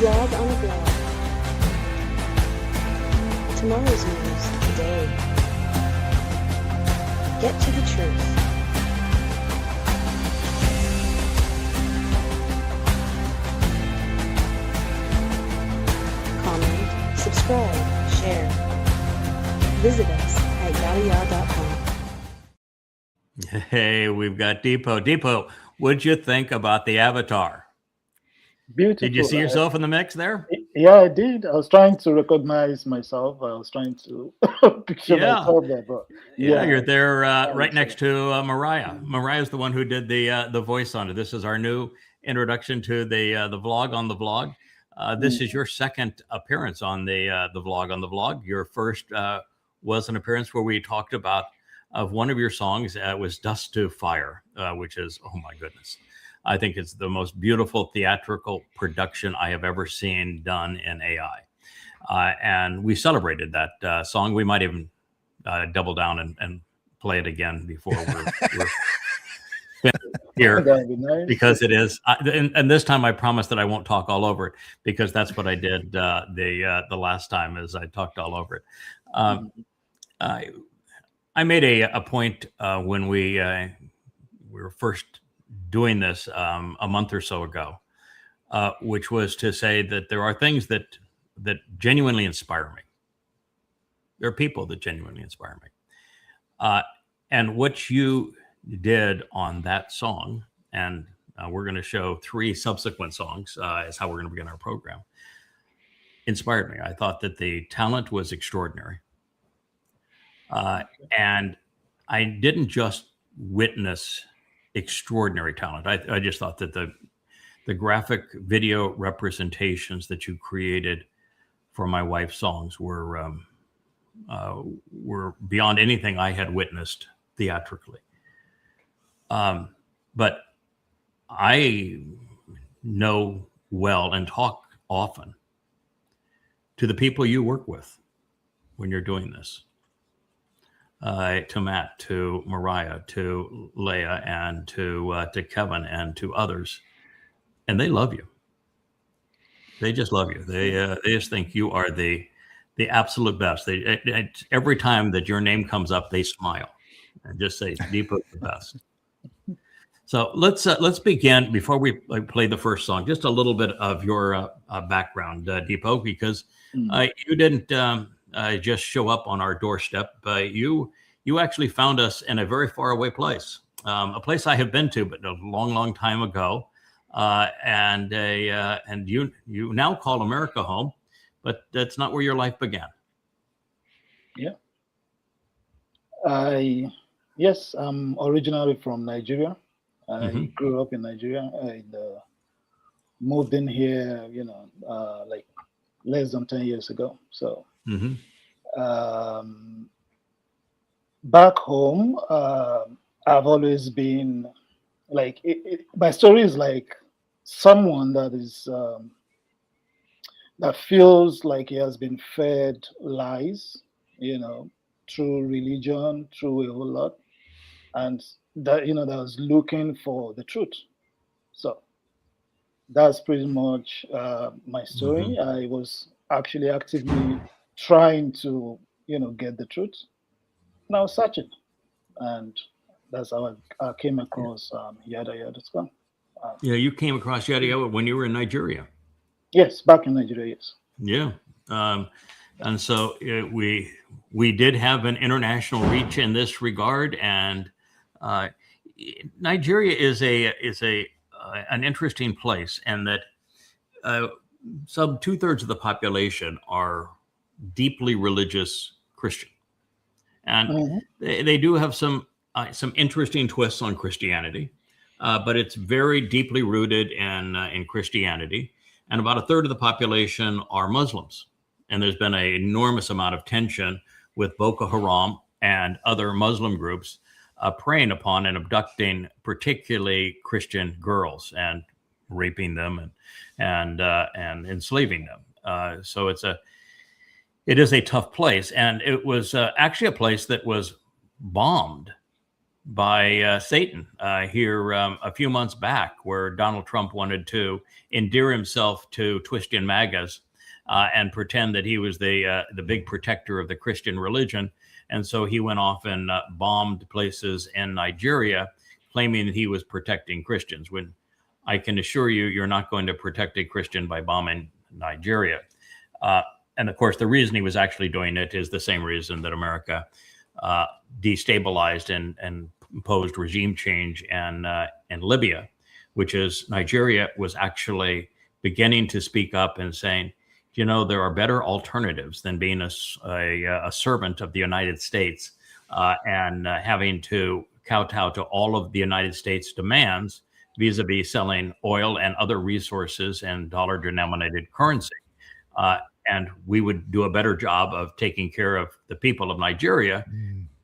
Blog on a blog. Tomorrow's news today. Get to the truth. Comment, subscribe, share. Visit us at YAHOWAH.com. Hey, we've got Dipo. Dipo, what'd you think about the avatar? Beautiful. Did you see yourself in the mix there? Yeah, I did. I was trying to recognize myself. I was trying to picture myself there, but yeah, you're there right next to Mariah. Mariah's the one who did the voice on it. This is our new introduction to the vlog on the vlog. This is your second appearance on the vlog on the vlog. Your first was an appearance where we talked about one of your songs. Was Dust to Fire, which is, oh my goodness. I think it's the most beautiful theatrical production I have ever seen done in AI. And we celebrated that song. We might even double down and play it again before we're here, nice. Because it is. And this time I promise that I won't talk all over it, because that's what I did the last time, is I talked all over it. I made a point when we were first doing this a month or so ago, which was to say that there are things that genuinely inspire me. There are people that genuinely inspire me. And what you did on that song, and we're going to show 3 subsequent songs is how we're going to begin our program, inspired me. I thought that the talent was extraordinary. And I didn't just witness extraordinary talent. I just thought that the graphic video representations that you created for my wife's songs were beyond anything I had witnessed theatrically. But I know well and talk often to the people you work with when you're doing this. To Matt, to Mariah, to Leah, and to Kevin, and to others, and they love you. They just love you. They just think you are the absolute best. Every time that your name comes up, they smile and just say, "Dipo's the best." So let's begin, before we play the first song, just a little bit of your background, Dipo, because you didn't just show up on our doorstep. You actually found us in a very far away place, a place I have been to, but a long time ago, and you now call America home, but that's not where your life began. Yeah. Yes, I'm originally from Nigeria. I grew up in Nigeria. I moved in here, like less than 10 years ago. So. Back home, I've always been like, my story is like someone that is that feels like he has been fed lies, through religion, through a whole lot, and that that was looking for the truth. So that's pretty much my story. I was actually actively trying to get the truth, and I was searching, and that's how I came across YAHOWAH.com. You came across YAHOWAH when you were in Nigeria. Yes, back in Nigeria. Yes. Yeah, and so we did have an international reach in this regard, and Nigeria is an interesting place, and that some 2/3 of the population are deeply religious Christian, and they do have some interesting twists on Christianity, but it's very deeply rooted in Christianity. And about 1/3 of the population are Muslims, and there's been an enormous amount of tension with Boko Haram and other Muslim groups preying upon and abducting particularly Christian girls and raping them and enslaving them. So it is a tough place, and it was actually a place that was bombed by Satan here a few months back, where Donald Trump wanted to endear himself to Twisted MAGAs and pretend that he was the big protector of the Christian religion. And so he went off and bombed places in Nigeria, claiming that he was protecting Christians. When I can assure you, you're not going to protect a Christian by bombing Nigeria. And of course, the reason he was actually doing it is the same reason that America destabilized and imposed regime change in Libya, which is Nigeria was actually beginning to speak up and saying, you know, there are better alternatives than being a servant of the United States and having to kowtow to all of the United States demands vis-a-vis selling oil and other resources in dollar-denominated currency. And we would do a better job of taking care of the people of Nigeria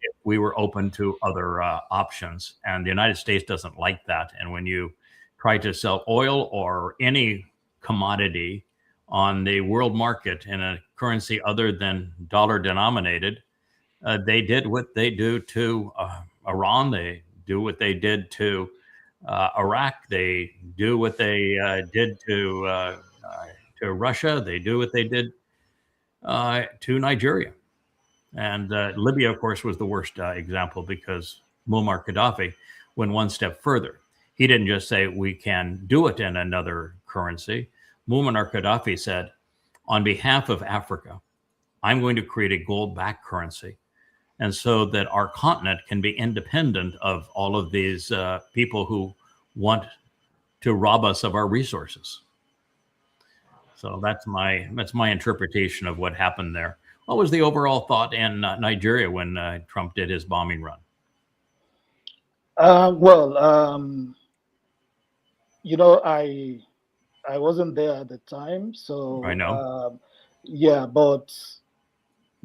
if we were open to other options. And the United States doesn't like that. And when you try to sell oil or any commodity on the world market in a currency other than dollar denominated, they did what they do to Iran. They do what they did to Iraq. They do what they did to Russia. They do what they did to Nigeria. And Libya, of course, was the worst example, because Muammar Gaddafi went one step further. He didn't just say we can do it in another currency. Muammar Gaddafi said, on behalf of Africa, I'm going to create a gold-backed currency, and so that our continent can be independent of all of these people who want to rob us of our resources. So that's my interpretation of what happened there. What was the overall thought in Nigeria when Trump did his bombing run? You know, I wasn't there at the time, so I know. Yeah, but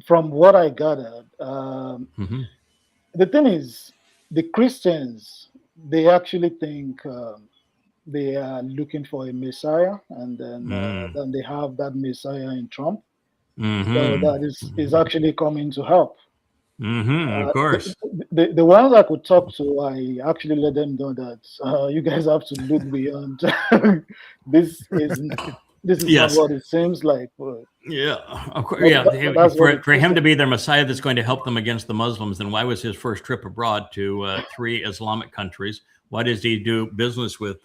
from what I gathered, the thing is, the Christians, they actually think they are looking for a Messiah, and then they have that Messiah in Trump. So that is actually coming to help. Of course. The ones I could talk to, I actually let them know that you guys have to look beyond. This is Yes. not what it seems like. Yeah, of course. Yeah, for him to be their Messiah that's going to help them against the Muslims, then why was his first trip abroad to 3 Islamic countries? Why does he do business with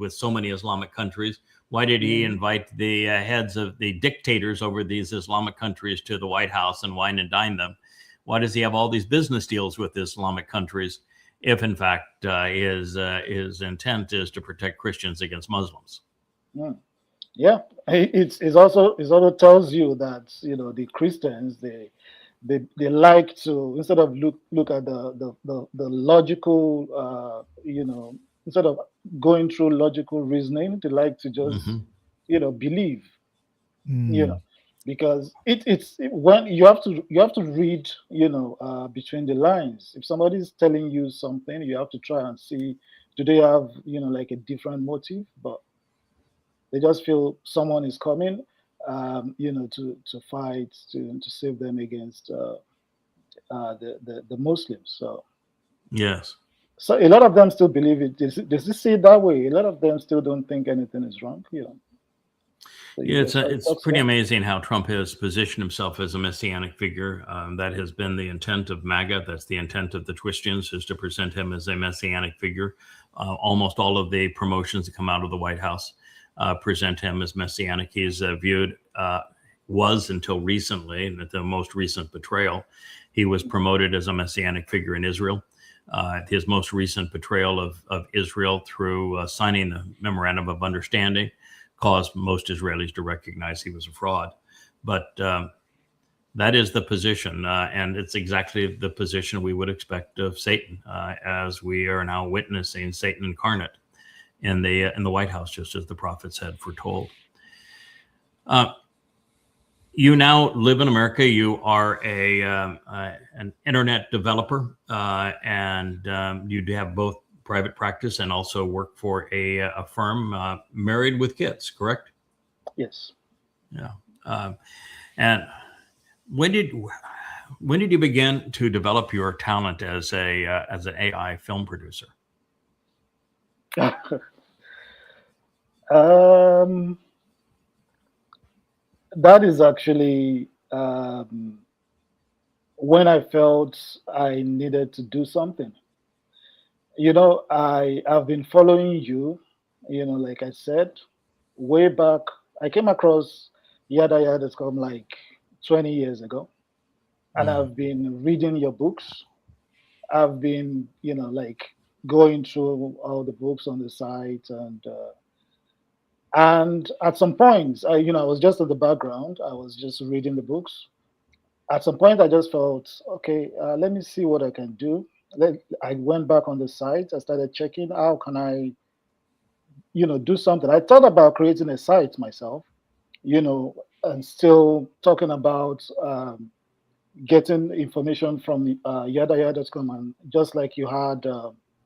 so many Islamic countries? Why did he invite the heads of the dictators over these Islamic countries to the White House and wine and dine them? Why does he have all these business deals with Islamic countries if, in fact, his intent is to protect Christians against Muslims? Yeah, it also tells you that, you know, the Christians, they like to, instead of look at the logical, you know, instead of going through logical reasoning, they like to just you know, believe, you know, because it's when you have to read, you know, between the lines. If somebody's telling you something, you have to try and see, do they have, you know, like a different motive? But they just feel someone is coming, you know, to fight, to save them against the Muslims. So yes. So a lot of them still believe it. Does it see it that way? A lot of them still don't think anything is wrong. You know. So yeah, it's pretty amazing how Trump has positioned himself as a messianic figure. That has been the intent of MAGA. That's the intent of the Twistians, is to present him as a messianic figure. Almost all of the promotions that come out of the White House present him as messianic. He's viewed, was until recently, and at the most recent betrayal, he was promoted as a messianic figure in Israel. His most recent betrayal of Israel through signing the Memorandum of Understanding caused most Israelis to recognize he was a fraud. But that is the position, and it's exactly the position we would expect of Satan, as we are now witnessing Satan incarnate in the White House, just as the prophets had foretold. You now live in America. You are an internet developer, and you have both private practice and also work for a firm, married with kids, correct? Yes. Yeah. And when when did you begin to develop your talent as an AI film producer? That is actually when I felt I needed to do something. I have been following you, like I said, way back. I came across YAHOWAH.com like 20 years ago, and I've been reading your books. I've been, like going through all the books on the site, and at some point, I was just in the background. I was just reading the books. At some point, I just felt, okay, let me see what I can do. I went back on the site. I started checking how can I, do something. I thought about creating a site myself, and still talking about getting information from YAHOWAH.com, and just like you had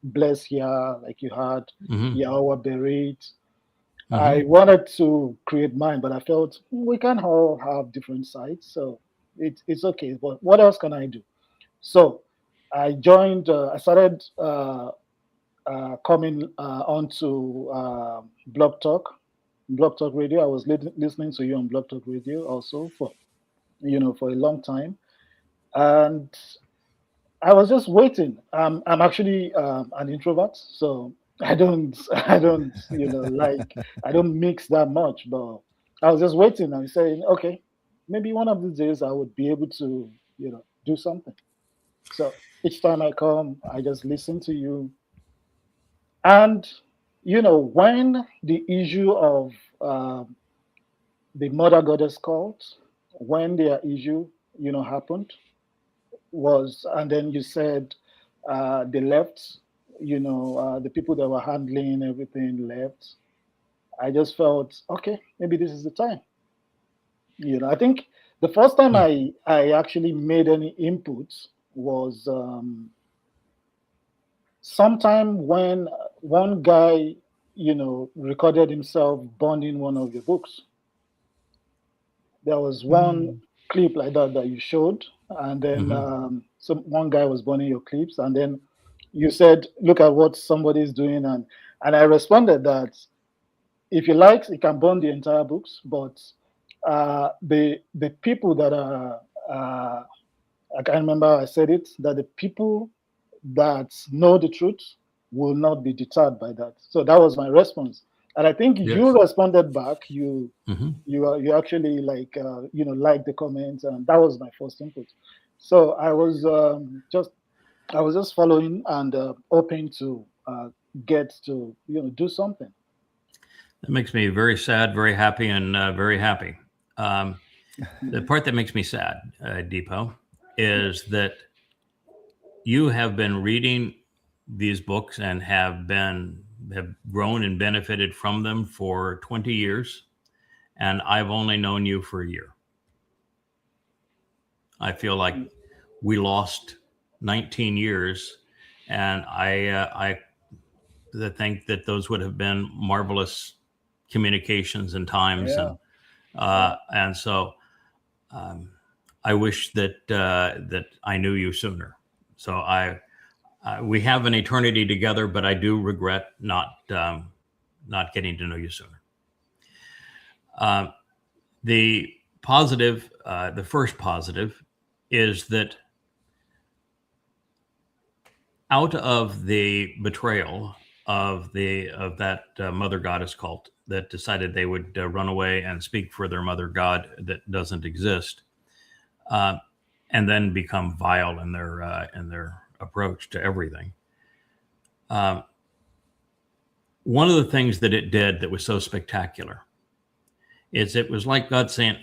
Bless Yah, like you had YAHOWAH Berit. I wanted to create mine, but I felt we can all have different sites, so it's okay. But what else can I do? So I joined. I started coming onto Blog Talk Radio. I was listening to you on Blog Talk Radio also for a long time, and I was just waiting. I'm actually an introvert, so I don't I don't I don't mix that much. But I was just waiting and saying, okay, maybe one of these days I would be able to do something. So each time I come, I just listen to you. And when the issue of the Mother Goddess cult, when their issue happened, was, and then you said they left, the people that were handling everything left. I just felt, okay, maybe this is the time. I think the first time I actually made any input was sometime when one guy recorded himself burning one of your books. There was one clip like that you showed, and then one guy was burning your clips, and then you said, look at what somebody is doing, and I responded that if you like, you can burn the entire books, but the people that are I can't remember how I said it, that the people that know the truth will not be deterred by that. So that was my response, and I think you responded back. You actually like the comments, and that was my first input. So I was just following and hoping to get to do something. That makes me very sad, very happy, and very happy. The part that makes me sad, Dipo, is that you have been reading these books and have grown and benefited from them for 20 years, and I've only known you for a year. I feel like we lost 19 years, and I think that those would have been marvelous communications and times, and so I wish that I knew you sooner. So we have an eternity together, but I do regret not getting to know you sooner. The positive, the first positive, is that out of the betrayal of that mother goddess cult that decided they would run away and speak for their mother god that doesn't exist, and then become vile in their approach to everything. One of the things that it did that was so spectacular is it was like God saying,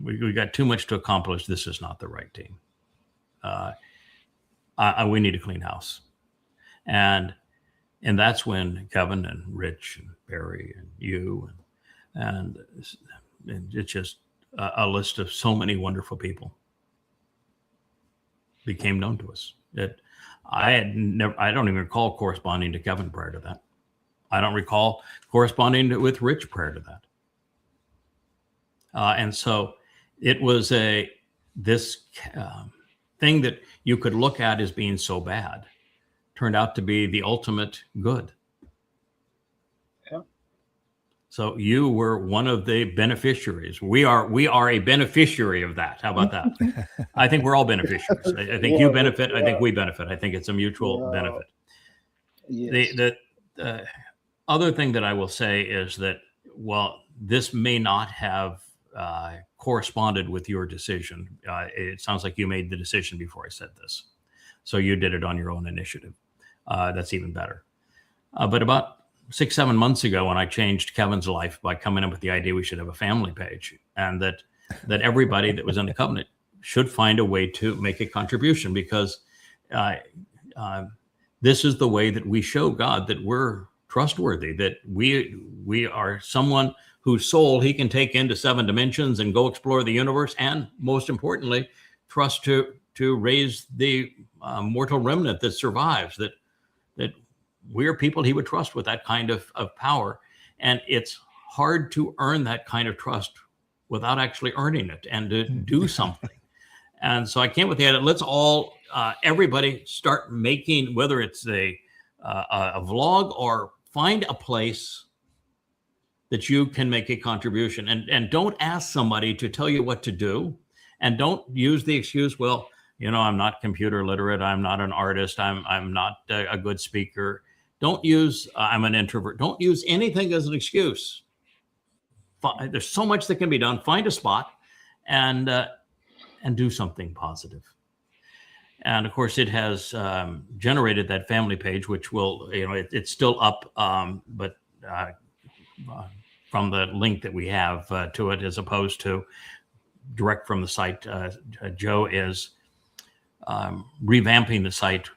we got too much to accomplish. This is not the right team. We need a clean house. And that's when Kevin and Rich and Barry and you and it's just a list of so many wonderful people became known to us. That I don't even recall corresponding to Kevin prior to that. I don't recall corresponding with Rich prior to that. And so it was this thing that you could look at as being so bad turned out to be the ultimate good. Yeah. So you were one of the beneficiaries. We are a beneficiary of that. How about that? I think we're all beneficiaries. I think you benefit. I think we benefit. I think it's a mutual benefit. Yes. The other thing that I will say is that, well, this may not have corresponded with your decision. It sounds like you made the decision before I said this. So you did it on your own initiative. That's even better. But about 6-7 months ago, when I changed Kevin's life by coming up with the idea we should have a family page, and that everybody that was in the covenant should find a way to make a contribution, because this is the way that we show God that we're trustworthy, that we are someone whose soul he can take into 7 dimensions and go explore the universe, and most importantly, trust to raise the mortal remnant that survives, that we're people he would trust with that kind of power. And it's hard to earn that kind of trust without actually earning it and to do something. And so I came with the idea, let's all, everybody start making, whether it's a vlog, or find a place that you can make a contribution, and don't ask somebody to tell you what to do. And don't use the excuse, well, I'm not computer literate. I'm not an artist. I'm not a good speaker. Don't use, I'm an introvert. Don't use anything as an excuse. There's so much that can be done. Find a spot and do something positive. And of course, it has generated that family page, which will, it's still up, but from the link that we have to it, as opposed to direct from the site. Joe is revamping the site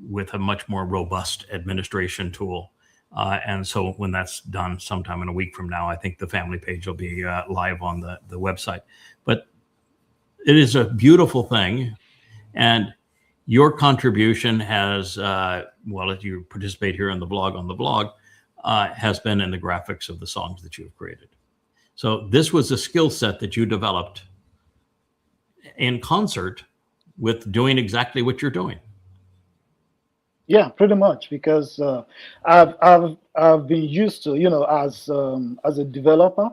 with a much more robust administration tool. And so when that's done sometime in a week from now, I think the family page will be live on the website. But it is a beautiful thing. And your contribution has, if you participate here on the blog, has been in the graphics of the songs that you've created. So this was a skill set that you developed in concert with doing exactly what you're doing. Yeah, pretty much, because I've been used to, as a developer,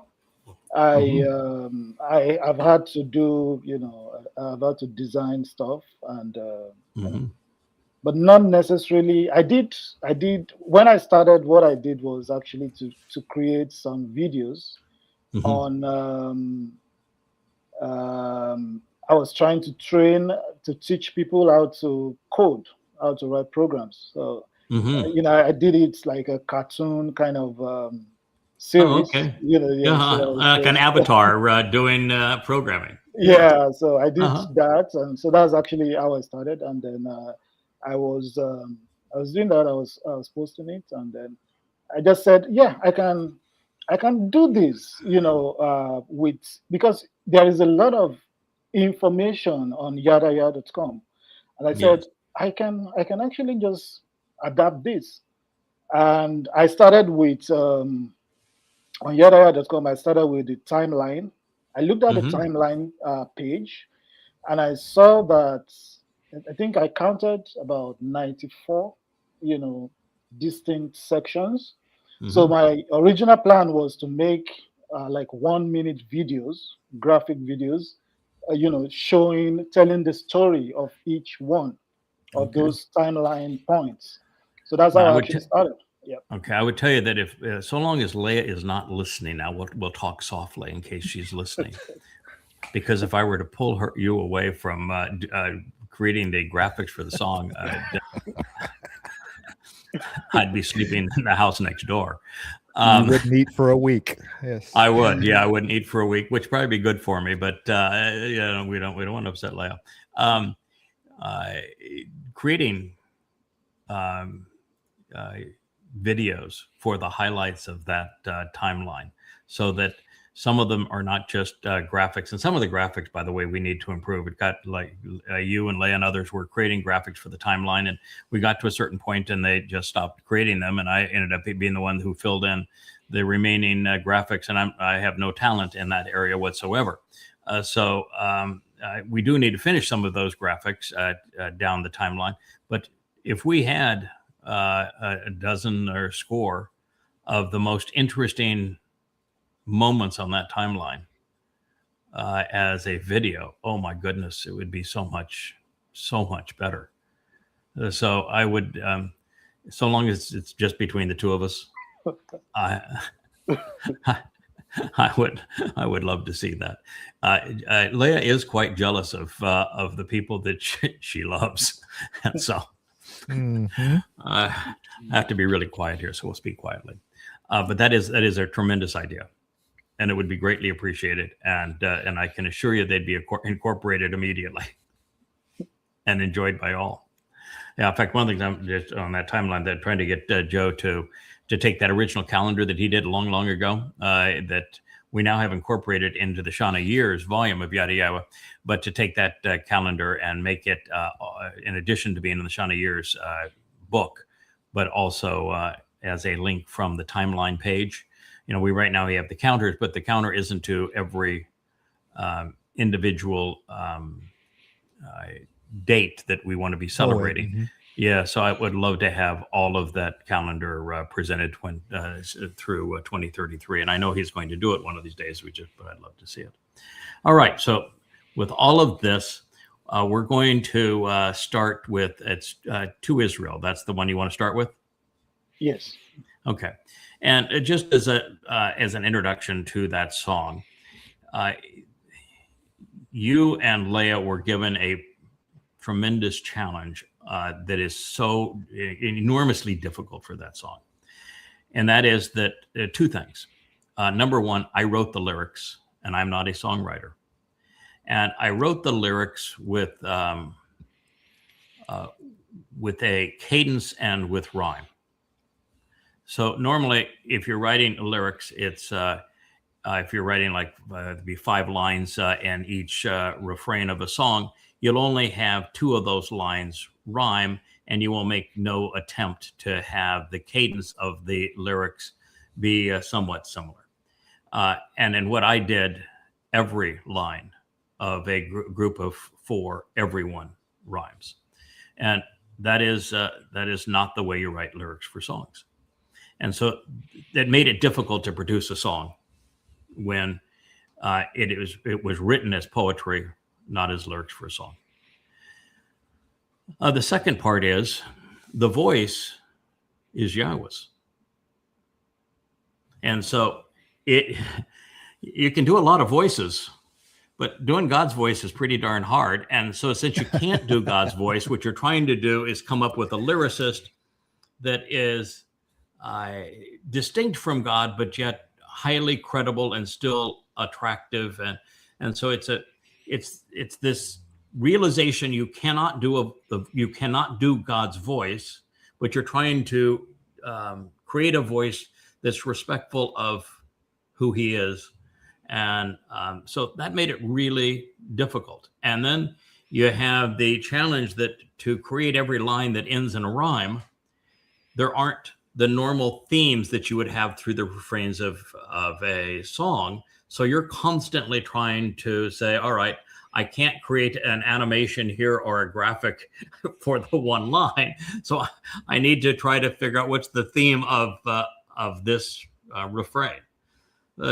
I've had to do, I've had to design stuff, and but not necessarily. I did when I started. What I did was actually to create some videos on. I was trying to teach people how to code, how to write programs. So, I did it like a cartoon kind of series. Oh, okay. So like an avatar doing programming. Yeah, so I did that, and so that's actually how I started. And then I was doing that. I was posting it, and then I just said, yeah, I can do this, because there is a lot of information on YAHOWAH.com, and I said I can actually just adapt this. And I started with on YAHOWAH.com. I started with the timeline. I looked at the timeline page, and I saw that I think I counted about 94, distinct sections. So my original plan was to make like 1-minute videos, graphic videos, telling the story of each one of those timeline points. So that's how I actually started. Yeah. Okay, I would tell you that if so long as Leah is not listening now, we'll talk softly in case she's listening. Because if I were to pull you away from creating the graphics for the song, I'd be sleeping in the house next door. You wouldn't eat for a week. Yes, I would. Yeah, I wouldn't eat for a week, which would probably be good for me. But we don't want to upset Leah. Creating videos for the highlights of that timeline, so that some of them are not just graphics, and some of the graphics, by the way, we need to improve. It got like you and Leah and others were creating graphics for the timeline, and we got to a certain point and they just stopped creating them, and I ended up being the one who filled in the remaining graphics, and I have no talent in that area whatsoever. So we do need to finish some of those graphics down the timeline. But if we had a dozen or score of the most interesting moments on that timeline as a video, oh my goodness, it would be so much better. So I would, so long as it's just between the two of us, I would love to see that. Leah is quite jealous of the people that she loves, and so I have to be really quiet here. So we'll speak quietly. But that is a tremendous idea, and it would be greatly appreciated. And I can assure you they'd be incorporated immediately and enjoyed by all. Yeah, in fact, one of the things I'm just on that timeline that trying to get Joe to take that original calendar that he did long ago, that we now have incorporated into the Shana Years volume of YAHOWAH, but to take that calendar and make it, in addition to being in the Shana Years book, but also as a link from the timeline page. You know, we have the counters, but the counter isn't to every individual date that we want to be celebrating. Mm-hmm. Yeah, so I would love to have all of that calendar presented through 2033, and I know he's going to do it one of these days. But I'd love to see it. All right, so with all of this, we're going to start with To Israel. That's the one you want to start with? Yes. Okay, and just as an introduction to that song, you and Leah were given a tremendous challenge that is so enormously difficult for that song. And that is that two things. Number one, I wrote the lyrics, and I'm not a songwriter. And I wrote the lyrics with a cadence and with rhyme. So normally, if you're writing lyrics, it's if you're writing like it'd be 5 lines in each refrain of a song, you'll only have 2 of those lines rhyme, and you will make no attempt to have the cadence of the lyrics be somewhat similar. And in what I did, every line of a group of 4, everyone rhymes. And that is not the way you write lyrics for songs. And so that made it difficult to produce a song when it was written as poetry, not as lyrics for a song. The second part is the voice is Yahweh's. And so you can do a lot of voices, but doing God's voice is pretty darn hard. And so since you can't do God's voice, what you're trying to do is come up with a lyricist that is distinct from God, but yet highly credible and still attractive. And so it's this realization you cannot do God's voice, but you're trying to create a voice that's respectful of who he is. And so that made it really difficult. And then you have the challenge that to create every line that ends in a rhyme, there aren't the normal themes that you would have through the refrains of a song. So you're constantly trying to say, all right, I can't create an animation here or a graphic for the one line. So I need to try to figure out what's the theme of this refrain.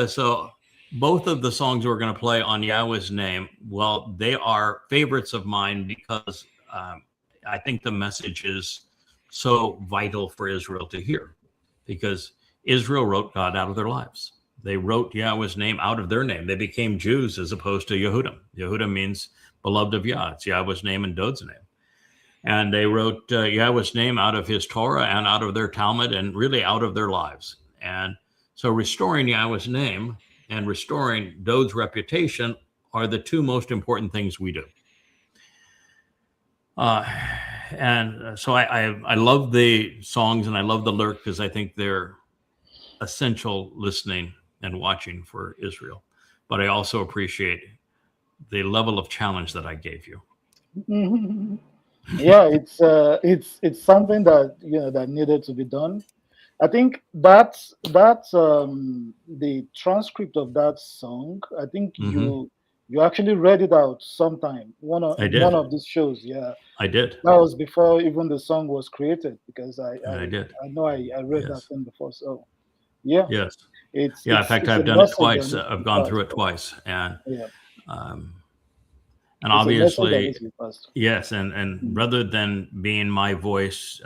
So both of the songs we're going to play on Yahweh's Name, well, they are favorites of mine because I think the message is so vital for Israel to hear, because Israel wrote God out of their lives. They wrote Yahweh's name out of their name. They became Jews as opposed to Yehudim. Yehudim means beloved of Yah. It's Yahweh's name and Dowd's name. And they wrote Yahweh's name out of his Torah and out of their Talmud and really out of their lives. And so restoring Yahweh's name and restoring Dowd's reputation are the 2 most important things we do. And so I love the songs and I love the lyric because I think they're essential listening and watching for Israel. But I also appreciate the level of challenge that I gave you. Mm-hmm. Yeah, it's something that that needed to be done. I think that's the transcript of that song. I think Mm-hmm. You actually read it out sometime. I did. One of these shows. Yeah. I did. That was before even the song was created, because I did. know I read that Yes. thing before. So yeah. Yes. It's Yeah. In it's, fact, it's I've a done it message twice. that needs to I've be gone passed. through it twice, and Yeah. and It's a message that obviously, needs to be passed. yes. And rather than being my voice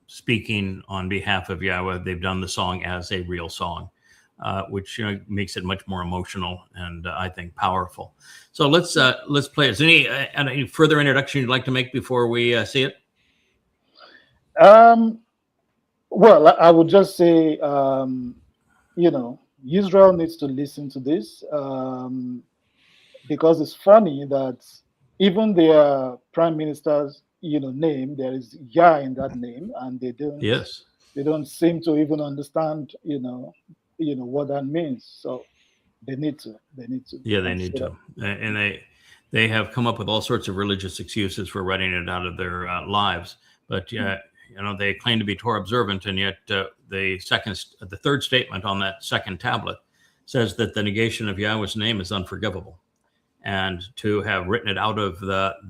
speaking on behalf of YAHOWAH, they've done the song as a real song, which makes it much more emotional and I think powerful. So let's play it. Is there any further introduction you'd like to make before we see it? Well, I would just say, Israel needs to listen to this, because it's funny that even their prime minister's, name, there is Yah in that name, and they don't. Yes. They don't seem to even understand, what that means. So they need to. Yeah, they need to, and they have come up with all sorts of religious excuses for writing it out of their lives. But they claim to be Torah observant, and yet the third statement on that second tablet says that the negation of Yahweh's name is unforgivable, and to have written it out of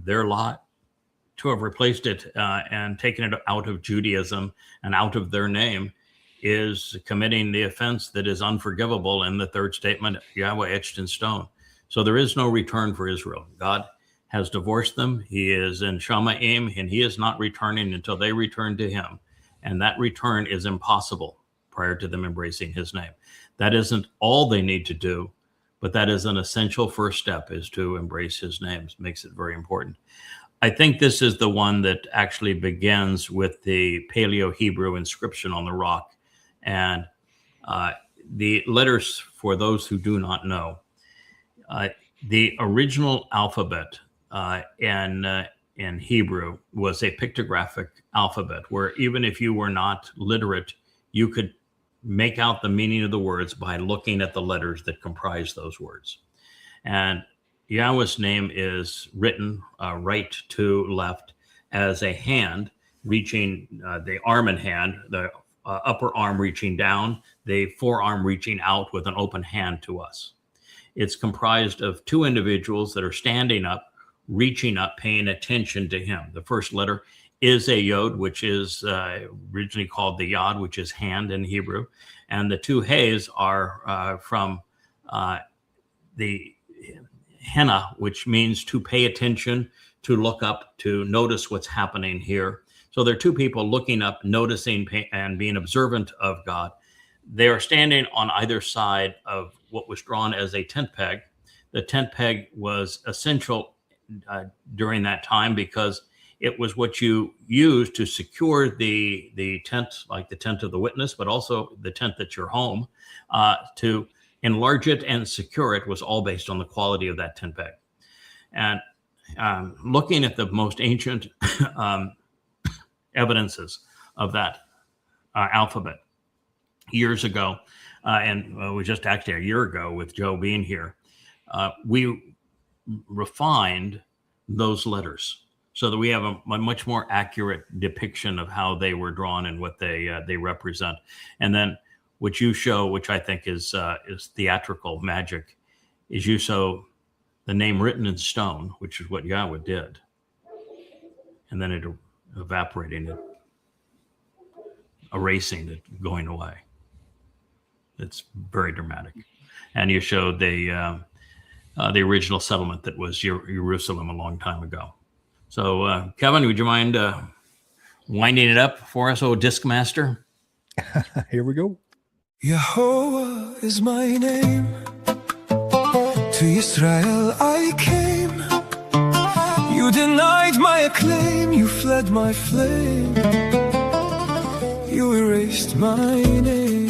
their lot, to have replaced it and taken it out of Judaism and out of their name, is committing the offense that is unforgivable in the third statement, Yahweh etched in stone. So there is no return for Israel. God has divorced them. He is in Shamaim, and he is not returning until they return to him. And that return is impossible prior to them embracing his name. That isn't all they need to do, but that is an essential first step, is to embrace his name. It makes it very important. I think this is the one that actually begins with the Paleo-Hebrew inscription on the rock. And the letters, for those who do not know, the original alphabet in Hebrew was a pictographic alphabet, where even if you were not literate, you could make out the meaning of the words by looking at the letters that comprise those words. And Yahweh's name is written right to left as a hand reaching, the arm and hand, the upper arm reaching down, the forearm reaching out with an open hand to us. It's comprised of two individuals that are standing up, reaching up, paying attention to him. The first letter is a yod, which is originally called the yod, which is hand in Hebrew. And the two heys are from the henna, which means to pay attention, to look up, to notice what's happening here. So there are two people looking up, noticing and being observant of God. They are standing on either side of what was drawn as a tent peg. The tent peg was essential during that time because it was what you used to secure the tent, like the tent of the witness, but also the tent that's your home. To enlarge it and secure it was all based on the quality of that tent peg. And looking at the most ancient evidences of that alphabet years ago, and it was just actually a year ago with Joe being here, we refined those letters so that we have a much more accurate depiction of how they were drawn and what they represent. And then what you show, which I think is theatrical magic, is you show the name written in stone, which is what Yahweh did, and then it evaporating it, erasing it, going away. It's very dramatic. And you showed the original settlement that was Jerusalem a long time ago. So, Kevin, would you mind winding it up for us, oh disc master? Here we go. YAHOWAH is my name. To Israel I came. You denied my acclaim. You fled my flame. You erased my name.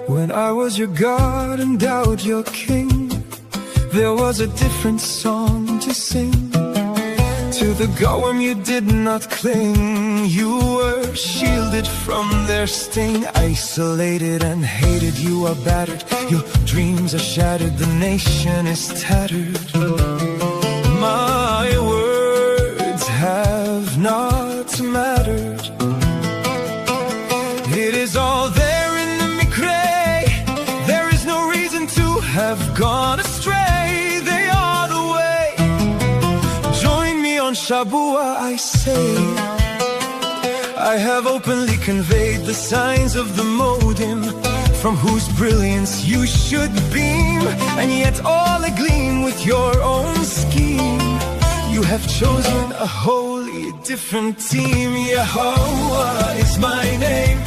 When I was your God and Dowd your king, there was a different song to sing. To the Goyim you did not cling. You were shielded from their sting. Isolated and hated, you are battered. Your dreams are shattered, the nation is tattered. My words have not mattered. It is all there in the Mikre. Shabua, I say, I have openly conveyed the signs of the modim, from whose brilliance you should beam, and yet all agleam with your own scheme. You have chosen a wholly different team. YAHOWAH is my name.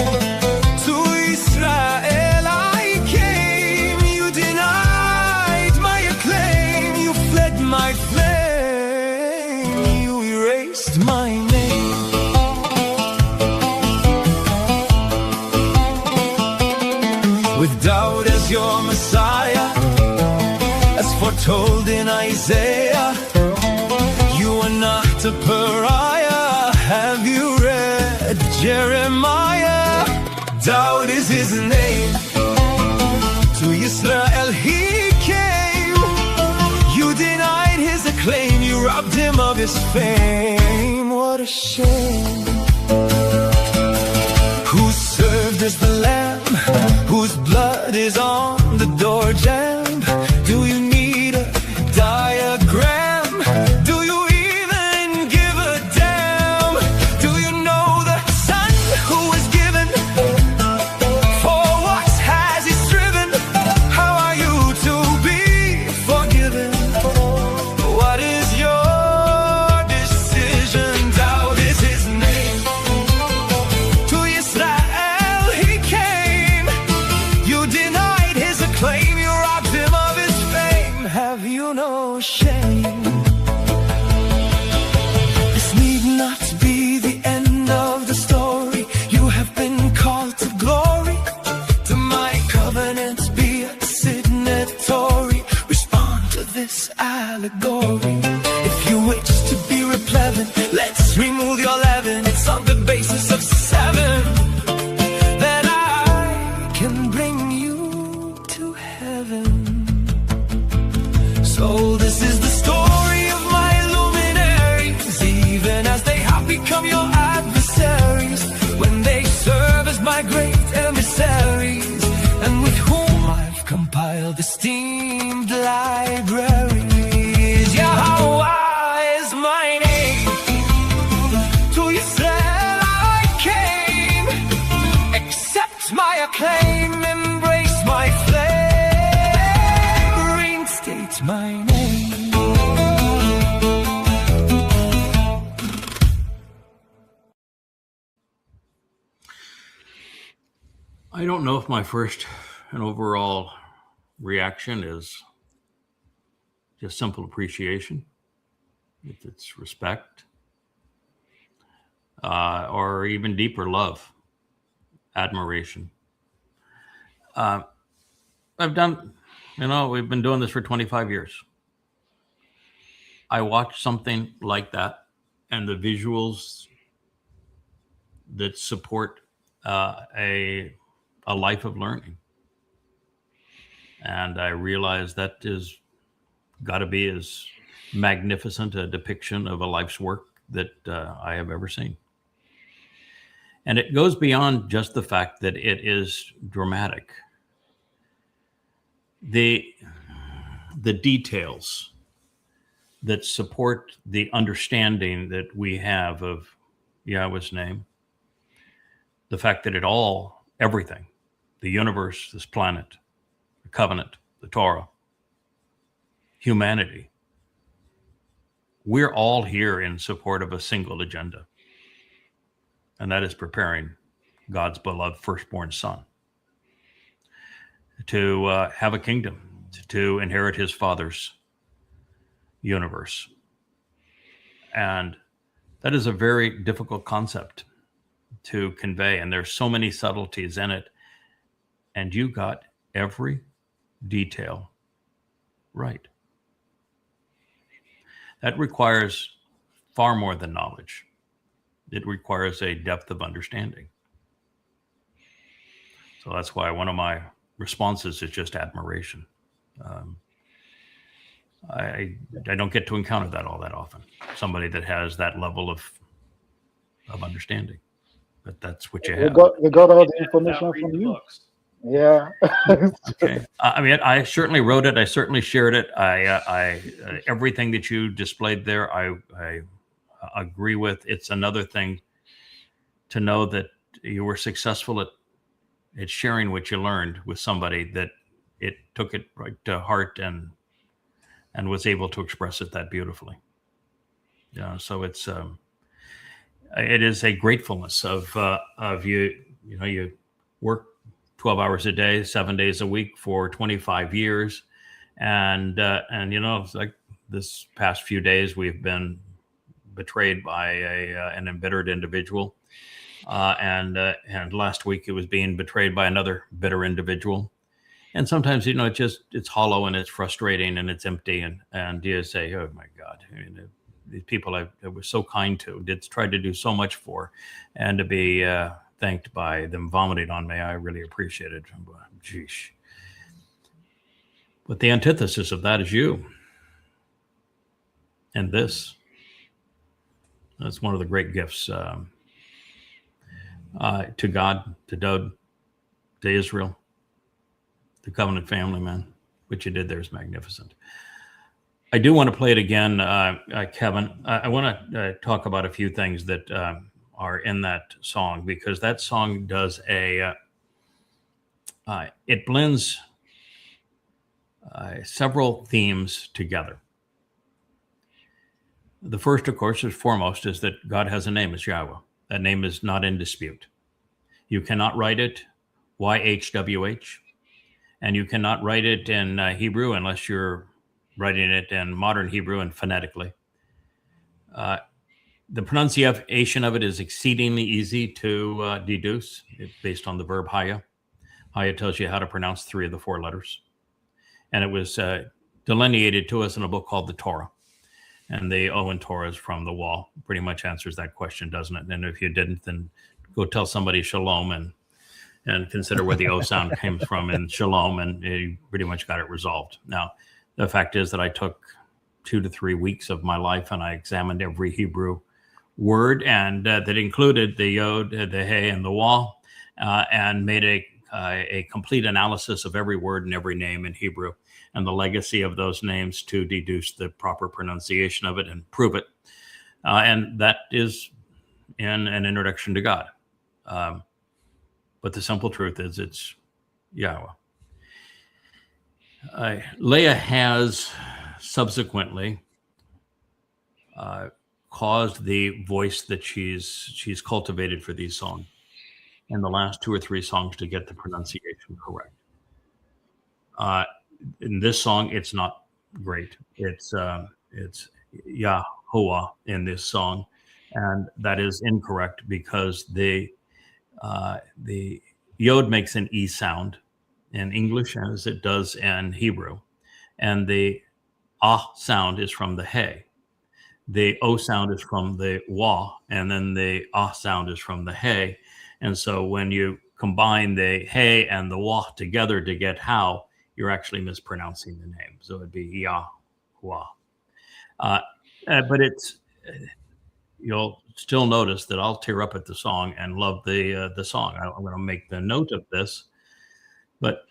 To Israel I came. You denied my acclaim. You fled my flame. You erased my name. With Dowd as your Messiah, as foretold in Isaiah, you are not a pariah. Have you read Jeremiah? Dowd is his name. To Israel he came. You denied his acclaim. You robbed him of his fame. What a shame. Who served as the lamb, whose blood is on the door jamb? Do you need a diagram? Do you even give a damn? Do you know the son who was given? For what has he striven? How are you to be forgiven? What is your decision? Dowd is his name. To Israel he came. You denied his acclaim. You robbed him of his fame. Have you no shame? This need not be the end of the story. You have been called to glory. To my covenant be a signatory. Respond to this allegory. If you wish to be replevin, let's remove your leaven. It's on the basis of 7 that I can bring you to heaven. So this is the story of my luminaries, even as they have become your adversaries, when they serve as my great emissaries, and with whom I've compiled esteemed libraries. YAHOWAH is my name. To Israel I came. Accept my acclaim, embrace my flame, reinstate my name. I don't know if my first and overall reaction is just simple appreciation, if it's respect, or even deeper love, admiration. I've done, we've been doing this for 25 years. I watch something like that and the visuals that support a life of learning. And I realize that is got to be as magnificent a depiction of a life's work that I have ever seen. And it goes beyond just the fact that it is dramatic. The details that support the understanding that we have of Yahweh's name, the fact that everything, the universe, this planet, the covenant, the Torah, humanity, we're all here in support of a single agenda. And that is preparing God's beloved firstborn son to have a kingdom, to inherit his Father's universe. And that is a very difficult concept to convey. And there's so many subtleties in it. And you got every detail right. That requires far more than knowledge. It requires a depth of understanding. So that's why one of my responses is just admiration. I don't get to encounter that all that often. Somebody that has that level of understanding. But that's what you have. We got all the information from you. Yeah. Okay. I mean, I certainly wrote it. I certainly shared it. I everything that you displayed there, I agree with. It's another thing to know that you were successful at sharing what you learned with somebody that it took it right to heart and was able to express it that beautifully. Yeah, so it is a gratefulness of you. You know, you work 12 hours a day, 7 days a week for 25 years, and you know, it's like this past few days we've been betrayed by an embittered individual, and last week it was being betrayed by another bitter individual. And sometimes, you know, it's hollow and it's frustrating and it's empty, and you say, oh my God, I mean, these people I was so kind to, tried to do so much for, and to be thanked by them vomiting on me, I really appreciate it. Geesh. But the antithesis of that is you. And that's one of the great gifts to God, to Dowd, to Israel, the covenant family, man. What you did there is magnificent. I do want to play it again, Kevin. I want to talk about a few things that are in that song, because that song does it blends several themes together. The first, of course, is foremost, is that God has a name. It's Yahweh. That name is not in dispute. You cannot write it YHWH, and you cannot write it in Hebrew unless you're writing it in modern Hebrew and phonetically. The pronunciation of it is exceedingly easy to deduce. It's based on the verb haya. Haya tells you how to pronounce 3 of the 4 letters. And it was delineated to us in a book called the Torah. And the O in Torah is from the wall. Pretty much answers that question, doesn't it? And if you didn't, then go tell somebody shalom and consider where the O sound came from in shalom, and you pretty much got it resolved. Now, the fact is that I took 2 to 3 weeks of my life and I examined every Hebrew word, and that included the yod, the hey, and the wah, and made a complete analysis of every word and every name in Hebrew and the legacy of those names to deduce the proper pronunciation of it and prove it. And that is in an introduction to God. But the simple truth is it's Yahweh. Leah has subsequently caused the voice that she's cultivated for these songs in the last 2 or 3 songs to get the pronunciation correct. In this song, it's not great. It's YAHOWAH in this song, and that is incorrect because the yod makes an E sound in English as it does in Hebrew, and the ah sound is from the hey. The O sound is from the wah, and then the ah sound is from the hey. And so when you combine the hey and the wah together to get how, you're actually mispronouncing the name. So it'd be YAHOWAH. But you'll still notice that I'll tear up at the song and love the song. I'm going to make the note of this. But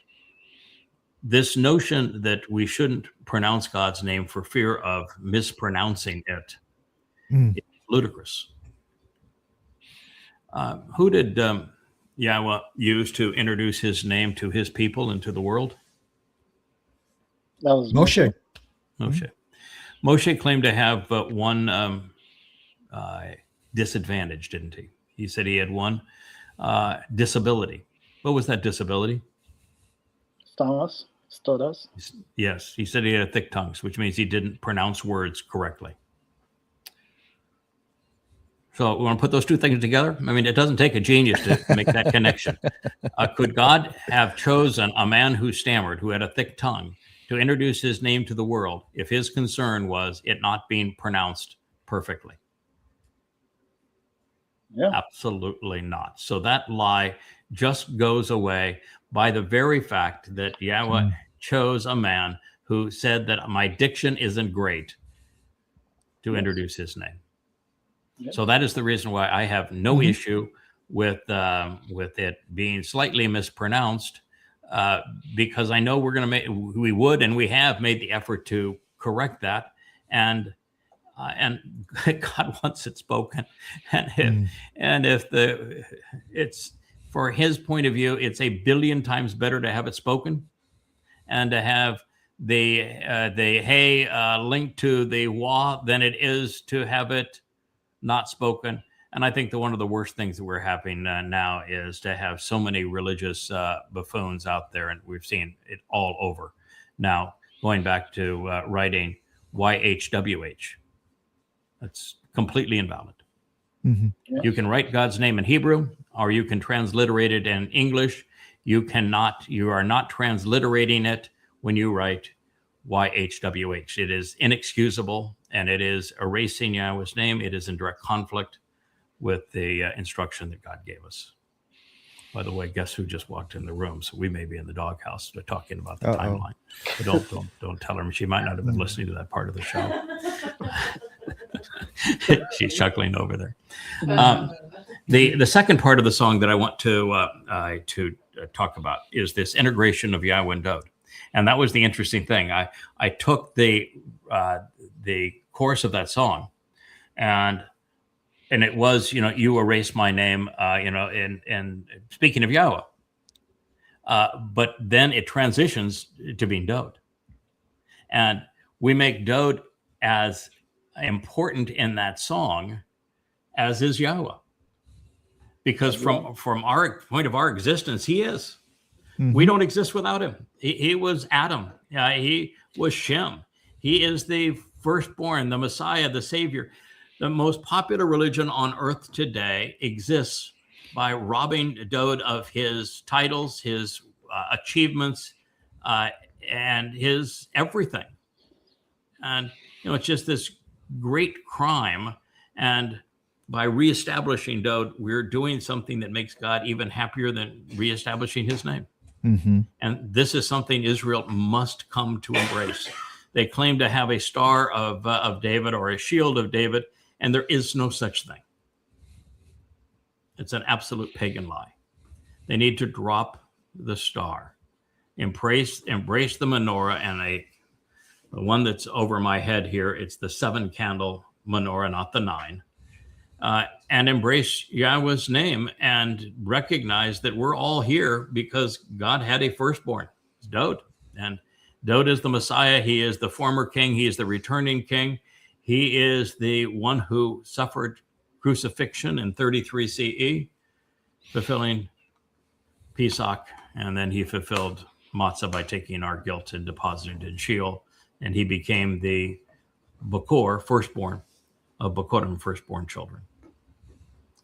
this notion that we shouldn't pronounce God's name for fear of mispronouncing it is ludicrous. Who did Yahweh use to introduce his name to his people and to the world? That was Moshe. Moshe. Moshe claimed to have one disadvantage, didn't he? He said he had one disability. What was that disability? Stutters. Yes, he said he had a thick tongue, which means he didn't pronounce words correctly. So we want to put those 2 things together? I mean, it doesn't take a genius to make that connection. Could God have chosen a man who stammered, who had a thick tongue, to introduce his name to the world if his concern was it not being pronounced perfectly? Yeah. Absolutely not. So that lie just goes away by the very fact that Yahweh chose a man who said that my diction isn't great to introduce his name. Yep. So that is the reason why I have no issue with it being slightly mispronounced, because I know we would and we have made the effort to correct that. And and God wants it spoken. And if it's for His point of view, it's 1 billion times better to have it spoken and to have the hey linked to the wah than it is to have it not spoken. And I think that one of the worst things that we're having now is to have so many religious buffoons out there, and we've seen it all over. Now, going back to writing YHWH, that's completely invalid. Mm-hmm. Yeah. You can write God's name in Hebrew, or you can transliterate it in English. You are not transliterating it when you write YHWH. It is inexcusable, and it is erasing Yahweh's name. It is in direct conflict with the instruction that God gave us. By the way, guess who just walked in the room? So we may be in the doghouse talking about the timeline. But don't tell her. She might not have been listening to that part of the show. She's chuckling over there. The second part of the song that I want to talk about is this integration of Yahweh and Dowd. And that was the interesting thing. I took the chorus of that song, and it was, you erase my name, and speaking of Yahweh. But then it transitions to being Dowd. And we make Dowd as important in that song as is Yahweh. Because from our point of our existence, He is. Mm-hmm. We don't exist without Him. He was Adam. He was Shem. He is the firstborn, the Messiah, the Savior. The most popular religion on earth today exists by robbing Dowd of his titles, his achievements, and his everything. And, it's just this great crime. And by reestablishing Dowd, we're doing something that makes God even happier than reestablishing His name. Mm-hmm. And this is something Israel must come to embrace. They claim to have a star of David or a shield of David, and there is no such thing. It's an absolute pagan lie. They need to drop the star, embrace the menorah, and the one that's over my head here, it's the 7-candle menorah, not the 9, and embrace Yahweh's name and recognize that we're all here because God had a firstborn. It's Dowd, and Dowd is the Messiah. He is the former king. He is the returning king. He is the one who suffered crucifixion in 33 CE, fulfilling Pesach, and then He fulfilled Matzah by taking our guilt and depositing it in Sheol, and He became the Bakor, firstborn of Bakorim, firstborn children.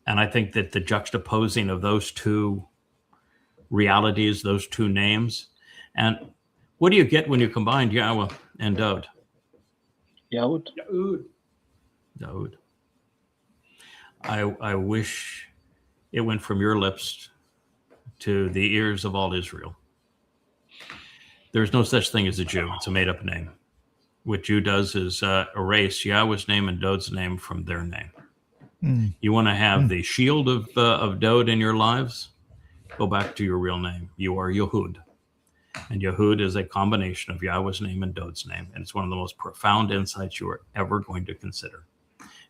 And I think that the juxtaposing of those two realities, those two names, and what do you get when you combine Yahweh and Dowd? Dowd. I wish it went from your lips to the ears of all Israel. There's no such thing as a Jew. It's a made-up name. What Jew does is erase Yahweh's name and Dowd's name from their name. Mm. You want to have the shield of Dowd in your lives? Go back to your real name. You are Yehud. And Yehud is a combination of Yahweh's name and Dowd's name. And it's one of the most profound insights you are ever going to consider.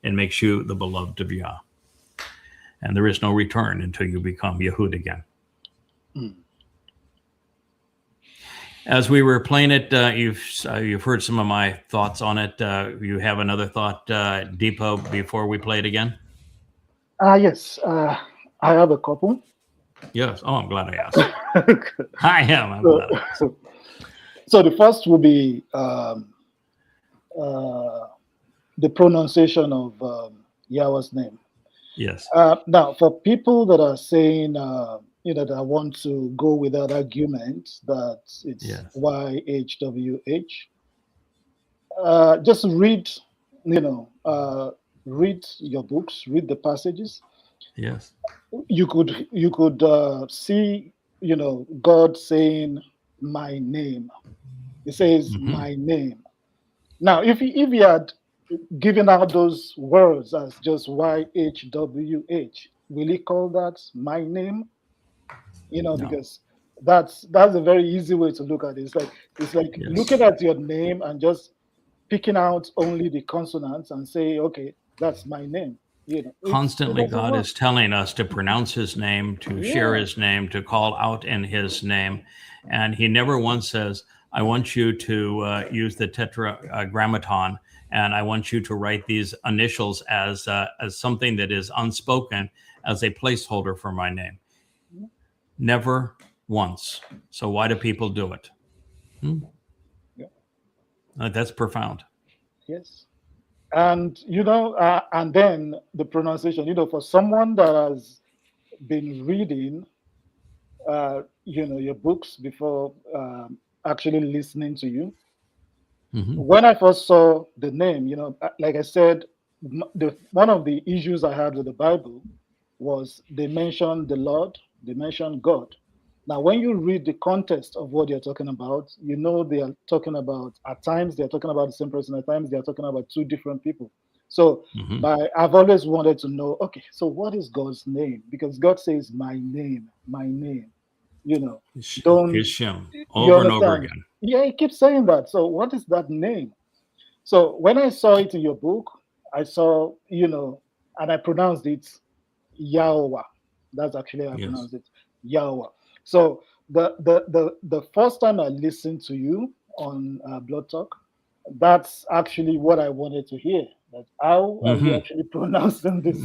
It makes you the beloved of Yah. And there is no return until you become Yehud again. Mm. As we were playing it, you've heard some of my thoughts on it. You have another thought, Dipo, before we play it again? Yes. I have a couple. Yes. Oh, I'm glad I asked. I am. I'm glad I asked. So the first will be the pronunciation of Yahweh's name. Yes. Now, for people that are saying, that I want to go with that argument that it's YHWH, just read, read your books, read the passages. Yes. You could see, God saying my name. He says my name. Now, if he had given out those words as just YHWH, will he call that my name? No. Because that's a very easy way to look at it. It's like looking at your name and just picking out only the consonants and say, okay, that's my name. Constantly, it doesn't God work. is telling us to pronounce his name, to share his name, to call out in his name. And he never once says, I want you to use the tetragrammaton, and I want you to write these initials as something that is unspoken as a placeholder for my name. Never once. So why do people do it? That's profound. Yes. And, and then the pronunciation, for someone that has been reading, your books before actually listening to you, when I first saw the name, like I said, one of the issues I had with the Bible was they mentioned the Lord, they mentioned God. Now, when you read the context of what they're talking about, they are talking about, at times they're talking about the same person, at times they're talking about two different people. So I've always wanted to know, okay, so what is God's name? Because God says, my name, don't. Hashem, over and over again. Yeah, he keeps saying that. So what is that name? So when I saw it in your book, I saw, and I pronounced it YAHOWAH. That's actually how I pronounced it, YAHOWAH. So the first time I listened to you on Blood Talk, that's actually what I wanted to hear. That how are you actually pronouncing this?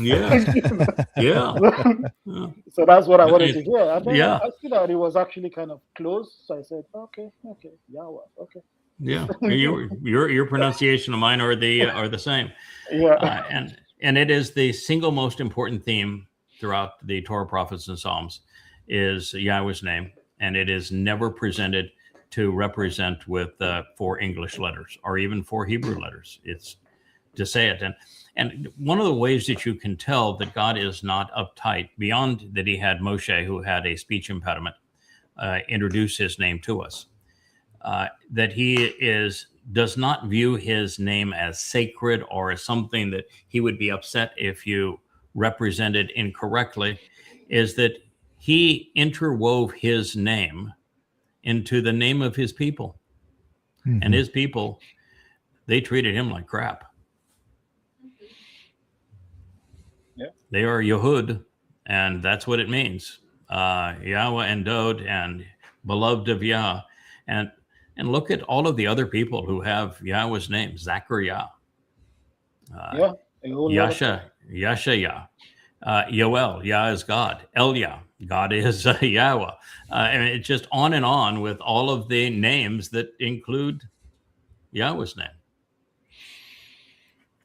So that's what I wanted to hear. And then I see that it was actually kind of close. So I said, okay, YAHOWAH, okay. Yeah, your pronunciation of mine are the same. And it is the single most important theme throughout the Torah, prophets, and Psalms is Yahweh's name, and it is never presented to represent with 4 English letters or even 4 Hebrew letters. It's to say it. And one of the ways that you can tell that God is not uptight, beyond that he had Moshe, who had a speech impediment, introduce his name to us, that he does not view his name as sacred or as something that he would be upset if you represented incorrectly, is that he interwove his name into the name of his people. And his people, they treated him like crap. They are Yehud, and that's what it means. Yahweh and Dowd and beloved of Yah. And look at all of the other people who have Yahweh's name. Zachariah. Yashaya. Yoel, Yah is God. Elia, God is Yahweh. And it's just on and on with all of the names that include Yahweh's name,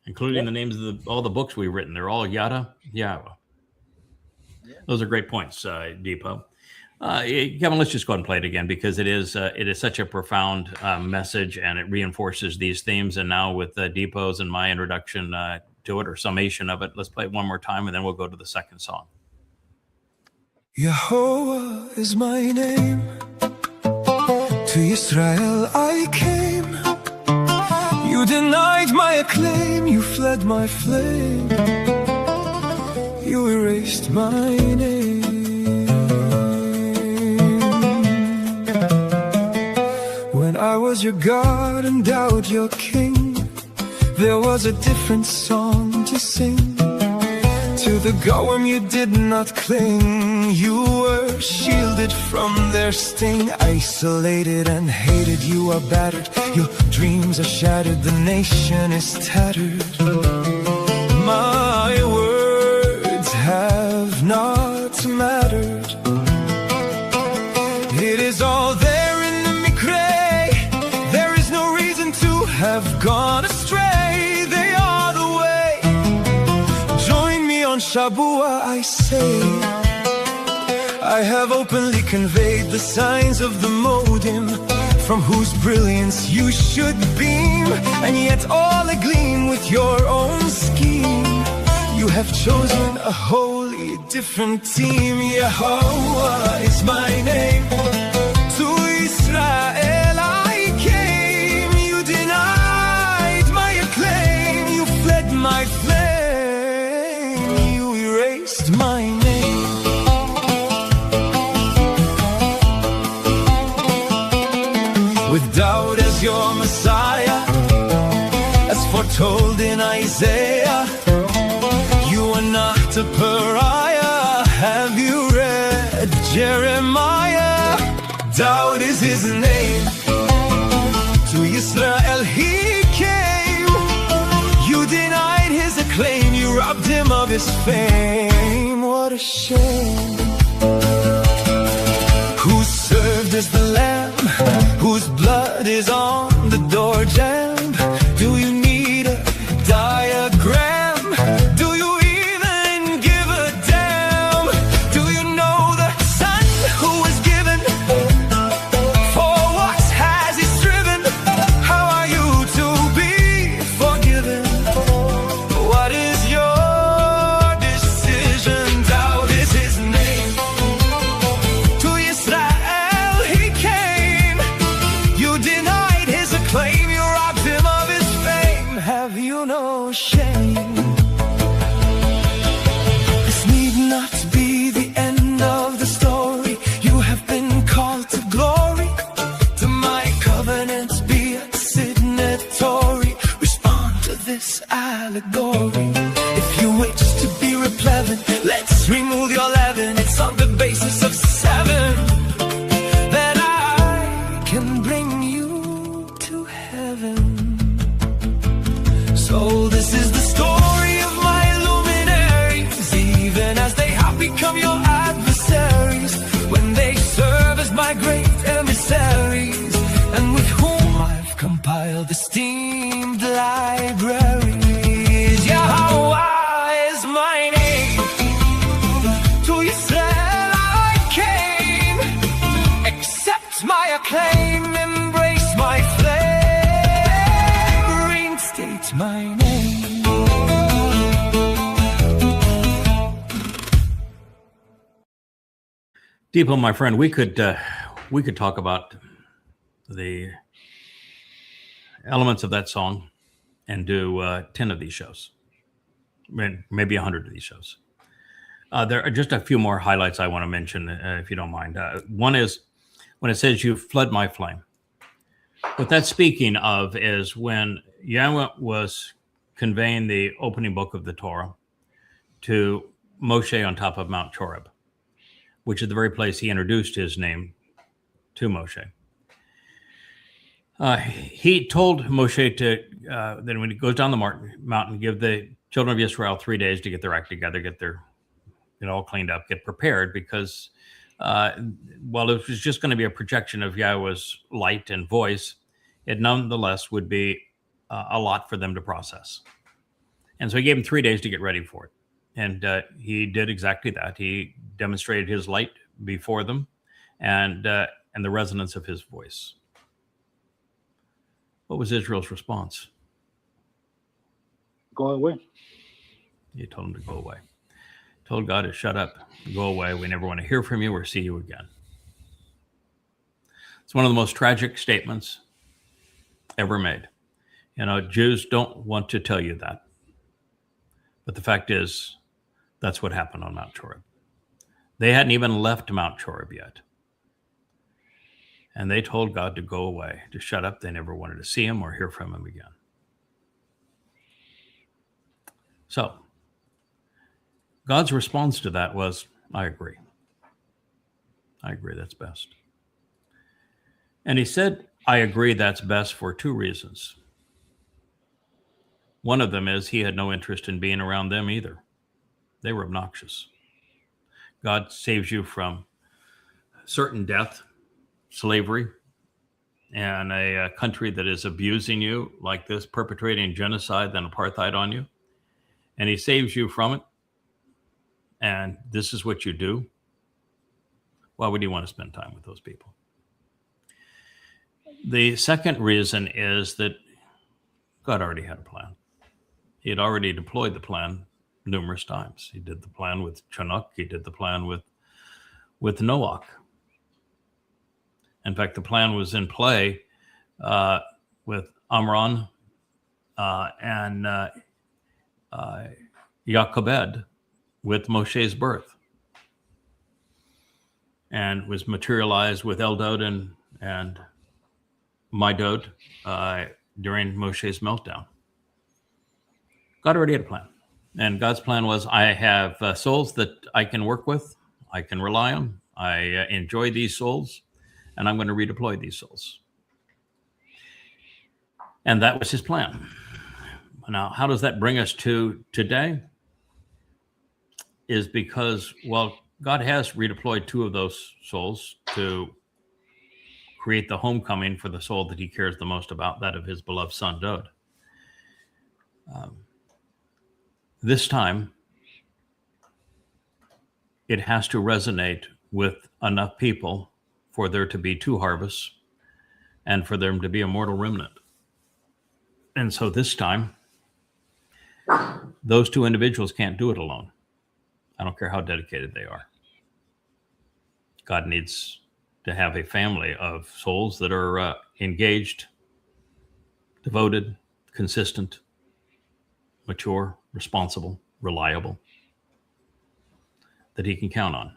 including the names of all the books we've written. They're all Yada, Yahweh. Those are great points, Dipo. Kevin, let's just go ahead and play it again, because it is such a profound message, and it reinforces these themes. And now with Dipo's and my introduction to it, or summation of it, let's play it one more time, and then we'll go to the second song. YAHOWAH is my name. To Israel I came. You denied my acclaim. You fled my flame. You erased my name. When I was your God and Dowd your king, there was a different song to sing. To the goem you did not cling. You were shielded from their sting. Isolated and hated, you are battered. Your dreams are shattered, the nation is tattered. My words have not mattered. It is all there in the Mikre. There is no reason to have gone astray. They are the way. Join me on Shabuah, I say. I have openly conveyed the signs of the Modim, from whose brilliance you should beam, and yet all agleam with your own scheme. You have chosen a wholly different team. YAHOWAH is my name. To Israel I came. You denied my acclaim. You fled my flame. You erased my name. With Dowd as your Messiah, Isaiah, you are not a pariah. Have you read Jeremiah? Dowd is his name. To Israel he came. You denied his acclaim. You robbed him of his fame. What a shame. Who served as the lamb, whose blood is on the door jamb? Do you need a diagram? Do you even give a damn? Do you know the son who was given? For what has he striven? How are you to be forgiven? What is your decision? Dowd is his name. To Israel he came. You denied his acclaim. You robbed him of his fame. Have you no shame? This need not be the end of the story. You have been called to glory. To my covenant be a signatory. Respond to this allegory. If you wish to be replevin, let's remove your leaven. It's on the basis of 7 that I can bring you to heaven. So this is the story of my luminaries, even as they have become your adversaries, when they serve as my great emissaries, and with whom I've compiled esteemed libraries. YAHOWAH is my name. To Israel I came. Accept my acclaim, embrace my flame, reinstate my name. Dipo, my friend, we could talk about the elements of that song and do 10 of these shows, maybe 100 of these shows. There are just a few more highlights I want to mention, if you don't mind. One is when it says, "You fled my flame." What that's speaking of is when Yahweh was conveying the opening book of the Torah to Moshe on top of Mount Choreb, which is the very place he introduced his name to Moshe. He told Moshe to, then when he goes down the mountain, give the children of Israel 3 days to get their act together, get all cleaned up, get prepared, because while it was just going to be a projection of Yahweh's light and voice, it nonetheless would be a lot for them to process. And so he gave them 3 days to get ready for it. And he did exactly that. He demonstrated his light before them and the resonance of his voice. What was Israel's response? Go away. He told him to go away. Told God to shut up, go away. We never want to hear from you or see you again. It's one of the most tragic statements ever made. Jews don't want to tell you that. But the fact is, that's what happened on Mount Choreb. They hadn't even left Mount Choreb yet. And they told God to go away, to shut up. They never wanted to see him or hear from him again. So, God's response to that was, I agree. I agree, that's best. And he said, I agree that's best for 2 reasons. One of them is he had no interest in being around them either. They were obnoxious. God saves you from certain death, slavery, and a country that is abusing you like this, perpetrating genocide and apartheid on you. And he saves you from it. And this is what you do. Why would you want to spend time with those people? The second reason is that God already had a plan. He had already deployed the plan numerous times. He did the plan with Chinook. He did the plan with Noach. In fact, the plan was in play with Amram and Jochebed with Moshe's birth, and was materialized with Eldad and Midod during Moshe's meltdown. God already had a plan. And God's plan was, I have souls that I can work with, I can rely on, I enjoy these souls, and I'm going to redeploy these souls. And that was his plan. Now, how does that bring us to today? Is because, well, God has redeployed 2 of those souls to create the homecoming for the soul that he cares the most about, that of his beloved son, Dowd. This time, it has to resonate with enough people for there to be 2 harvests and for them to be a mortal remnant. And so this time, those 2 individuals can't do it alone. I don't care how dedicated they are. God needs to have a family of souls that are engaged, devoted, consistent, mature, responsible, reliable, that he can count on.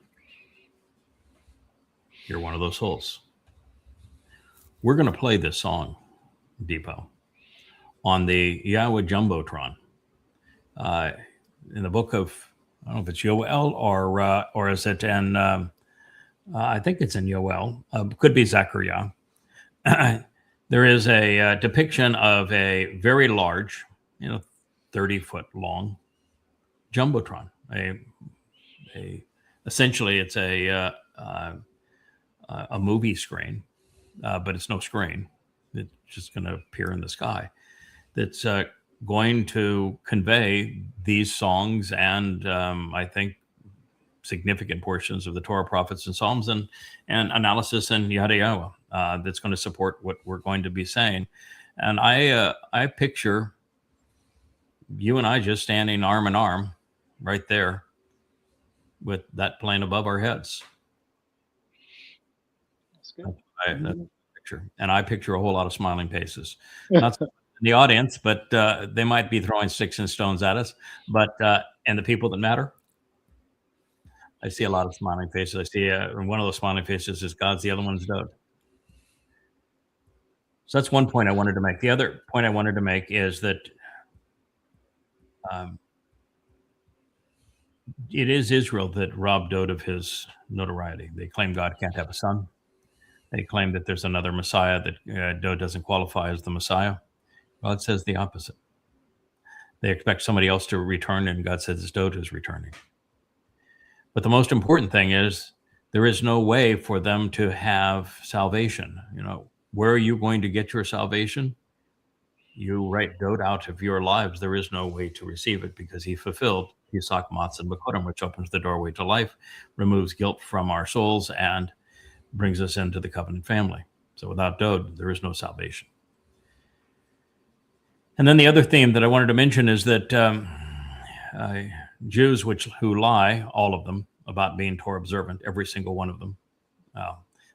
You're one of those souls. We're going to play this song, Dipo, on the YAHOWAH Jumbotron. In the book of, I don't know if it's Yoel or is it in, I think it's in Yoel, could be Zachariah. There is a depiction of a very large, 30-foot long Jumbotron. Essentially, it's a movie screen, but it's no screen. It's just going to appear in the sky. That's going to convey these songs and I think significant portions of the Torah, prophets, and Psalms and analysis and YAHOWAH that's going to support what we're going to be saying. And I picture you and I just standing arm in arm right there with that plane above our heads. That's good. That's the picture. And I picture a whole lot of smiling faces. Not so in the audience, but they might be throwing sticks and stones at us. But and the people that matter, I see a lot of smiling faces. I see one of those smiling faces is God's, the other one's Dowd. So that's one point I wanted to make. The other point I wanted to make is that it is Israel that robbed Dowd of his notoriety. They claim God can't have a son. They claim that there's another Messiah, that Dowd doesn't qualify as the Messiah. God says the opposite. They expect somebody else to return, and God says it's Dowd who's returning. But the most important thing is there is no way for them to have salvation. Where are you going to get your salvation? You write Dowd out of your lives. There is no way to receive it because he fulfilled Yisak, Matzah, and Bakodim, which opens the doorway to life, removes guilt from our souls, and brings us into the covenant family. So without Dowd, there is no salvation. And then the other theme that I wanted to mention is that Jews who lie, all of them, about being Torah observant, every single one of them.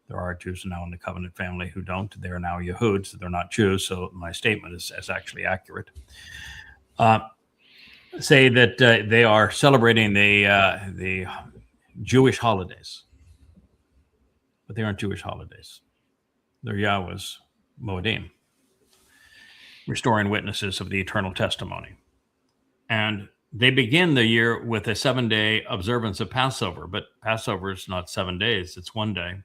There are Jews now in the covenant family who don't. They're now Yahuds. They're not Jews, so my statement is actually accurate. Say that they are celebrating the Jewish holidays, but they aren't Jewish holidays. They're Yahweh's Moedim, restoring witnesses of the eternal testimony. And they begin the year with a 7-day observance of Passover, but Passover is not 7 days, it's 1 day.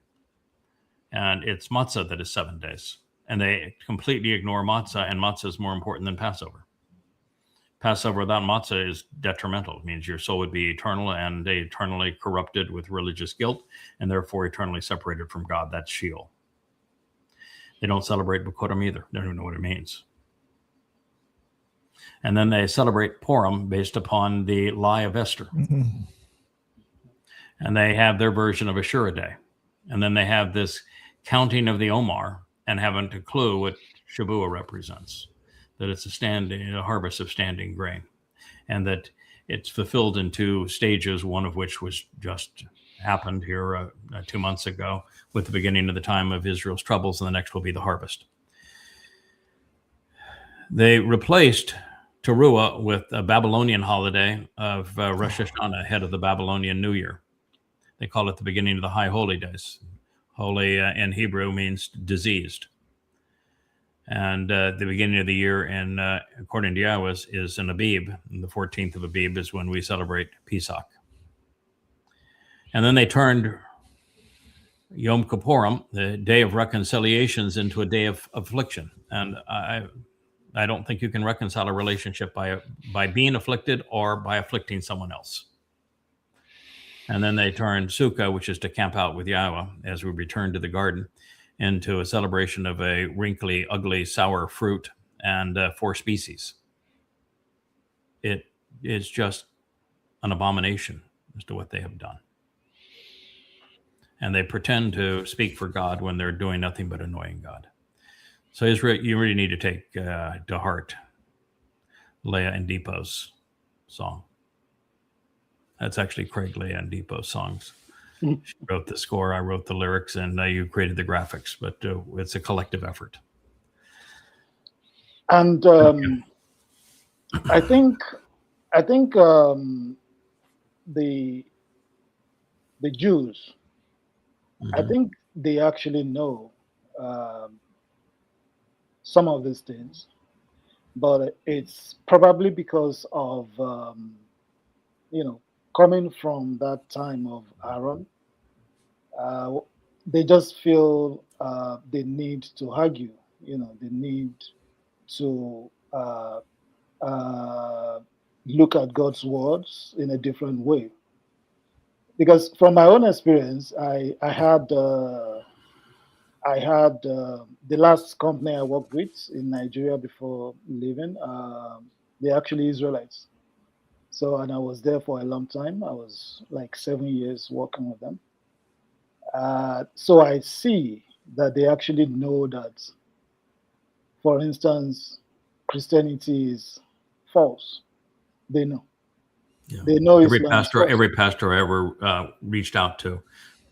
And it's matzah that is 7 days. And they completely ignore matzah, and matzah is more important than Passover. Passover without matzah is detrimental. It means your soul would be eternal and eternally corrupted with religious guilt, and therefore eternally separated from God. That's Sheol. They don't celebrate Bakodim either. They don't even know what it means. And then they celebrate Purim based upon the lie of Esther. Mm-hmm. And they have their version of Ashura Day. And then they have this counting of the Omar and haven't a clue what Shavuot represents, that it's a harvest of standing grain, and that it's fulfilled in 2 stages, one of which was just happened here 2 months ago with the beginning of the time of Israel's troubles, and the next will be the harvest. They replaced Teruah with a Babylonian holiday of Rosh Hashanah, ahead of the Babylonian New Year. They call it the beginning of the High Holy Days. Holy in Hebrew means diseased. And the beginning of the year, and according to YAHOWAH, is in Abib. And the 14th of Abib is when we celebrate Pesach. And then they turned Yom Kippurim, the day of reconciliations, into a day of affliction. And I don't think you can reconcile a relationship by being afflicted or by afflicting someone else. And then they turned Sukkah, which is to camp out with YAHOWAH as we return to the garden, into a celebration of a wrinkly, ugly, sour fruit and 4 species. It is just an abomination as to what they have done. And they pretend to speak for God when they're doing nothing but annoying God. So Israel, you really need to take to heart Leah and Dipo's song. That's actually Craig, Leah, and Dipo's songs. She wrote the score, I wrote the lyrics, and you created the graphics. But it's a collective effort. And I think the Jews, I think they actually know some of these things, but it's probably because of coming from that time of Aaron. They just feel they need to argue. They need to look at God's words in a different way. Because from my own experience, I had the last company I worked with in Nigeria before leaving. They're actually Israelites. And I was there for a long time. I was like 7 years working with them. So I see that they actually know that, for instance, Christianity is false. They know. Yeah. They know every Islam pastor, is every pastor I ever reached out to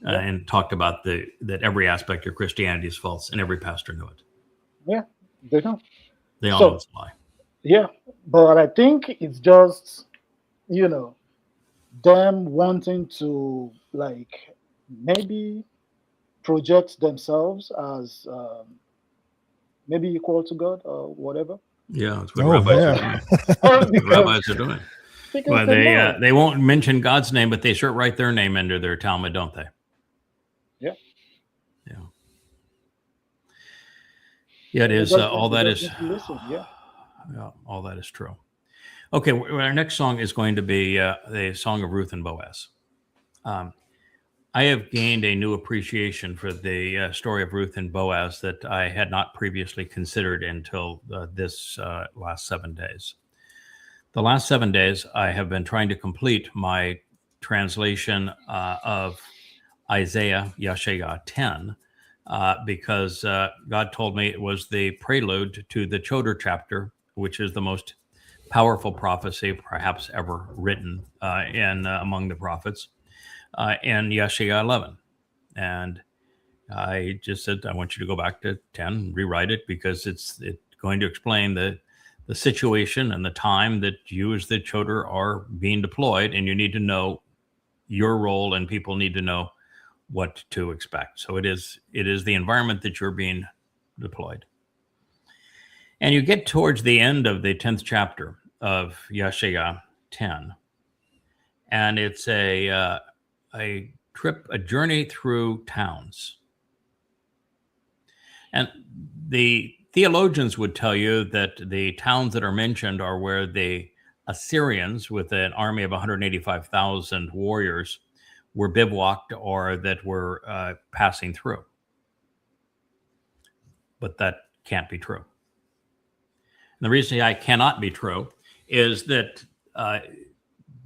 and talked about that every aspect of Christianity is false, and every pastor knew it. Yeah, they know. They all know it's a lie. Yeah, but I think it's just them wanting to maybe project themselves as maybe equal to God or whatever. Yeah, that's what rabbis are doing. That's what rabbis are doing. Well, they won't mention God's name, but they sure write their name into their Talmud, don't they? Yeah. Yeah. Yeah, it is. All that is. Yeah, all that is true. Okay, our next song is going to be the song of Ruth and Boaz. I have gained a new appreciation for the story of Ruth and Boaz that I had not previously considered until this last 7 days. The last 7 days, I have been trying to complete my translation of Isaiah YAHOWAH 10 because God told me it was the prelude to the Choder chapter, which is the most powerful prophecy perhaps ever written among the prophets, in YAHOWAH 11. And I just said, I want you to go back to 10, rewrite it, because it's going to explain the situation and the time that you as the Choder are being deployed, and you need to know your role, and people need to know what to expect. So it is the environment that you're being deployed. And you get towards the end of the 10th chapter of YAHOWAH 10, and it's a journey through towns. And the theologians would tell you that the towns that are mentioned are where the Assyrians, with an army of 185,000 warriors, were bivouacked or that were passing through. But that can't be true. And the reason that cannot be true is that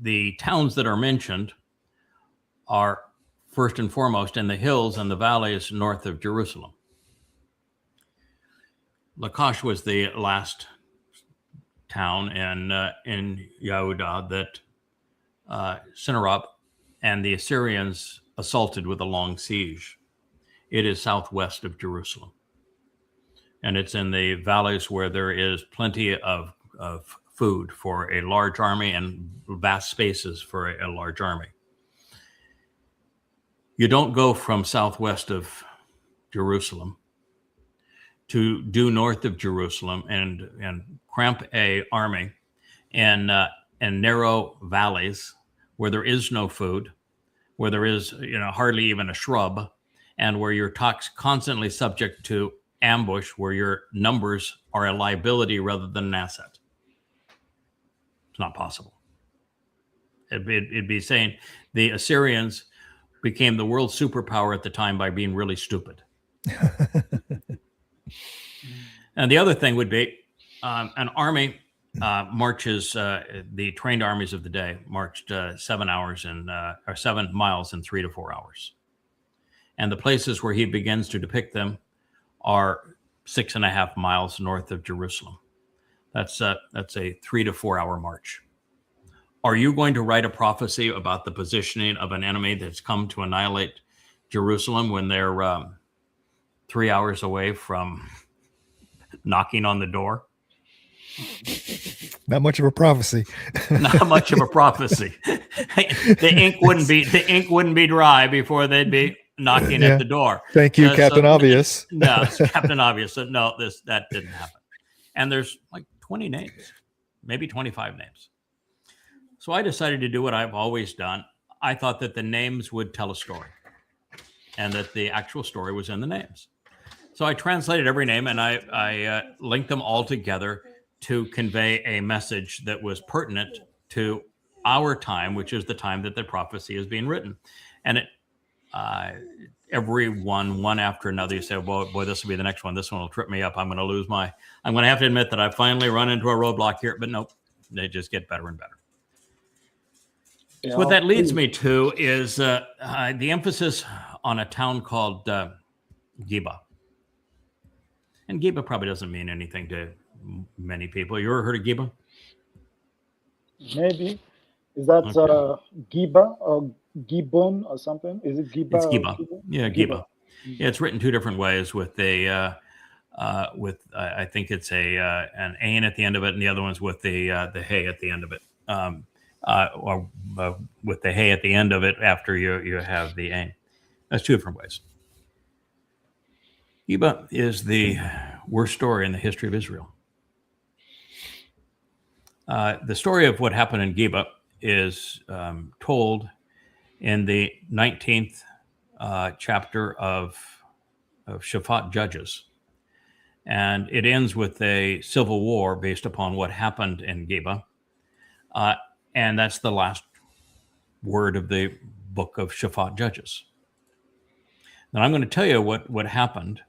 the towns that are mentioned are first and foremost in the hills and the valleys north of Jerusalem. Lachish was the last town in Yehudah that Sennacherib and the Assyrians assaulted with a long siege. It is southwest of Jerusalem, and it's in the valleys where there is plenty of food for a large army and vast spaces for a large army. You don't go from southwest of Jerusalem to due north of Jerusalem and cramp a army in narrow valleys where there is no food, where there is hardly even a shrub, and where you're constantly subject to ambush, where your numbers are a liability rather than an asset. It's not possible. It'd be saying the Assyrians became the world superpower at the time by being really stupid. And the other thing would be an army marches, the trained armies of the day marched 7 miles in 3 to 4 hours. And the places where he begins to depict them are 6.5 miles north of Jerusalem. That's a 3 to 4 hour march. Are you going to write a prophecy about the positioning of an enemy that's come to annihilate Jerusalem when they're 3 hours away from knocking on the door? Not much of a prophecy. Not much of a prophecy. The ink wouldn't be dry before they'd be knocking at the door. Thank you, Captain Obvious. No, it's Captain Obvious. No, that didn't happen. And there's like 20 names, maybe 25 names. So I decided to do what I've always done. I thought that the names would tell a story and that the actual story was in the names. So I translated every name and I linked them all together to convey a message that was pertinent to our time, which is the time that the prophecy is being written. And every one after another, you say, boy, this will be the next one. This one will trip me up. I'm going to have to admit that I finally run into a roadblock here, but nope, they just get better and better. So what that leads me to is the emphasis on a town called Geba. And Geba probably doesn't mean anything to many people. You ever heard of Geba? Maybe. Is that Geba or Gibbon or something? Is it Geba? It's Geba. Yeah, Geba. Yeah, it's written two different ways with I think it's an ain at the end of it, and the other one's with the hay at the end of it. Or with the hay at the end of it after you have the ain. That's two different ways. Geba is the worst story in the history of Israel. The story of what happened in Geba is told in the 19th chapter of Shaphat Judges. And it ends with a civil war based upon what happened in Geba. And that's the last word of the book of Shaphat Judges. Now I'm going to tell you what happened.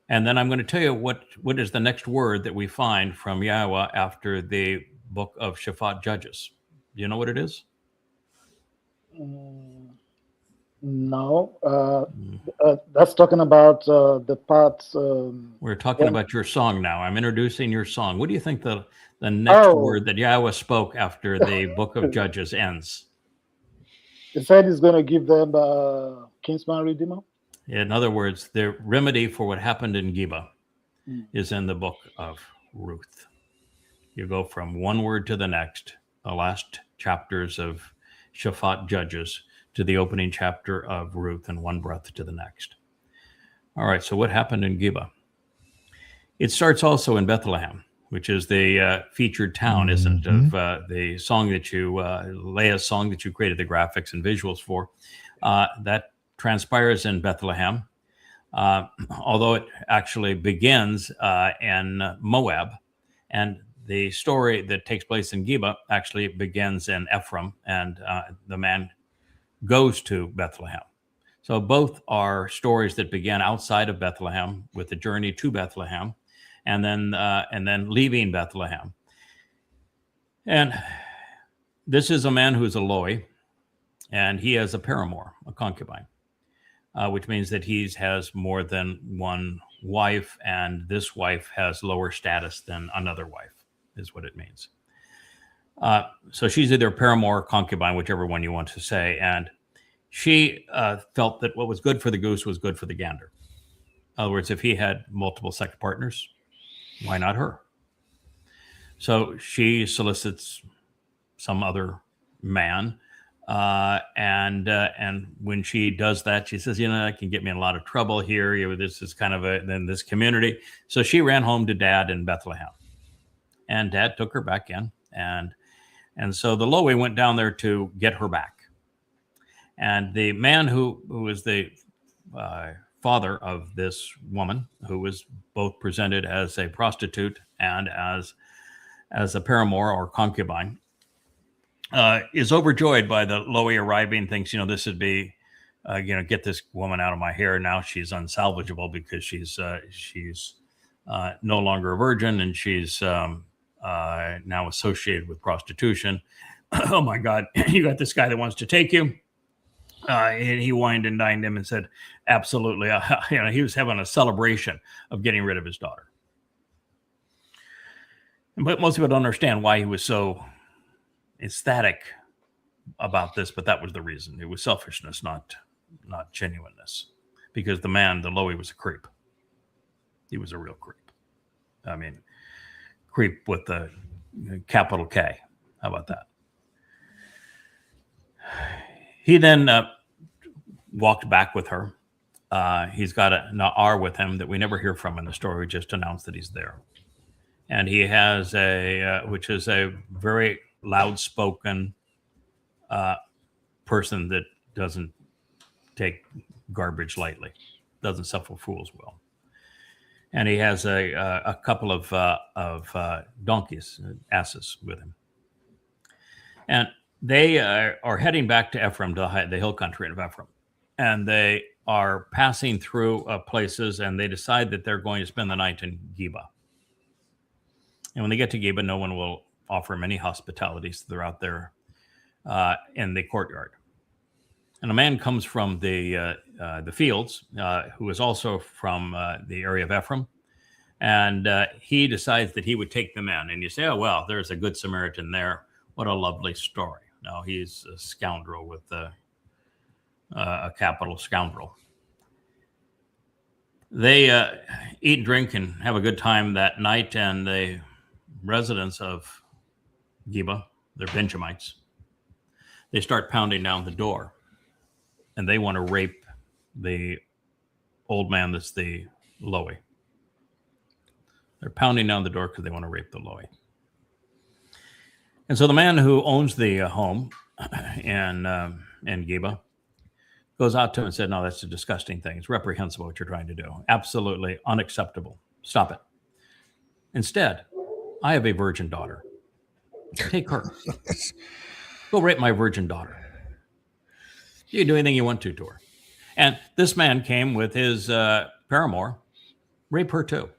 And then I'm going to tell you what is the next word that we find from YAHOWAH after the book of Shaphat Judges. Do you know what it is? No. That's talking about the part. We're talking about your song now. I'm introducing your song. What do you think the next word that YAHOWAH spoke after the book of Judges ends? He said he's going to give them Kinsman Redeemer. In other words, the remedy for what happened in Geba is in the book of Ruth. You go from one word to the next, the last chapters of Shaphat Judges to the opening chapter of Ruth, in one breath to the next. All right, so what happened in Geba? It starts also in Bethlehem, which is the featured town, isn't it, of the song that Leah's song that you created the graphics and visuals for. That transpires in Bethlehem, although it actually begins in Moab, and the story that takes place in Geba actually begins in Ephraim, and the man goes to Bethlehem. So both are stories that began outside of Bethlehem with the journey to Bethlehem, and then leaving Bethlehem. And this is a man who's a loy, and he has a paramour, a concubine. Which means that he has more than one wife, and this wife has lower status than another wife, is what it means. So she's either paramour or concubine, whichever one you want to say. And she felt that what was good for the goose was good for the gander. In other words, if he had multiple sex partners, why not her? So she solicits some other man And when she does that, she says, that can get me in a lot of trouble here. This is kind of in this community. So she ran home to Dad in Bethlehem, and Dad took her back in. And so the Lowy went down there to get her back. And the man who was the father of this woman, who was both presented as a prostitute and as a paramour or concubine, is overjoyed by the Lowy arriving, thinks, this would be, get this woman out of my hair. Now she's unsalvageable because she's no longer a virgin, and she's now associated with prostitution. Oh my God, you got this guy that wants to take you. And he wined and dined him and said, absolutely. He was having a celebration of getting rid of his daughter. But most people don't understand why he was so ecstatic about this, but that was the reason. It was selfishness, not genuineness, because the man, the Lowy, was a creep. He was a real creep. I mean, creep with the capital K. How about that? He then walked back with her. He's got an R with him that we never hear from in the story. We just announced that he's there. And he has which is a very loud-spoken person that doesn't take garbage lightly, doesn't suffer fools well. And he has a couple of donkeys, asses with him. And they are heading back to Ephraim, to the hill country of Ephraim. And they are passing through places, and they decide that they're going to spend the night in Geba. And when they get to Geba, no one will offer them any hospitalities. They're out there in the courtyard. And a man comes from the fields, who is also from the area of Ephraim. And he decides that he would take them in. And you say, oh, well, there's a good Samaritan there. What a lovely story. No, he's a scoundrel with a capital scoundrel. They eat, drink, and have a good time that night. And the residents of Geba, they're Benjamites, they start pounding down the door. And they want to rape the old man that's the Lowy. They're pounding down the door because they want to rape the Lowy. And so the man who owns the home in Geba goes out to him and said, no, that's a disgusting thing. It's reprehensible what you're trying to do. Absolutely unacceptable. Stop it. Instead, I have a virgin daughter. Take her. Go rape my virgin daughter. You can do anything you want to her. And this man came with his paramour. Rape her too.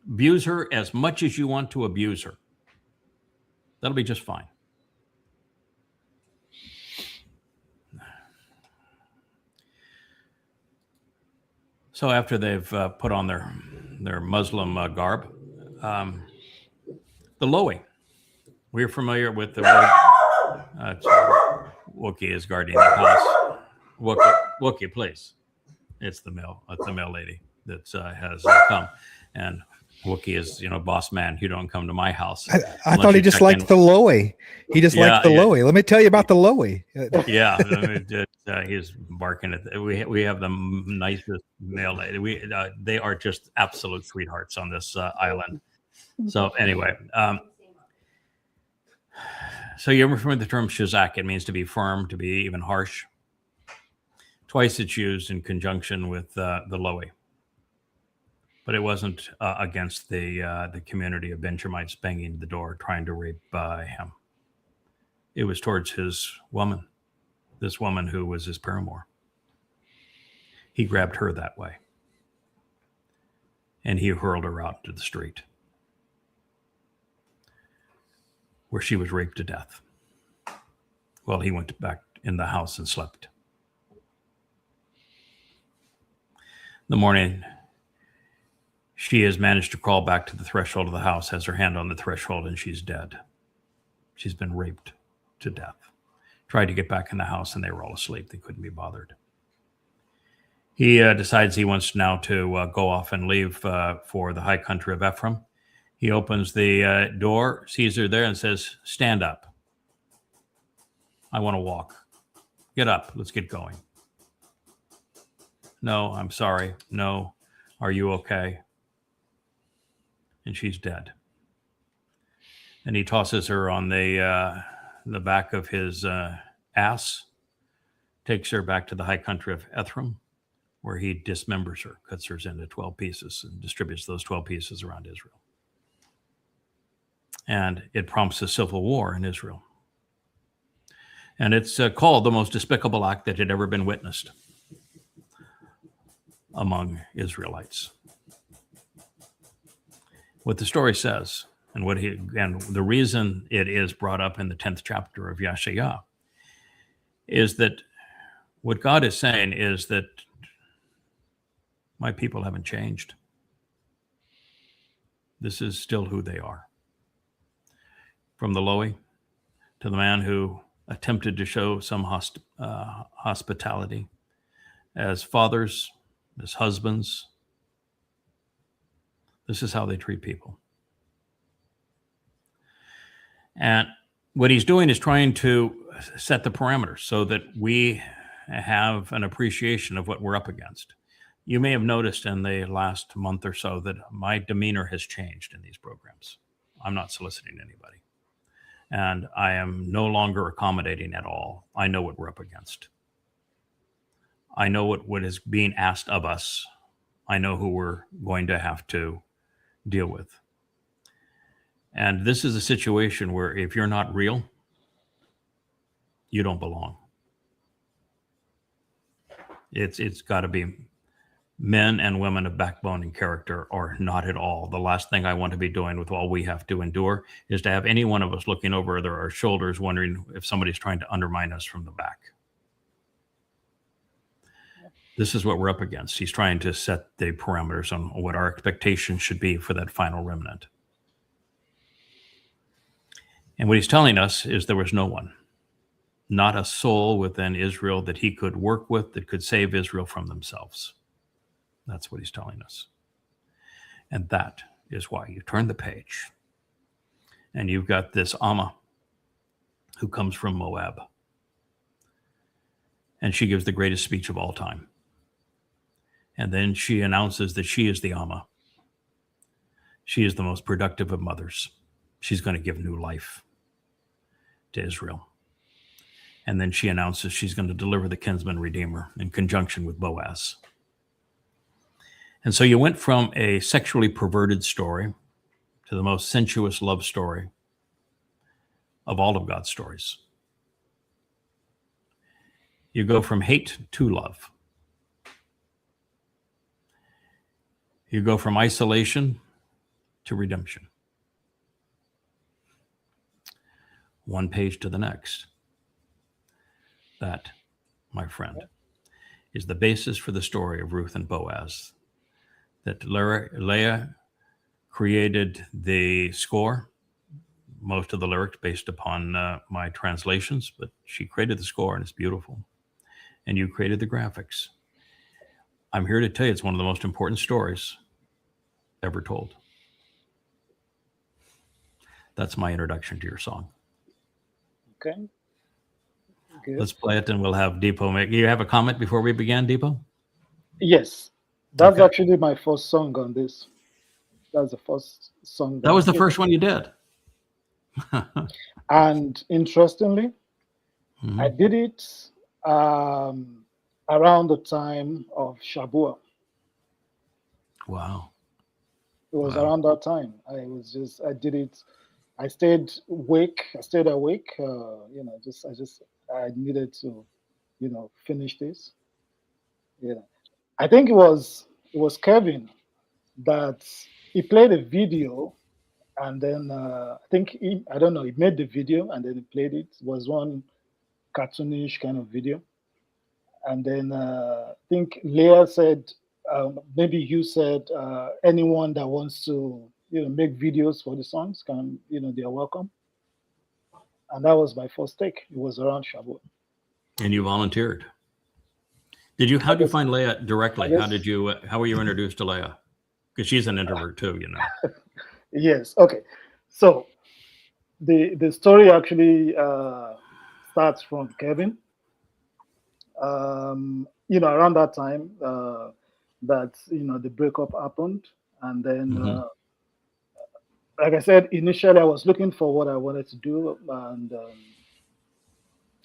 Abuse her as much as you want to abuse her. That'll be just fine. So after they've put on their Muslim garb, the Lowy. We're familiar with the word. Wookie is guarding the house. Wookie, please. It's the male lady that has come, and Wookie is, boss man. You don't come to my house. I thought he just liked the Lowy. He just liked the Lowy. Let me tell you about the Lowy. He's barking at. We have the nicest male lady. They are just absolute sweethearts on this island. So anyway, so you ever heard the term shazak? It means to be firm, to be even harsh. Twice it's used in conjunction with the Lowy. But it wasn't against the community of Benjamites banging the door, trying to rape him. It was towards his woman, this woman who was his paramour. He grabbed her that way. And he hurled her out to the street, where she was raped to death. Well, he went back in the house and slept. In the morning, she has managed to crawl back to the threshold of the house, has her hand on the threshold, and she's dead. She's been raped to death. Tried to get back in the house, and they were all asleep. They couldn't be bothered. He decides he wants now to go off and leave for the high country of Ephraim. He opens the door, sees her there, and says, "Stand up." I want to walk. Get up. Let's get going. No, I'm sorry. No. Are you okay? And she's dead. And he tosses her on the back of his ass, takes her back to the high country of Ephraim, where he dismembers her, cuts her into 12 pieces, and distributes those 12 pieces around Israel. And it prompts a civil war in Israel. And it's called the most despicable act that had ever been witnessed among Israelites. What the story says, and the reason it is brought up in the 10th chapter of YAHOWAH, is that what God is saying is that my people haven't changed. This is still who they are. From the lowly to the man who attempted to show some hospitality as fathers, as husbands. This is how they treat people. And what he's doing is trying to set the parameters so that we have an appreciation of what we're up against. You may have noticed in the last month or so that my demeanor has changed in these programs. I'm not soliciting anybody. And I am no longer accommodating at all. I know what we're up against. I know what is being asked of us. I know who we're going to have to deal with. And this is a situation where if you're not real, you don't belong. It's got to be men and women of backbone and character, or not at all. The last thing I want to be doing with all we have to endure is to have any one of us looking over our shoulders wondering if somebody's trying to undermine us from the back. This is what we're up against. He's trying to set the parameters on what our expectations should be for that final remnant. And what he's telling us is there was no one, not a soul within Israel that he could work with that could save Israel from themselves. That's what he's telling us. And that is why you turn the page and you've got this Amma who comes from Moab. And she gives the greatest speech of all time. And then she announces that she is the Amma. She is the most productive of mothers. She's going to give new life to Israel. And then she announces she's going to deliver the Kinsman Redeemer in conjunction with Boaz. And so you went from a sexually perverted story to the most sensuous love story of all of God's stories. You go from hate to love. You go from isolation to redemption. One page to the next. That, my friend, is the basis for the story of Ruth and Boaz. That Leah created the score, most of the lyrics based upon my translations, but she created the score and it's beautiful. And you created the graphics. I'm here to tell you it's one of the most important stories ever told. That's my introduction to your song. Okay. Good. Let's play it and we'll have Dipo make. You have a comment before we begin, Dipo? Yes. That's Okay. actually my first song on this. That's the first song. That was I the did. first one you did. And interestingly, Mhm. I did it around the time of Shabuah. Wow. It was Wow. around that time. I did it. I stayed awake. I needed to, finish this. Yeah. I think it was Kevin that he played a video, and then I think he made the video and then he played it. It was one cartoonish kind of video. And then I think Leah said, maybe you said, anyone that wants to, make videos for the songs can, they're welcome. And that was my first take. It was around Shabuah. And you volunteered. How did you find Leah directly? How were you introduced to Leah? Because she's an introvert too, Yes. Okay. So the story actually starts from Kevin. Around that time, that the breakup happened, and then, like I said, initially I was looking for what I wanted to do, and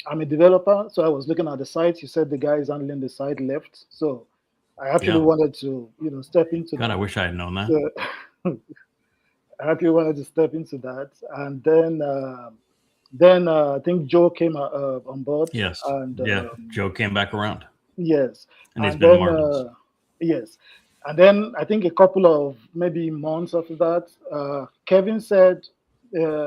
I'm a developer, so I was looking at the site. You said the guy is handling the site left, so I actually wanted to, step into God, that. I wish I had known that. So, I actually wanted to step into that, and then I think Joe came on board. Yes. And Joe came back around. yes, And he's and been then marvelous. yes, and then I think a couple of maybe months after that, Kevin said,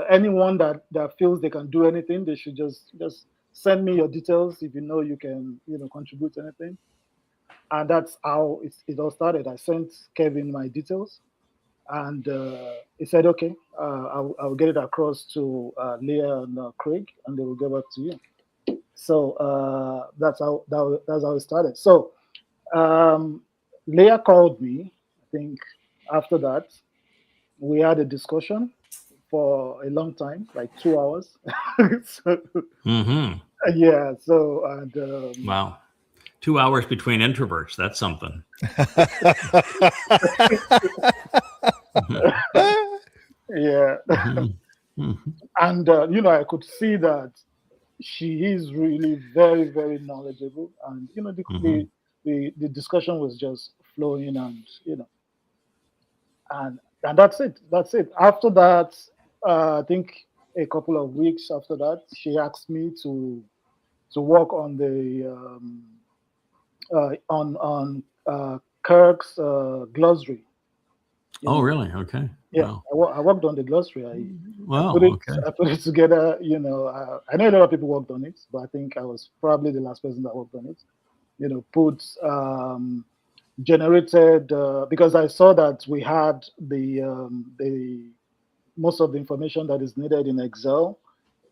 anyone that feels they can do anything, they should just send me your details if you can contribute anything. And that's how it all started. I sent Kevin my details, and he said, okay, I'll get it across to Leah and Craig, and they will get back to you. So that's how it started. So Leah called me. I think after that we had a discussion for a long time, like 2 hours. So, yeah. So and wow, 2 hours between introverts. That's something. yeah. And I could see that she is really very, very knowledgeable, and the discussion was just flowing, and and that's it. After that, I think a couple of weeks after that, she asked me to work on the on Kirk's glossary. Oh, really? Okay. Yeah, wow. I worked on the glossary. Wow. I put it together. I know a lot of people worked on it, but I think I was probably the last person that worked on it. Generated because I saw that we had the most of the information that is needed in Excel,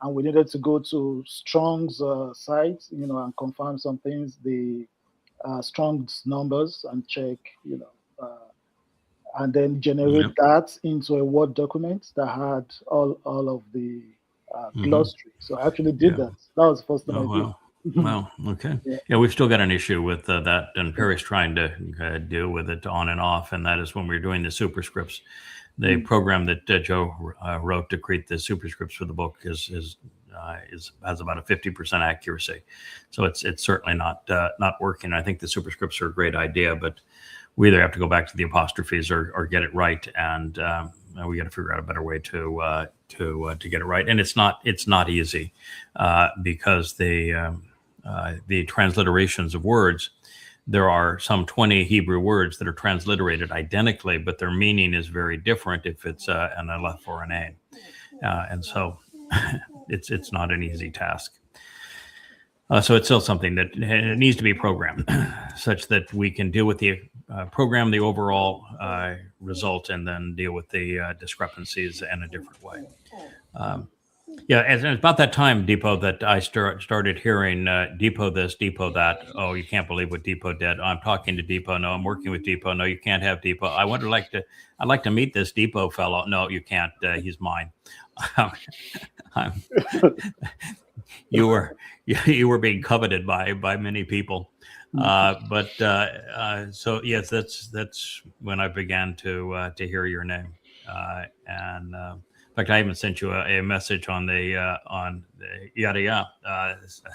and we needed to go to Strong's site, and confirm some things, the Strong's numbers, and check, and then generate that into a Word document that had all of the glossary. So I actually did that. That was the first time I did. Wow. Okay. Yeah, we've still got an issue with that, and Perry's trying to deal with it on and off, and that is when we're doing the superscripts. The program that Joe wrote to create the superscripts for the book has about a 50% accuracy, so it's certainly not working. I think the superscripts are a great idea, but we either have to go back to the apostrophes or get it right, and we got to figure out a better way to get it right. And it's not easy because the transliterations of words, there are some 20 Hebrew words that are transliterated identically, but their meaning is very different if it's an aleph or an a, and so it's not an easy task. So it's still something that it needs to be programmed such that we can deal with the program the overall result, and then deal with the discrepancies in a different way. And it's about that time, Dipo, that I started hearing Dipo this, Dipo that. Oh, you can't believe what Dipo did. I'm talking to Dipo. No, I'm working with Dipo. No, you can't have Dipo. I'd like to meet this Dipo fellow. No, you can't. He's mine. You were being coveted by many people. So yes, that's when I began to hear your name, and in fact, I even sent you a message on the YAHOWAH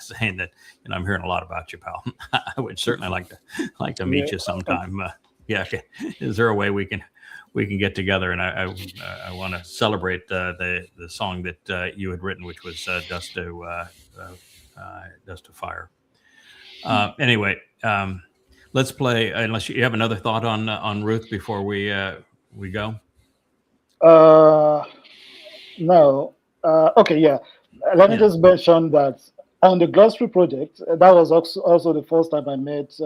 saying that I'm hearing a lot about you, pal. I would certainly like to meet you sometime. Is there a way we can get together? And I want to celebrate the song that you had written, which was Dust to Fire. Anyway, let's play. Unless you have another thought on Ruth before we go. No. Okay. Yeah. Let me just mention that on the glossary project, that was also the first time I met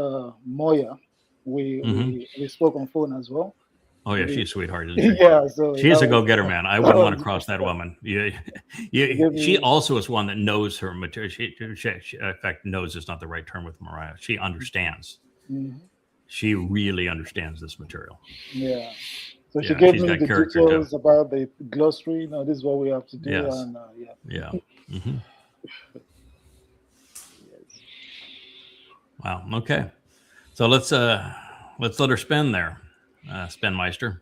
Moya. We spoke on phone as well. Oh yeah, she's a sweetheart, isn't she? Yeah, so she's a go-getter, man. I wouldn't want to cross that woman. She also is one that knows her material. She, in fact, knows is not the right term with Mariah. She understands. She really understands this material. Yeah. So she gave me the details about the glossary. This is what we have to do. Yes. And, Wow. Okay. So let's let her spin there, Spin Meister.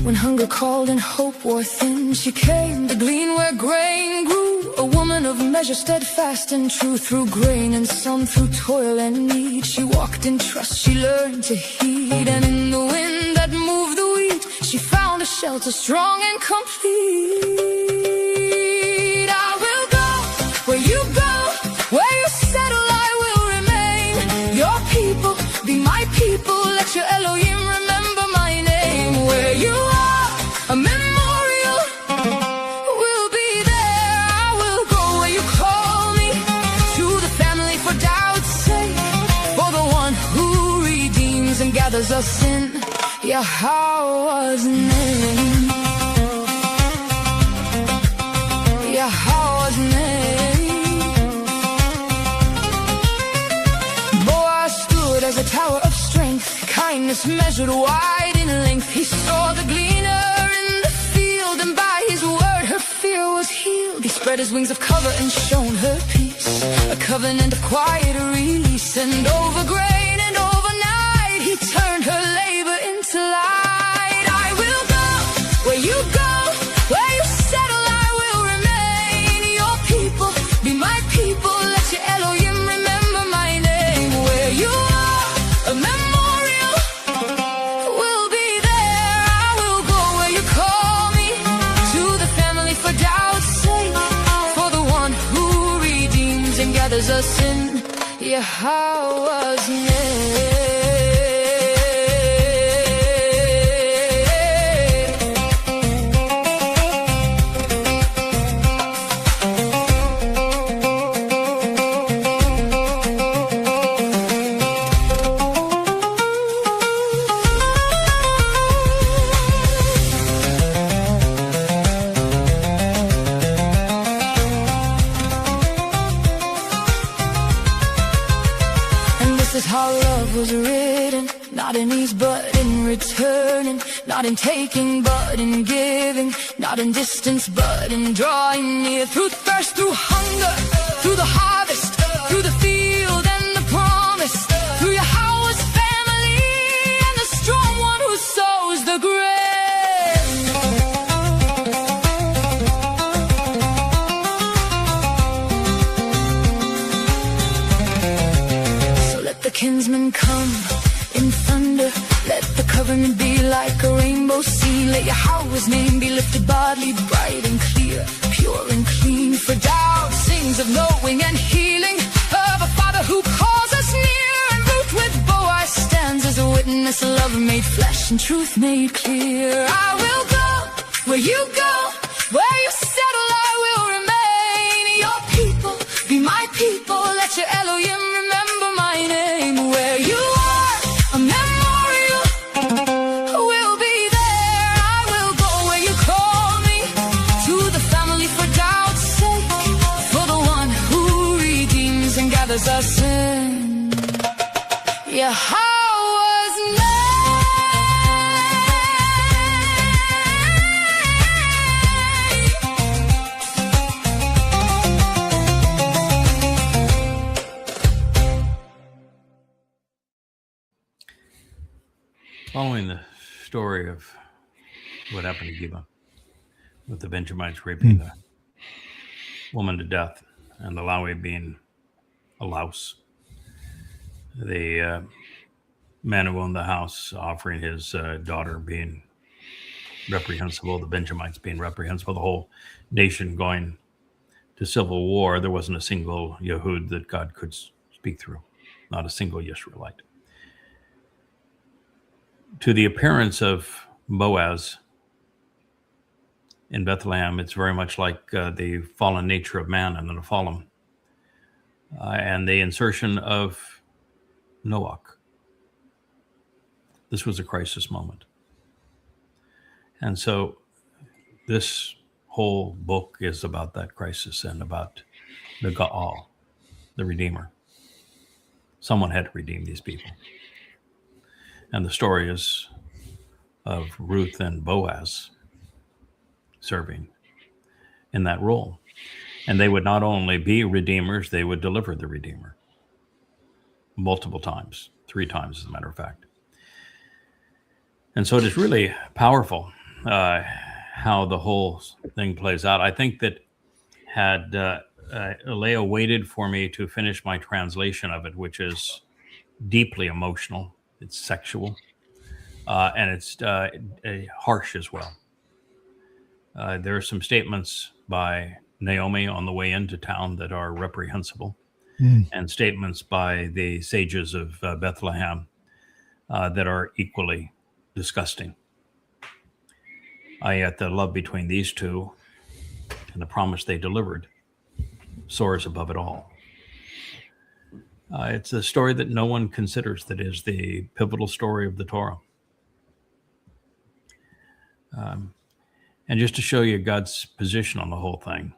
When hunger called and hope wore thin, she came to glean where grain grew. A woman of measure, steadfast and true. Through grain and sun, through toil and need, she walked in trust, she learned to heed. And in the wind that moved the wheat, she found a shelter strong and complete. I will go where you go, where you settle I will remain. Your people, be my people, let your Elohim remember my name. Where you are, a memorial will be there. I will go where you call me, to the family for Dowd's sake, for the one who redeems and gathers us in YAHOWAH's name. YAHOWAH's name. Boaz stood as a tower of strength, kindness measured wide in length. He saw the gleaner in the field, and by his word her fear was healed. He spread his wings of cover and shown her peace, a covenant of quiet release. And over grain and overnight, he turned her labor into light. I will go where you go, where you settle I will remain. Your people, be my people, let your Elohim remember my name. Where you are, a memorial will be there. I will go where you call me, to the family for Dowd's sake, for the one who redeems and gathers us in YAHOWAH's name. How love was written, not in ease but in returning, not in taking but in giving, not in distance but in drawing near. Through thirst, through hunger, through the harvest, through the field and the promise, through YAHOWAH's family and the strong one who sows the grain. Kinsman come in thunder, let the covenant be like a rainbow scene. Let YAHOWAH's name be lifted bodily, bright and clear, pure and clean. For Dowd sings of knowing and healing, of a father who calls us near. And Ruth with Boaz stands as a witness, love made flesh and truth made clear. I will go where you go, where you settle I will remain. Your people, be my people, let your Elohim remember my name. Where you are, a memorial will be there. I will go where you call me, to the family for Dowd's sake, for the one who redeems and gathers us in YAHOWAH's name. Following the story of what happened to Geba, with the Benjamites raping the woman to death and the Lawi being a louse, the man who owned the house offering his daughter being reprehensible, the Benjamites being reprehensible, the whole nation going to civil war, there wasn't a single Yehud that God could speak through, not a single Yisraelite. To the appearance of Boaz in Bethlehem, it's very much like the fallen nature of man and the Nephilim, and the insertion of Noach. This was a crisis moment. And so this whole book is about that crisis and about the Gaal, the Redeemer. Someone had to redeem these people. And the story is of Ruth and Boaz serving in that role. And they would not only be redeemers, they would deliver the Redeemer multiple times, 3 times, as a matter of fact. And so it is really powerful how the whole thing plays out. I think that had Leah waited for me to finish my translation of it, which is deeply emotional, it's sexual, and it's harsh as well. There are some statements by Naomi on the way into town that are reprehensible, and statements by the sages of Bethlehem that are equally disgusting. Yet the love between these two and the promise they delivered soars above it all. It's a story that no one considers that is the pivotal story of the Torah. And just to show you God's position on the whole thing,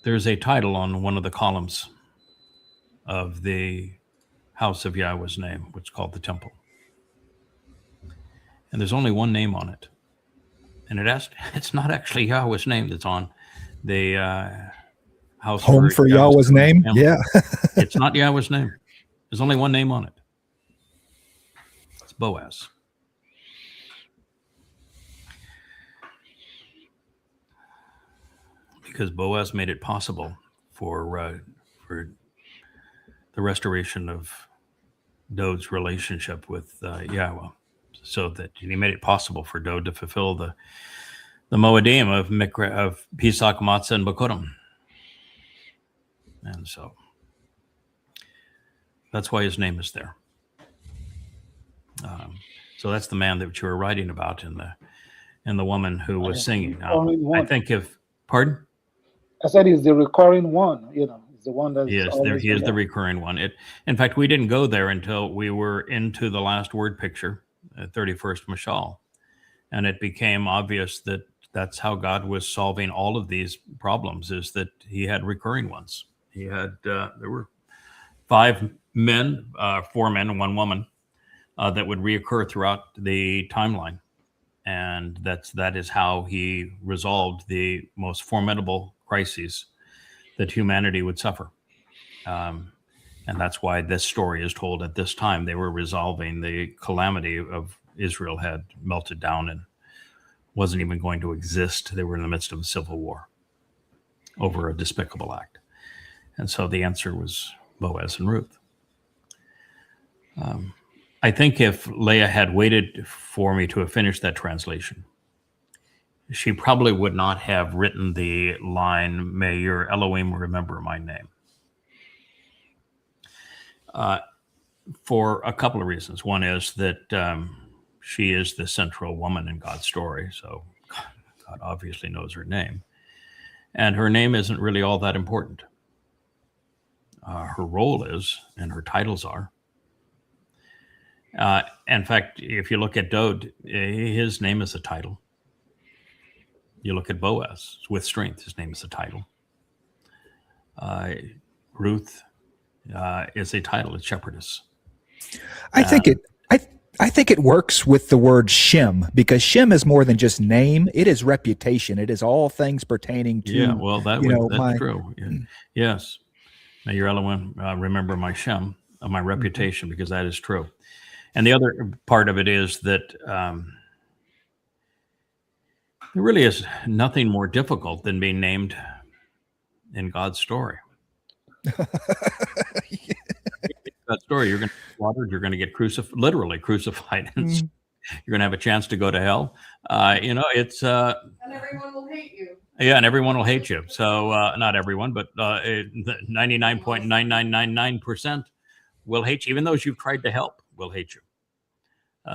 there's a title on one of the columns of the house of Yahweh's name, which is called the temple. And there's only one name on it. And it's not actually Yahweh's name that's on the house. Home for Yahweh's name? Temple. Yeah. It's not Yahweh's name. There's only one name on it. It's Boaz. Because Boaz made it possible for the restoration of Dowd's relationship with Yahweh, so that he made it possible for Dowd to fulfill the Moedim of Pesach, Matzah, and Bakurim. And so that's why his name is there. So that's the man that you were writing about, and the woman who was singing. I think pardon? I said he's the recurring one, it's the one that he is the recurring one. In fact, we didn't go there until we were into the last word picture, 31st Mashal, and it became obvious that that's how God was solving all of these problems, is that he had recurring ones. He had there were 5 men, 4 men and 1 woman that would reoccur throughout the timeline. And that is how he resolved the most formidable crises that humanity would suffer. And that's why this story is told at this time. They were resolving the calamity of Israel had melted down and wasn't even going to exist. They were in the midst of a civil war over a despicable act. And so the answer was Boaz and Ruth. I think if Leah had waited for me to have finished that translation, she probably would not have written the line, "May your Elohim remember my name." For a couple of reasons. One is that she is the central woman in God's story, so God obviously knows her name. And her name isn't really all that important. Her role is, and her titles are. In fact, if you look at Dowd, his name is a title. You look at Boaz, with strength, his name is a title. Ruth is a title, it's shepherdess. I think it works with the word Shem, because Shem is more than just name; it is reputation. It is all things pertaining to. Yeah, well, that's true. Yeah. Yes, may your Elohim remember my Shem, my reputation, because that is true. And the other part of it is that there really is nothing more difficult than being named in God's story. God's story, you're going to get slaughtered, you're going to get literally crucified. You're going to have a chance to go to hell. It's and everyone will hate you. Yeah, and everyone will hate you. So not everyone, but 99.9999% will hate you. Even those you've tried to help will hate you.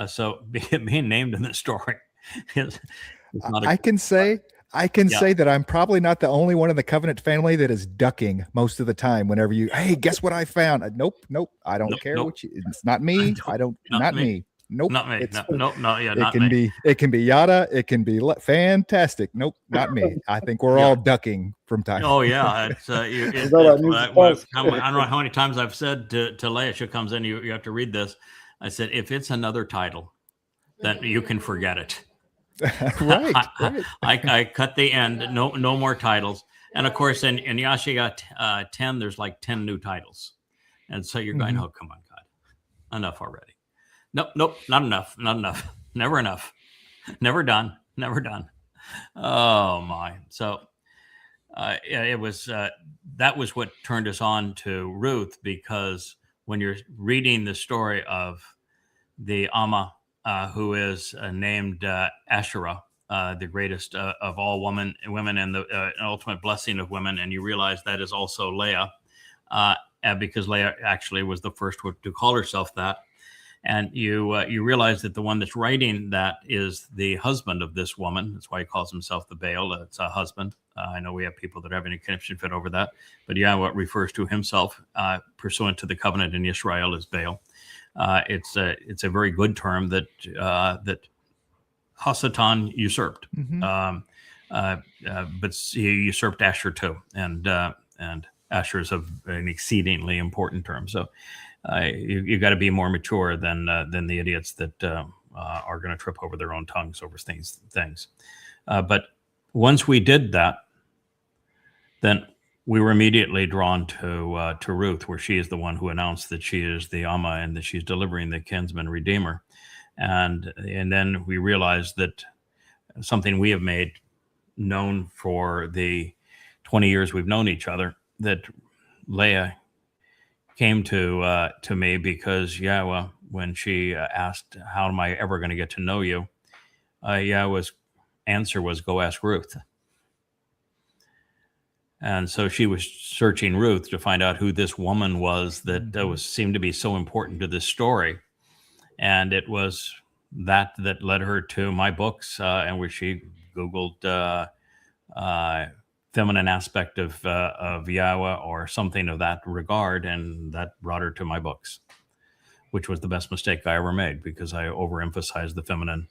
So being named in this story is not. I can say I can Yeah. say that I'm probably not the only one in the Covenant family that is ducking most of the time. Whenever hey, guess what I found? Nope. I don't care what you. It's not me. Not me. Nope. Not me. It's, Nope. No. Yeah. it Not can me. be. It can be yada. It can be fantastic. Nope. Not me. I think we're all ducking from time. Oh yeah. It's I don't know how many times I've said to Leah, she comes in. You have to read this. I said, if it's another title, then you can forget it. right. I cut the end. No more titles. And of course, in YAHOWAH 10, there's like 10 new titles, and so you're going, oh come on, God, enough already. Nope, not enough. Never enough. Never done. Oh my. So it was that was what turned us on to Ruth, because when you're reading the story of the Amma, who is named Asherah, the greatest of all women and the ultimate blessing of women, and you realize that is also Leah, because Leah actually was the first to call herself that. And you realize that the one that's writing that is the husband of this woman. That's why he calls himself the Baal. It's a husband. I know we have people that have any connection fit over that, but YAHOWAH refers to himself pursuant to the covenant in Israel as Baal. It's a very good term that Hasatan usurped, but he usurped Asher too, and Asher is an exceedingly important term. So. You got to be more mature than the idiots that are going to trip over their own tongues over things. But once we did that, then we were immediately drawn to Ruth, where she is the one who announced that she is the Amma and that she's delivering the Kinsman Redeemer, and then we realized that something we have made known for the 20 years we've known each other, that Leah came to me because YAHOWAH, when she asked, how am I ever going to get to know you? YAHOWAH's answer was, go ask Ruth. And so she was searching Ruth to find out who this woman was that seemed to be so important to this story. And it was that led her to my books, and where she Googled feminine aspect of YAHOWAH or something of that regard, and that brought her to my books, which was the best mistake I ever made, because I overemphasized the feminine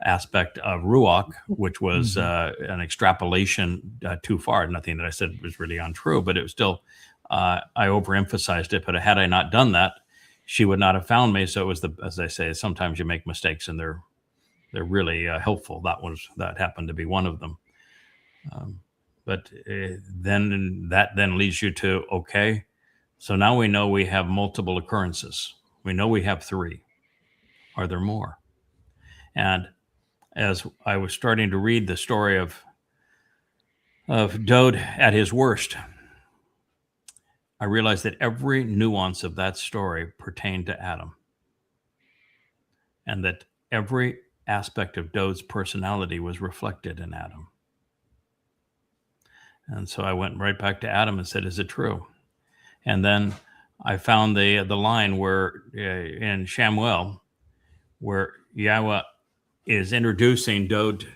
aspect of Ruach, which was an extrapolation too far. Nothing that I said was really untrue, but it was still, I overemphasized it. But had I not done that, she would not have found me. So it was as I say, sometimes you make mistakes and they're really helpful. That happened to be one of them. But then that leads you to, okay, so now we know we have multiple occurrences. We know we have 3. Are there more? And as I was starting to read the story of Dowd at his worst, I realized that every nuance of that story pertained to Adam, and that every aspect of Dowd's personality was reflected in Adam. And so I went right back to Adam and said, is it true? And then I found the line where in Shamuel, where YAHOWAH is introducing Dowd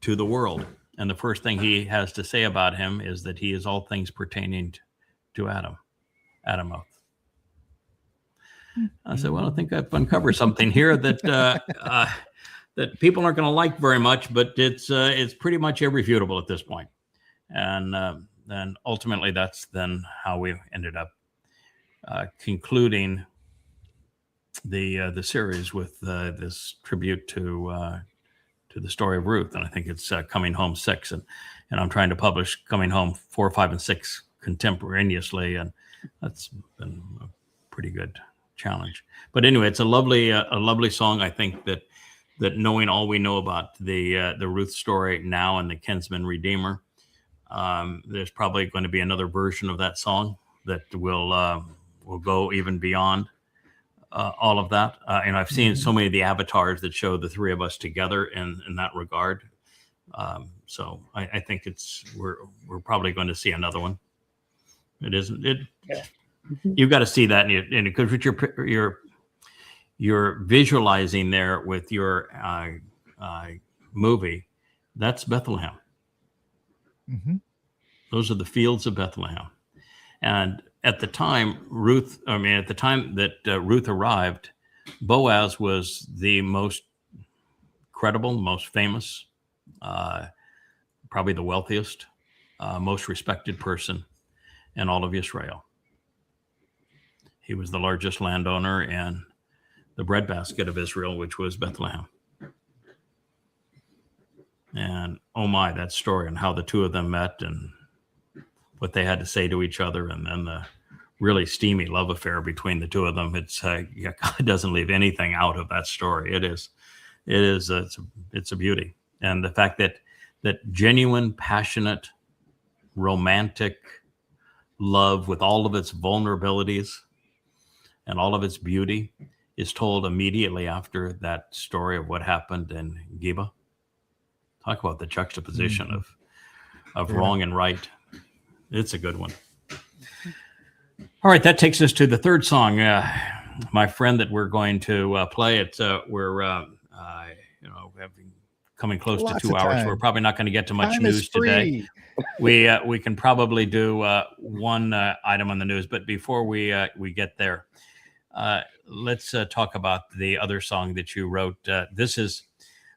to the world. And the first thing he has to say about him is that he is all things pertaining to Adam. I said, well, I think I've uncovered something here that that people aren't going to like very much, but it's pretty much irrefutable at this point. And then ultimately, that's then how we ended up concluding the series with this tribute to the story of Ruth. And I think it's Coming Home 6, and I'm trying to publish Coming Home 4, 5, and 6 contemporaneously, and that's been a pretty good challenge. But anyway, it's a lovely song. I think that knowing all we know about the Ruth story now and the Kinsman Redeemer, there's probably going to be another version of that song that will go even beyond all of that. And I've seen so many of the avatars that show the 3 of us together in that regard. So I think we're probably going to see another one. It isn't it. Yeah. You've got to see that, and because what you're visualizing there with your movie, that's Bethlehem. Mm-hmm. Those are the fields of Bethlehem. And at the time Ruth arrived, Boaz was the most credible, most famous, probably the wealthiest, most respected person in all of Israel. He was the largest landowner in the breadbasket of Israel, which was Bethlehem. And oh my, that story and how the two of them met and what they had to say to each other, and then the really steamy love affair between the two of them. It's God doesn't leave anything out of that story. It's a beauty. And the fact that genuine, passionate, romantic love with all of its vulnerabilities and all of its beauty is told immediately after that story of what happened in Geba. Talk about the juxtaposition of wrong and right. It's a good one. All right, that takes us to the third song, my friend, that we're going to play. We're coming close to 2 hours. We're probably not going to get to much news today. We can probably do one item on the news, but before we get there, let's talk about the other song that you wrote. This is,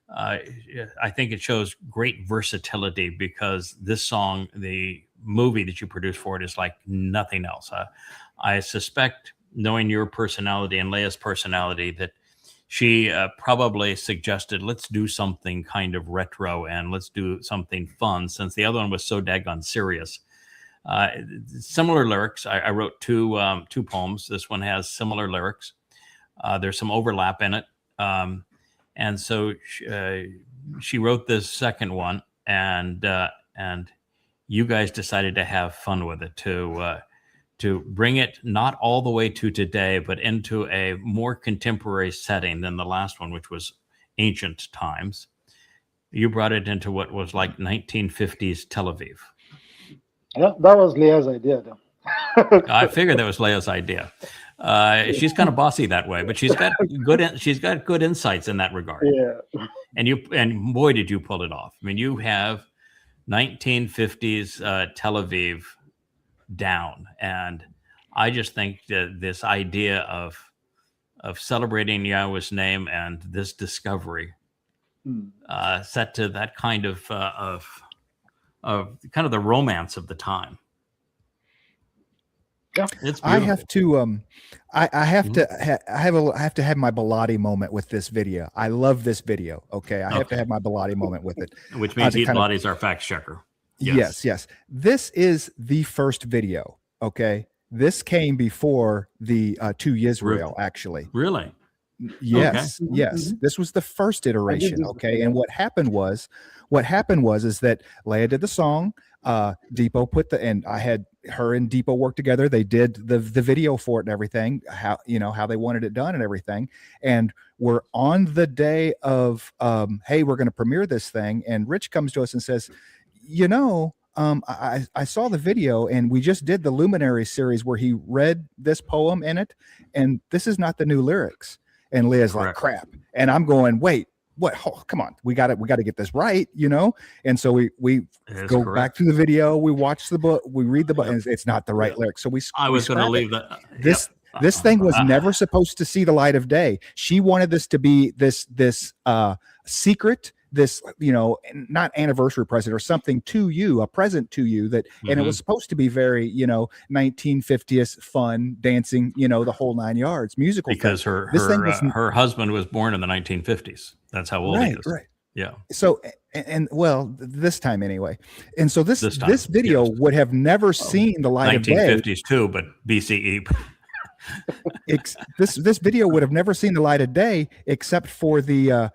I think it shows great versatility, because this song, the movie that you produced for it, is like nothing else. I suspect, knowing your personality and Leah's personality, that she probably suggested, let's do something kind of retro and let's do something fun, since the other one was so daggone serious. Similar lyrics. I wrote two poems. This one has similar lyrics. There's some overlap in it. And so she wrote this second one, and you guys decided to have fun with it, to bring it not all the way to today, but into a more contemporary setting than the last one, which was ancient times. You brought it into what was like 1950s Tel Aviv. Yeah, that was Leah's idea, though. I figured that was Leah's idea. She's kind of bossy that way, but she's got good insights in that regard. Yeah. And boy, did you pull it off. I mean, you have 1950s Tel Aviv down, and I just think that this idea of celebrating Yahweh's name and this discovery set to that kind of the romance of the time. Yeah, it's I beautiful. have to I have to have my Bilotti moment with this video. I love this video. Okay, I have to have my Bilotti moment with it. Which means Heath Bilotti's our fact checker. Yes. This is the first video. Okay, this came before the to Yisrael, actually. Really? Yes, Okay. yes. This was the first iteration. Okay, and what happened was is that Leah did the song. Dipo and I had her and Dipo work together. They did the video for it and everything, how they wanted it done and everything. And we're on the day of, hey, we're going to premiere this thing. And Rich comes to us and says, I saw the video, and we just did the Luminary series where he read this poem in it, and this is not the new lyrics. And Leah's like, crap. And I'm going, wait, what? Oh, come on, we got to get this right, And so we go back to the video, we watch the book, we read the book, and it's not the right lyrics. So I was going to leave that. This thing was never supposed to see the light of day. She wanted this to be this secret, this not anniversary present or something to you, a present to you, that and it was supposed to be very 1950s fun, dancing, the whole 9 yards, musical, because thing. her husband was born in the 1950s. That's how old he is. Right. Yeah. So and well, this time anyway. And so this video would have never seen the light of day. 1950s too, but BCE. This video would have never seen the light of day except for the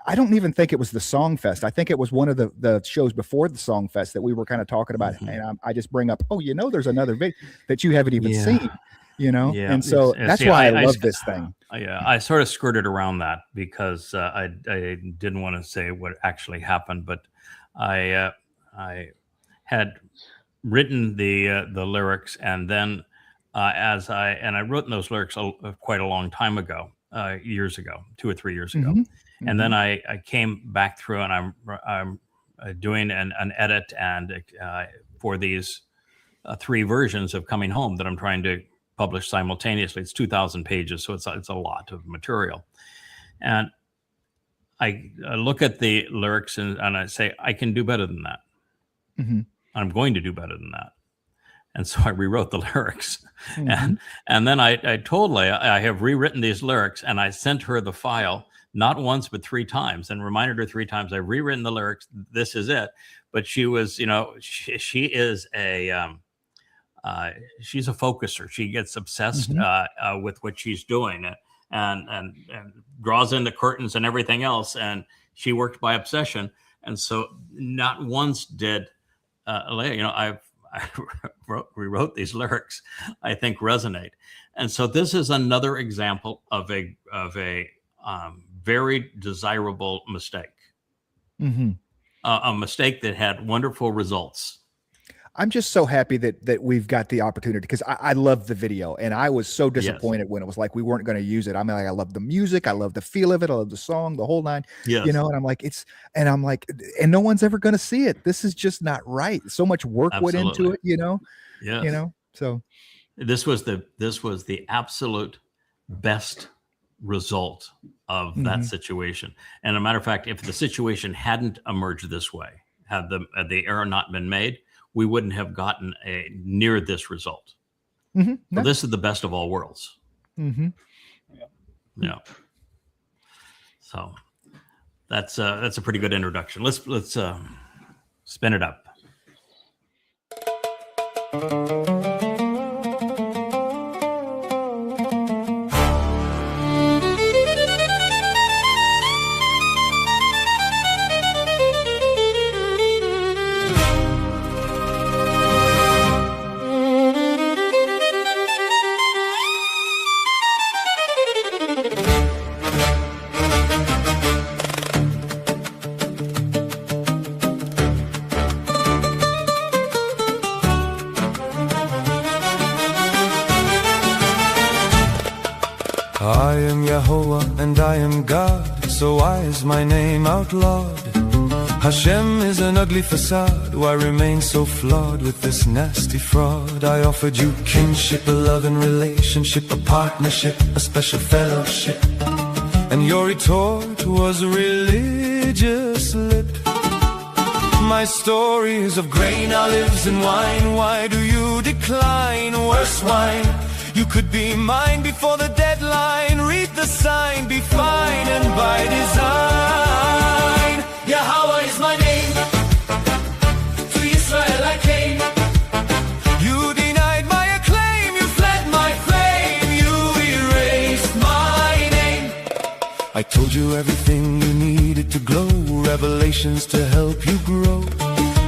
I don't even think it was the Song Fest. I think it was one of the shows before the Song Fest that we were kind of talking about. And I just bring up, there's another video that you haven't even seen, Yeah. And so that's why I love this thing. Yeah, I sort of skirted around that because I didn't want to say what actually happened, but I had written the lyrics, and then I wrote those lyrics quite a long time ago, years ago, 2 or 3 years ago. And then I came back through, and I'm doing an edit and for these 3 versions of Coming Home that I'm trying to publish simultaneously. It's 2,000 pages, so it's a lot of material. And I look at the lyrics and I say, I can do better than that. Mm-hmm. I'm going to do better than that. And so I rewrote the lyrics. Mm-hmm. And then I told Leah, I have rewritten these lyrics, and I sent her the file, not once, but 3 times, and reminded her 3 times, I've rewritten the lyrics. This is it. But she was, she is she's a focuser. She gets obsessed with what she's doing and draws in the curtains and everything else. And she worked by obsession. And so not once did Leah, I rewrote these lyrics, I think resonate. And so this is another example of a very desirable mistake, a mistake that had wonderful results. I'm just so happy that we've got the opportunity, because I love the video, and I was so disappointed when it was like we weren't going to use it. I mean, like, I love the music, I love the feel of it, I love the song, the whole 9. Yes. And I'm like, and no one's ever going to see it. This is just not right. So much work went into it, Yes. So this was the absolute best result of that situation. And a matter of fact, if the situation hadn't emerged this way, had the error not been made, we wouldn't have gotten near this result. No. So this is the best of all worlds. Yeah. So that's a pretty good introduction. Let's spin it up. I am YAHOWAH and I am God, so why is my name outlawed? Hashem is an ugly facade, why remain so flawed with this nasty fraud? I offered you kinship, a loving relationship, a partnership, a special fellowship, and your retort was a religious lip. My story is of grain, olives and wine, why do you decline? Worse wine. You could be mine before the deadline. Read the sign, be fine and by design. YAHOWAH is my name. To Israel I came. You denied my acclaim. You fled my fame. You erased my name. I told you everything you needed to glow. Revelations to help you grow.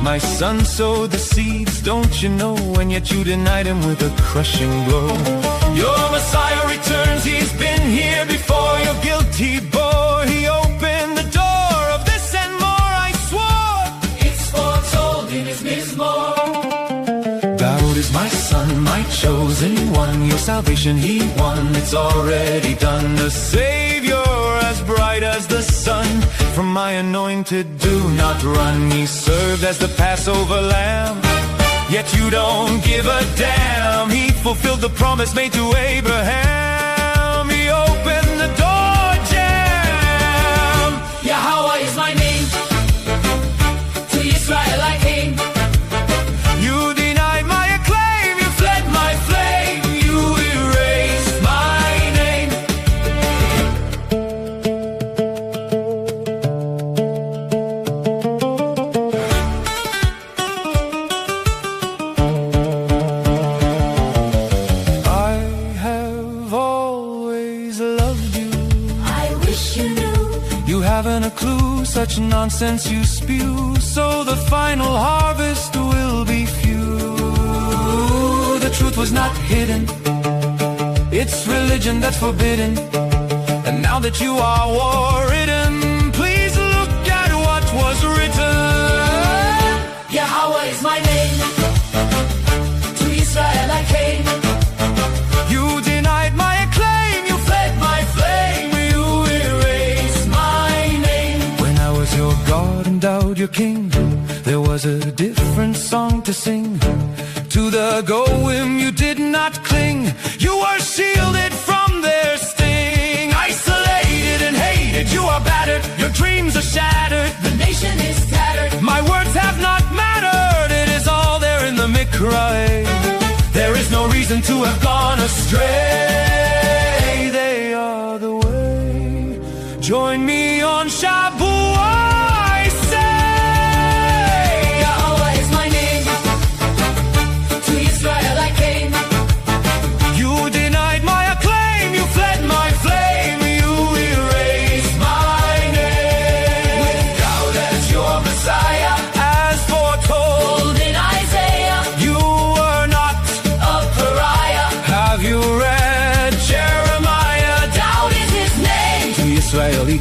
My son sowed the seeds, don't you know? And yet you denied him with a crushing blow. Your Messiah returns, he's been here before. Your guilty bore, he opened the door of this and more, I swore. It's foretold in his Mizmor. Dowd is my son, my chosen one. Your salvation he won, it's already done. The Savior as bright as the sun. From my anointed do not run. He served as the Passover lamb, yet you don't give a damn. He fulfilled the promise made to Abraham. He opened the door jam. YAHOWAH is my name. To Israel I came. You denied my acclaim. You fled my flame. You erased my name. Haven't a clue, such nonsense you spew, so the final harvest will be few. The truth was not hidden, it's religion that's forbidden, and now that you are war-ridden, please look at what was written. YAHOWAH is my name, to Israel I came. You denied my acclaim, you fled my flame, you erased my name. When I was your God and Dowd your kingdom, was a different song to sing. To the goem you did not cling. You were shielded from their sting. Isolated and hated, you are battered. Your dreams are shattered. The nation is tattered. My words have not mattered. It is all there in the Mikrai. There is no reason to have gone astray. They are the way. Join me on Shabuah.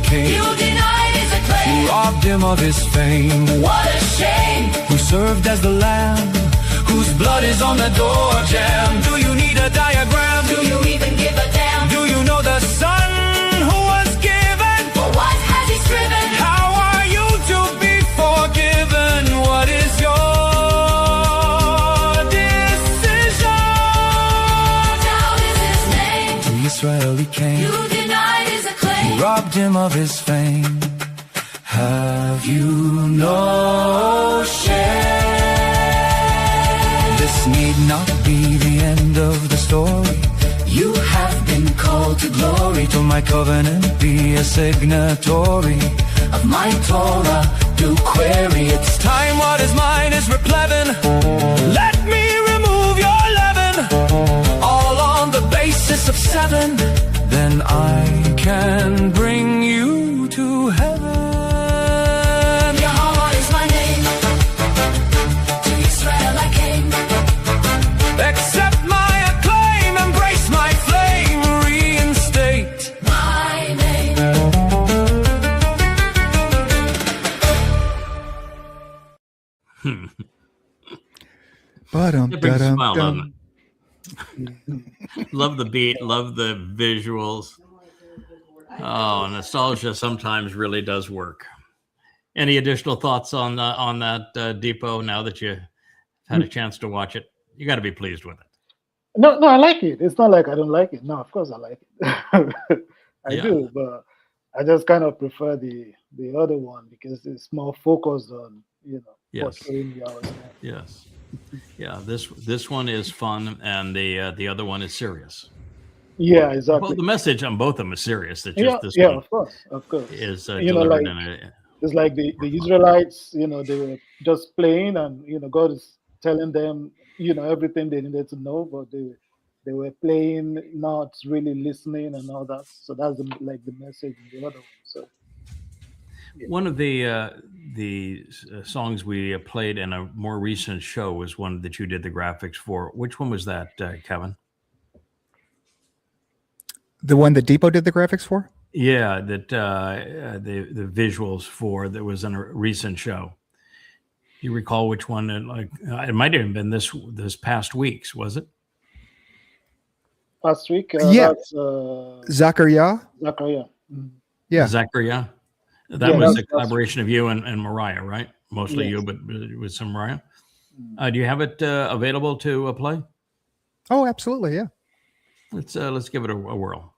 King. You denied his acclaim. You robbed him of his fame. What a shame. Who served as the lamb, whose blood is on the door jam. Do you need a diagram? Do you even give a damn? Do you know the son who was given? For what has he striven? How are you to be forgiven? What is your decision? Dowd is his name. To Israel he came. You denied his acclaim. You robbed him of his fame. Have you no shame? This need not be the end of the story. You have been called to glory. Till my covenant be a signatory of my Torah. Do query. It's time what is mine is replevin. Let me remove your leaven. All on the basis of 7. Then I can bring you to heaven. YAHOWAH is my name. To Israel I came. Accept my acclaim, embrace my flame, reinstate my name. It brings a smile, doesn't it? Love the beat, love the visuals. Oh, nostalgia sometimes really does work. Any additional thoughts on that, Dipo, now that you had a chance to watch it? You got to be pleased with it. No, I like it. It's not like I don't like it. No, of course I like it. I do, but I just kind of prefer the other one because it's more focused on, portraying Yahweh's name. Yes. Yeah, this one is fun, and the other one is serious. Yeah, exactly. Well, the message on both of them is serious. That just this one, of course, is delivered in a. It's like the Israelites, they were just playing, and God is telling them, everything they needed to know, but they were playing, not really listening, and all that. So that's the message in the other one. So. Yeah. One of the songs we played in a more recent show was one that you did the graphics for. Which one was that, Kevin? The one that Dipo did the graphics for? Yeah, that the visuals for that was in a recent show. Do you recall which one? It might have been this past week's, was it? Past week? Yeah. That's, Zachariah. Zachariah. Mm-hmm. Yeah. Zachariah. That was a collaboration of you and Mariah, right? Mostly you, but with some Mariah. Do you have it available to play? Oh, absolutely, yeah. Let's give it a whirl.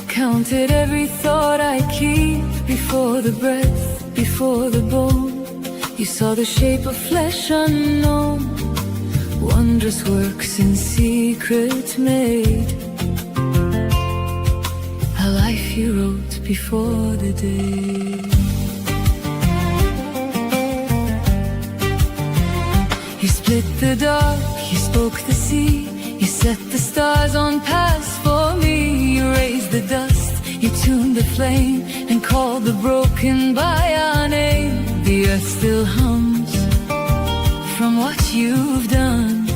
Counted every thought I keep before the breath, before the bone. You saw the shape of flesh unknown, wondrous works in secret made. A life you wrote before the day. split the dark, you spoke the sea, you set the stars on paths for me. You raised the dust, you tuned the flame, and called the broken by our name. The earth still hums from what you've done,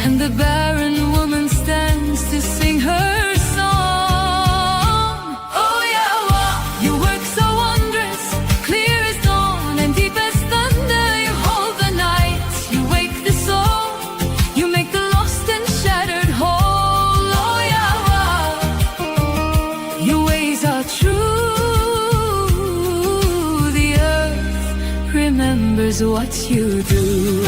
and the barren woman stands to sing her song. Oh YAHOWAH, you work so wondrous, clear as dawn and deep as thunder. You hold the night, you wake the soul, you make the lost and shattered whole. Oh YAHOWAH, your ways are true. The earth remembers what you do.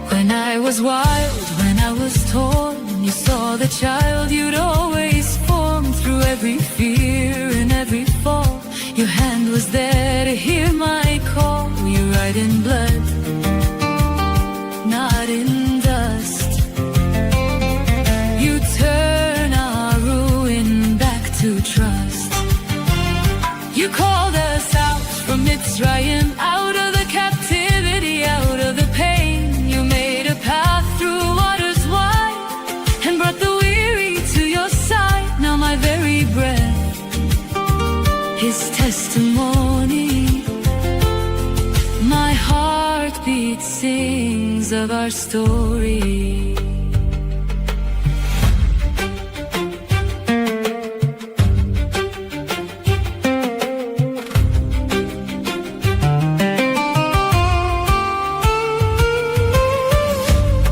When I was wild, when I was torn, you saw the child you'd always formed. Through every fear and every fall, your hand was there to hear my call. You write in blood, not in dust. You turn our ruin back to trust. You called us out from Mitzrayim, out of the captivity, out of the pain. You made a path through waters wide and brought the weary to your side. Now my very breath is testimony. My heartbeat sings of our story.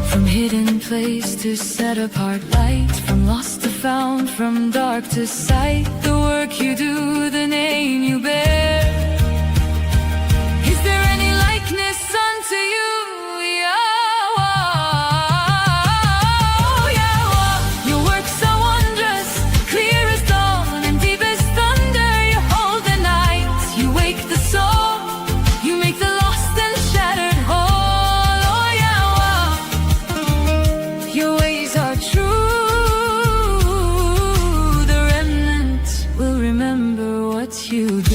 From hidden place to set apart light, from lost to found, from dark to sight. The work you do, the name you bear. Is there any likeness unto you, YAHOWAH? YAHOWAH, your work so wondrous, clear as dawn and deep as thunder. You hold the night, you wake the soul, you make the lost and shattered whole. Oh YAHOWAH, your ways are true. The remnant will remember what you do.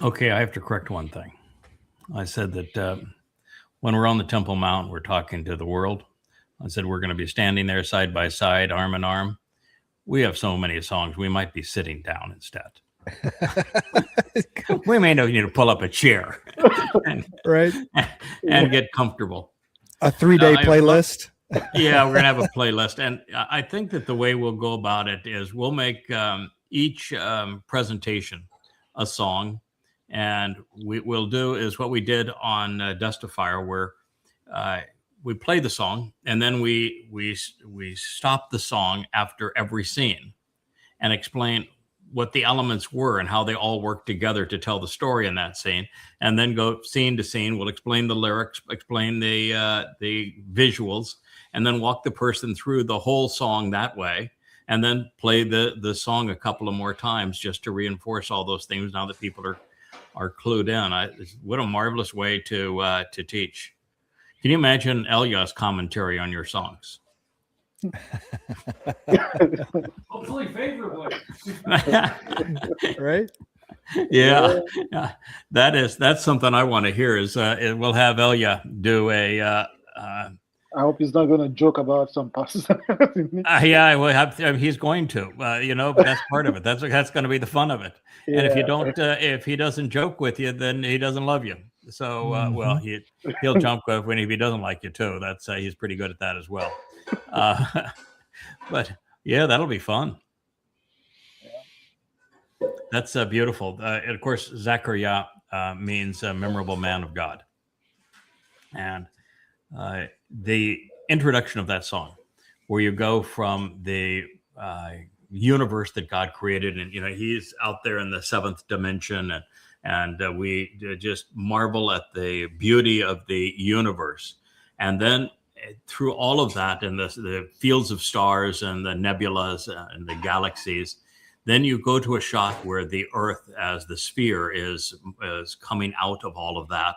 Okay, I have to correct one thing. I said that when we're on the Temple Mount, we're talking to the world. I said we're going to be standing there side by side, arm in arm. We have so many songs, we might be sitting down instead. We may need to pull up a chair and, Right. and get comfortable. A 3-day playlist. Yeah, we're going to have a playlist. And I think that the way we'll go about it is we'll make each presentation a song. And we'll do is what we did on Dustifier, where we play the song and then we stop the song after every scene and explain what the elements were and how they all work together to tell the story in that scene, and then go scene to scene. We'll explain the lyrics, explain the visuals, and then walk the person through the whole song that way, and then play the song a couple of more times just to reinforce all those things now that people are clued in. What a marvelous way to teach. Can you imagine Eliah's commentary on your songs? Hopefully favorably. Right. Yeah. That's something I want to hear. Is we'll have Eliah do a. I hope he's not going to joke about some passages. Yeah, well, he's going to. But that's part of it. That's going to be the fun of it. Yeah. And if you don't, if he doesn't joke with you, then he doesn't love you. So, well, he'll jump if he doesn't like you too. That's he's pretty good at that as well. But yeah, that'll be fun. That's beautiful. And of course, Zachariah means memorable man of God. And the introduction of that song, where you go from the universe that God created, and He's out there in the seventh dimension, and we just marvel at the beauty of the universe, and then through all of that, and the fields of stars and the nebulas and the galaxies, then you go to a shot where the Earth as the sphere is coming out of all of that.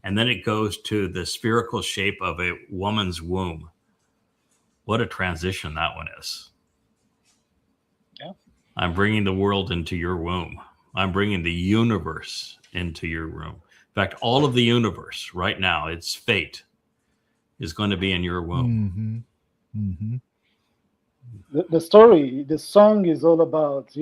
And then it goes to the spherical shape of a woman's womb. What a transition that one is. Yeah. I'm bringing the world into your womb. I'm bringing the universe into your womb. In fact, all of the universe right now, its fate is going to be in your womb. Mm-hmm. Mm-hmm. The song is all about,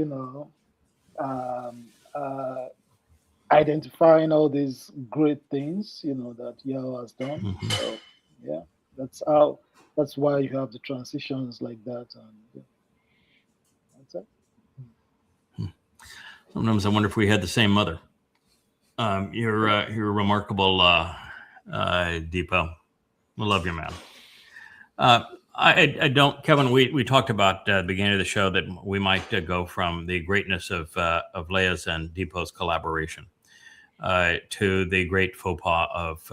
identifying all these great things, that Yahweh has done. Mhm. So, yeah, that's why you have the transitions like that. And that's it. Sometimes I wonder if we had the same mother. You're remarkable, Dipo. I love you, man. I don't, Kevin. We talked about at the beginning of the show that we might go from the greatness of Leah's and Dipo's collaboration to the great faux pas of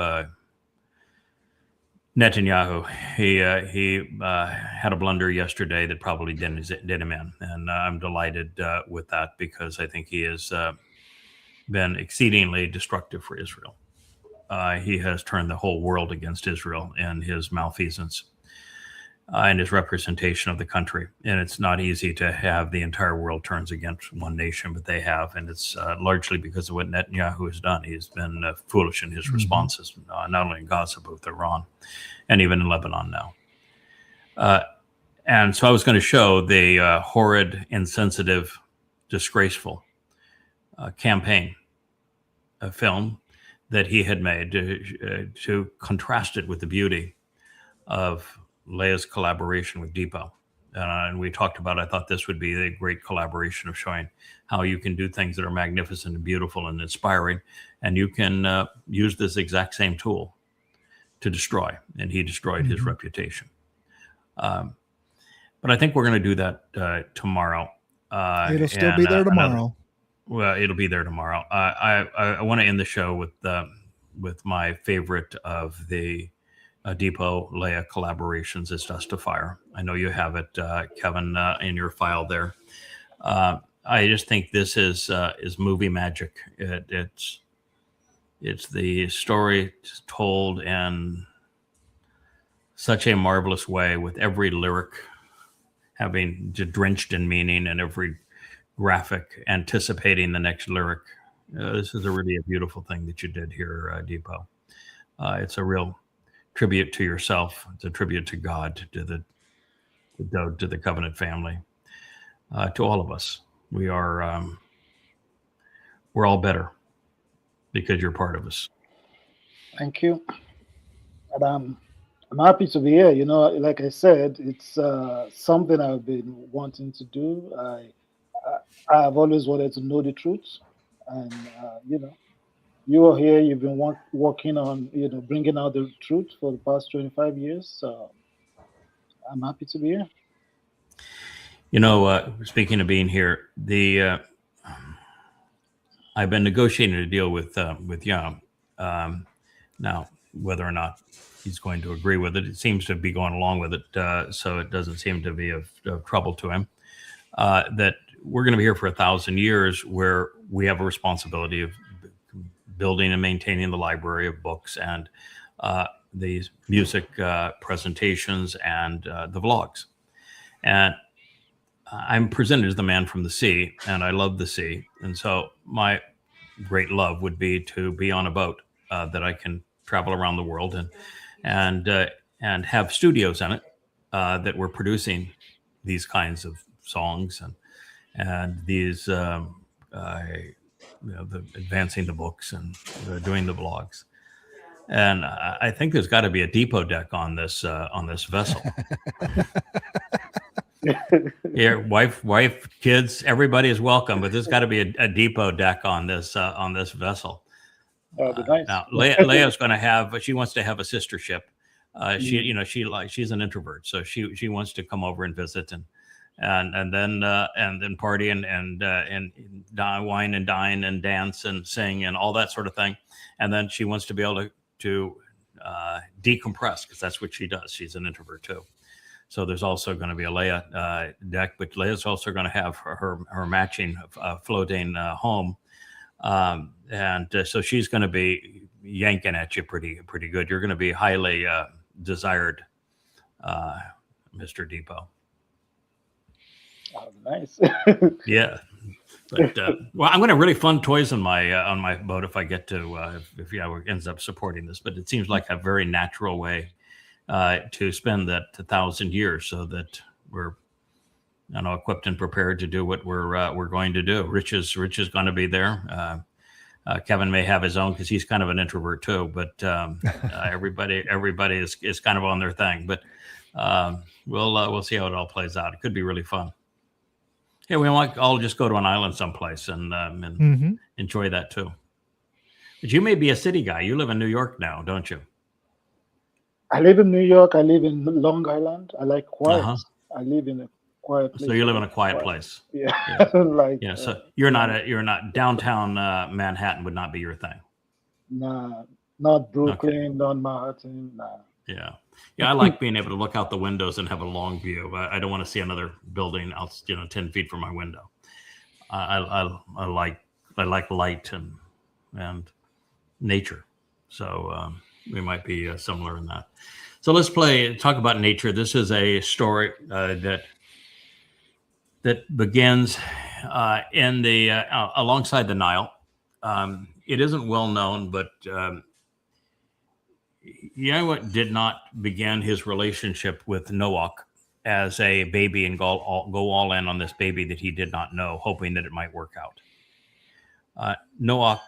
Netanyahu. He had a blunder yesterday that probably did him in, and I'm delighted with that, because I think he has been exceedingly destructive for Israel. He has turned the whole world against Israel in his malfeasance and his representation of the country. And it's not easy to have the entire world turns against one nation, but they have. And it's largely because of what Netanyahu has done. He's been foolish in his responses, not only in Gaza, but with Iran, and even in Lebanon now. And so I was going to show the horrid, insensitive, disgraceful campaign, a film that he had made to contrast it with the beauty of Leah's collaboration with Dipo. And we talked about, I thought this would be a great collaboration of showing how you can do things that are magnificent and beautiful and inspiring, and you can use this exact same tool to destroy. And he destroyed his reputation. But I think we're going to do that tomorrow. It'll still be there tomorrow. Well, it'll be there tomorrow. I want to end the show with my favorite of the Dipo Leah collaborations. It's Dust to Fire. I know you have it, Kevin, in your file there. I just think this is movie magic. It's the story told in such a marvelous way, with every lyric having drenched in meaning and every graphic anticipating the next lyric. This is really a beautiful thing that you did here, Dipo. It's a real tribute to yourself. It's a tribute to God, to the Dowd, to the covenant family, to all of us. We're all better because you're part of us. Thank you. And I'm happy to be here. Like I said, it's something I've been wanting to do. I've always wanted to know the truth, and you are here. You've been working on bringing out the truth for the past 25 years. So I'm happy to be here. Speaking of being here, I've been negotiating a deal with Yah. Now, whether or not he's going to agree with it, it seems to be going along with it, so it doesn't seem to be of trouble to him. That we're going to be here for 1,000 years, where we have a responsibility of building and maintaining the library of books and these music presentations and the vlogs. And I'm presented as the man from the sea, and I love the sea. And so my great love would be to be on a boat that I can travel around the world and have studios in it that we're producing these kinds of songs and these the advancing the books and doing the vlogs. And I think there's got to be a Dipo deck on this vessel. Yeah, wife, kids, everybody is welcome, but there's got to be a depot deck on this vessel. That'd be nice. Now, Leah's going to have. She wants to have a sister ship. She's an introvert, so she wants to come over and visit and then party and wine and dine and dance and sing and all that sort of thing. And then she wants to be able to decompress, because that's what she does. She's an introvert too. So there's also going to be a Leah deck, but Leah's also going to have her matching floating home. So she's going to be yanking at you pretty good. You're going to be highly desired, Mr. Dipo. Oh, nice. Yeah. But well, I'm going to really fund toys on my boat if I get to if YAHOWAH ends up supporting this. But it seems like a very natural way to spend that 1,000 years, so that we're equipped and prepared to do what we're going to do. Rich is going to be there. Kevin may have his own, because he's kind of an introvert too. But everybody is kind of on their thing. But we'll see how it all plays out. It could be really fun. Yeah, we might all just go to an island someplace and enjoy that too. But you may be a city guy. You live in New York now, don't you? I live in New York. I live in Long Island. I like quiet. I live in a quiet place. So you live in a quiet place. Yeah. So you're not downtown Manhattan would not be your thing. Nah, not Brooklyn, not Manhattan. Nah. Yeah. I like being able to look out the windows and have a long view. I don't want to see another building out 10 feet from my window. I like light and nature. So we might be similar in that. So let's talk about nature. This is a story that begins in the alongside the Nile. It isn't well known, but YAHOWAH did not begin his relationship with Noach as a baby and go all in on this baby that he did not know, hoping that it might work out. Moshe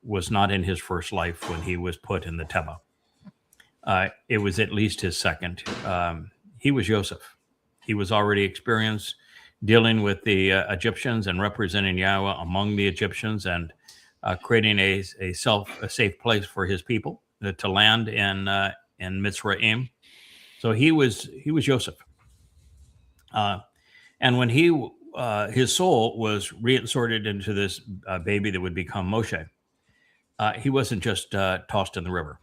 was not in his first life when he was put in the Teva. It was at least his second. He was Joseph. He was already experienced dealing with the Egyptians and representing YAHOWAH among the Egyptians, and creating a safe place for his people to land in Mitzrayim. So he was Joseph. And when his soul was reinserted into this baby that would become Moshe, he wasn't just tossed in the river.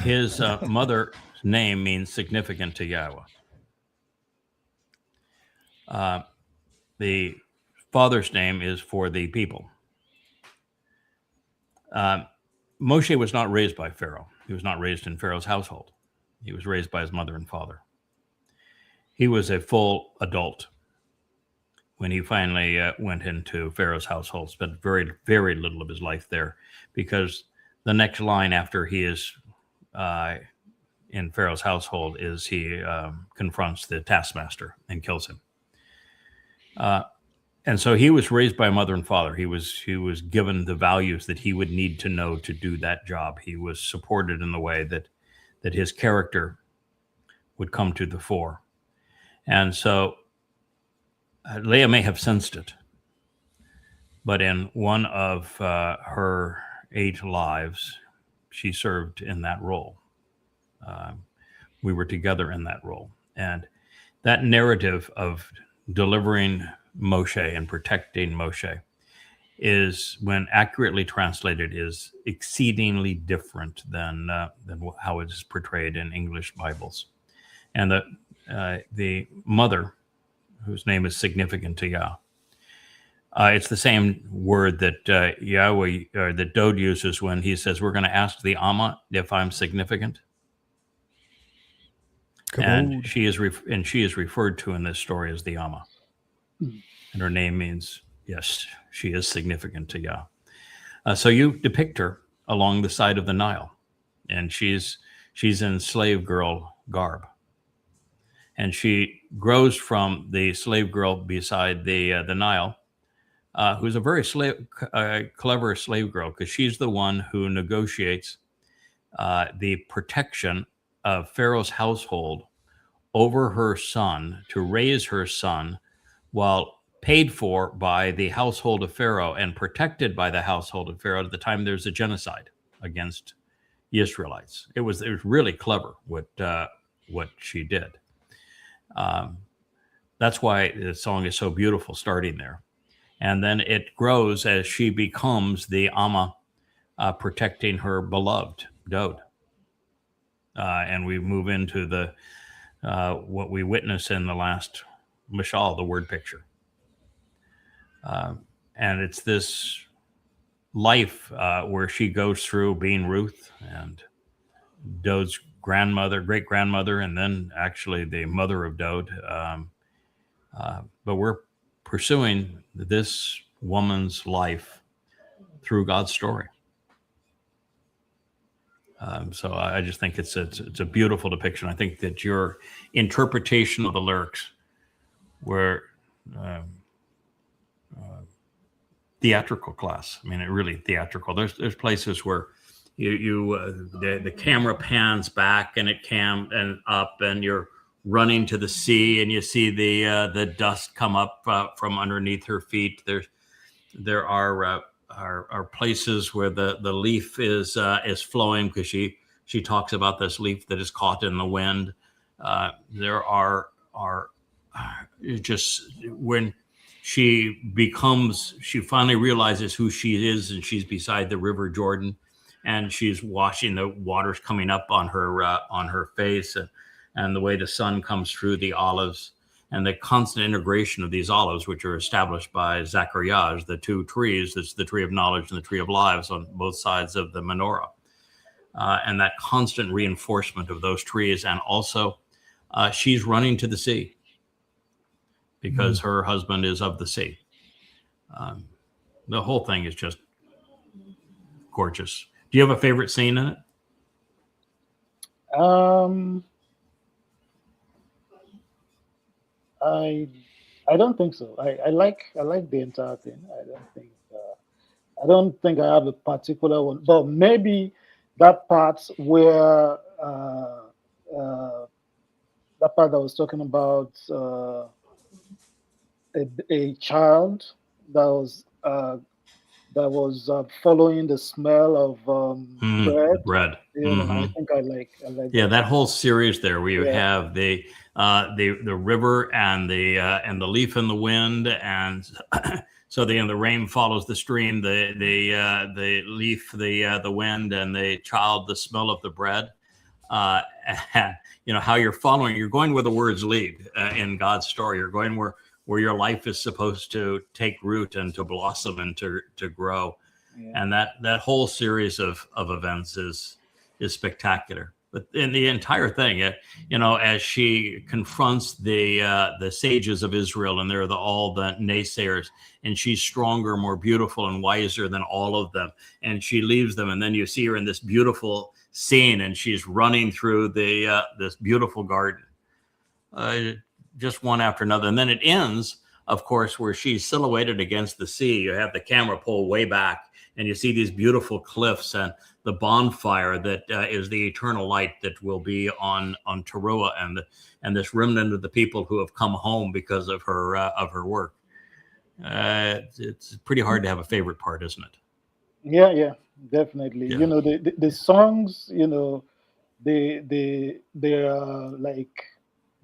His mother's name means significant to YAHOWAH. The father's name is for the people. Moshe was not raised by Pharaoh. He was not raised in Pharaoh's household. He was raised by his mother and father. He was a full adult when he finally went into Pharaoh's household. Spent very, very little of his life there, because the next line after he is in Pharaoh's household is he confronts the taskmaster and kills him. And so he was raised by mother and father. He was given the values that he would need to know to do that job. He was supported in the way that his character would come to the fore. And so Leah may have sensed it, but in one of her 8 lives, she served in that role. We were together in that role. And that narrative of delivering Moshe and protecting Moshe is, when accurately translated, is exceedingly different than how it is portrayed in English Bibles. And the mother, whose name is significant to Yah, it's the same word that YAHOWAH or that Dowd uses when he says, "We're going to ask the Amma if I'm significant." And she is referred to in this story as the Amma. And her name means, yes, she is significant to Yah. So you depict her along the side of the Nile, and she's in slave girl garb. And she grows from the slave girl beside the Nile, who's a very clever slave girl, because she's the one who negotiates the protection of Pharaoh's household over her son to raise her son while paid for by the household of Pharaoh and protected by the household of Pharaoh at the time there's a genocide against the Israelites. It was really clever what she did. That's why the song is so beautiful starting there. And then it grows as she becomes the Amma protecting her beloved, Dowd. And we move into the what we witness in the last mashal, the word picture. And it's this life where she goes through being Ruth and Dowd's grandmother, great grandmother, and then actually the mother of Dowd. But we're pursuing this woman's life through God's story. So I just think it's a beautiful depiction. I think that your interpretation of the lyrics were theatrical class. I mean, it really theatrical. There's places where the camera pans back and and up, and you're running to the sea, and you see the dust come up from underneath her feet. There are places where the leaf is flowing because she talks about this leaf that is caught in the wind. There are just when she finally realizes who she is, and she's beside the river Jordan, and she's washing the waters coming up on her face, and the way the sun comes through the olives, and the constant integration of these olives, which are established by Zachariah as the two trees. It's the tree of knowledge and the tree of lives on both sides of the menorah. And that constant reinforcement of those trees. And also she's running to the sea because her husband is of the sea. The whole thing is just gorgeous. Do you have a favorite scene in it? I don't think so. I like the entire thing. I don't think I have a particular one, but maybe that part where that part that was talking about a child that was following the smell of bread. You know, I think I like. Yeah, that whole series there, where you have the river and the leaf in the wind, and so the rain follows the stream, the leaf, the wind, and the child, the smell of the bread. You know how you're following. You're going where the words lead in God's story. You're going where your life is supposed to take root and to blossom and to grow. Yeah. And that whole series of events is spectacular. But in the entire thing, as she confronts the sages of Israel, and they're all the naysayers, and she's stronger, more beautiful, and wiser than all of them, and she leaves them, and then you see her in this beautiful scene, and she's running through this beautiful garden, just one after another, and then it ends, of course, where she's silhouetted against the sea. You have the camera pull way back, and you see these beautiful cliffs and the bonfire that is the eternal light that will be on Teruah, and this remnant of the people who have come home because of her work. It's pretty hard to have a favorite part, isn't it? Yeah, definitely. Yeah. You know, the songs, you know, they are like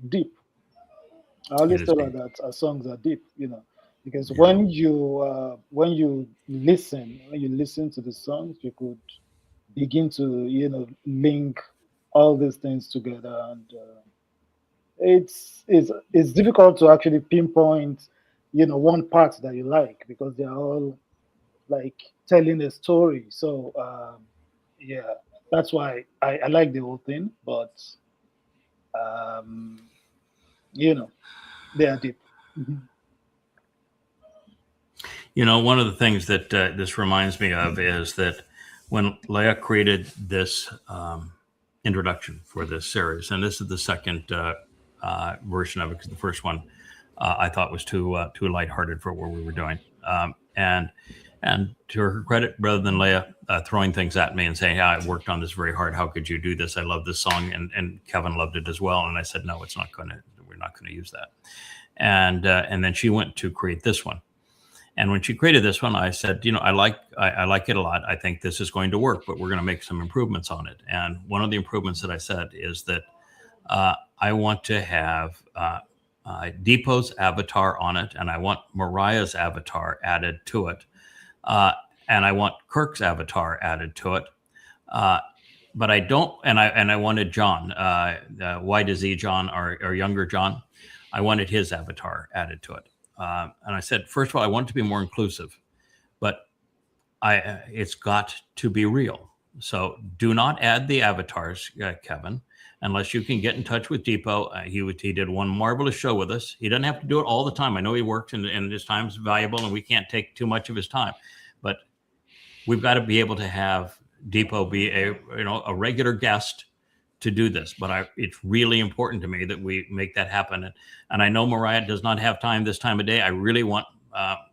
deep. I always tell her that our songs are deep, you know, because when you listen to the songs, you could begin to, you know, link all these things together, and it's difficult to actually pinpoint, you know, one part that you like, because they're all like telling a story. So yeah, that's why I like the whole thing, but you know, they are deep. Mm-hmm. You know, one of the things that this reminds me of is that when Leah created this introduction for this series, and this is the second version of it, because the first one I thought was too lighthearted for what we were doing. And And to her credit, rather than Leah throwing things at me and saying, "Yeah, I worked on this very hard. How could you do this? I love this song," and Kevin loved it as well. And I said, "No, it's not going to. We're not going to use that." And then she went to create this one. And when she created this one, I said, I like it a lot. I think this is going to work, but we're going to make some improvements on it. And one of the improvements that I said is that I want to have Dipo's avatar on it, and I want Mariah's avatar added to it, and I want Kirk's avatar added to it. But I don't, and I wanted John, Y to Z John, or younger John. I wanted his avatar added to it. And I said, first of all, I want it to be more inclusive, but it's got to be real. So do not add the avatars, Kevin, unless you can get in touch with Dipo. He did one marvelous show with us. He doesn't have to do it all the time. I know he works and his time's valuable and we can't take too much of his time, but we've got to be able to have Dipo be a regular guest to do this. But it's really important to me that we make that happen. And I know Mariah does not have time this time of day. I really want,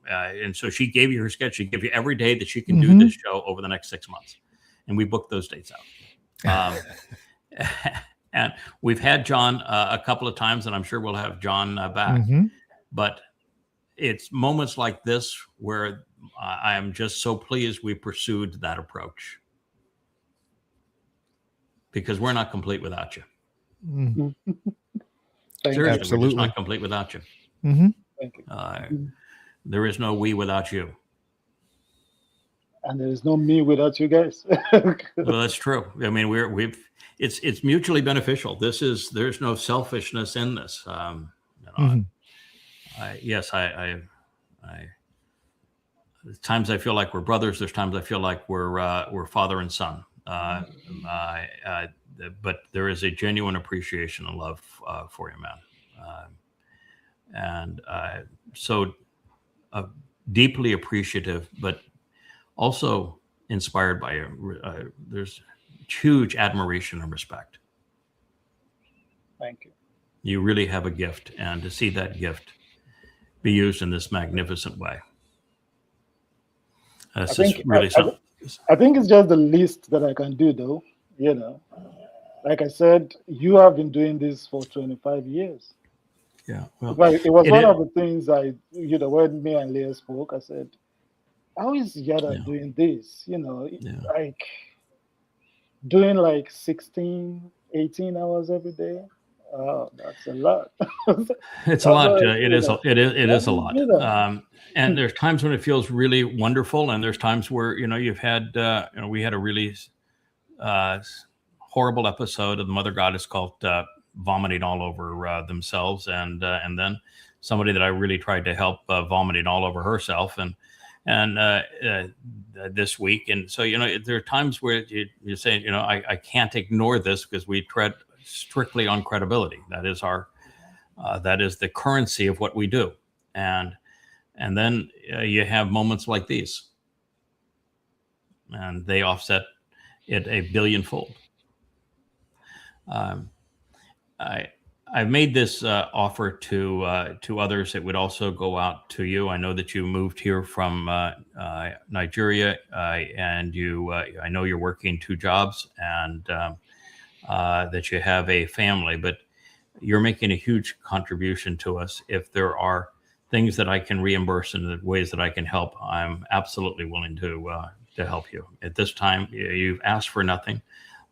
and so she gave you her sketch. She gave you every day that she can do this show over the next 6 months. And we booked those dates out. And we've had John a couple of times, and I'm sure we'll have John back. But it's moments like this where I am just so pleased we pursued that approach. Because we're not complete without you. Seriously, Absolutely. we're just not complete without you. Thank you. There is no we without you. And there is no me without you guys. Well, that's true. I mean, it's mutually beneficial. There's no selfishness in this. There's times I feel like we're brothers. There's times I feel like we're father and son. But there is a genuine appreciation and love for you, man. So deeply appreciative, but also inspired by you. There's huge admiration and respect. Thank you. You really have a gift, and to see that gift be used in this magnificent way. This is really something. I think it's just the least that I can do, though. Like I said, you have been doing this for 25 years. Yeah. Well, it was one of the things when me and Leah spoke, I said, how is Yada doing this? Like doing like 16, 18 hours every day. Oh, that's a lot. It's a lot. It is a lot. And there's times when it feels really wonderful, and there's times where you've had we had a really horrible episode of the Mother Goddess called vomiting all over themselves, and then somebody that I really tried to help vomiting all over herself, and this week, and so there are times where you say I can't ignore this because we tread strictly on credibility. That is that is the currency of what we do, and then you have moments like these, and they offset it a billionfold. I've made this offer to others. It would also go out to you. I know that you moved here from Nigeria, and I know you're working 2 jobs, and that you have a family, but you're making a huge contribution to us. If there are things that I can reimburse and the ways that I can help, I'm absolutely willing to help you. At this time, you've asked for nothing,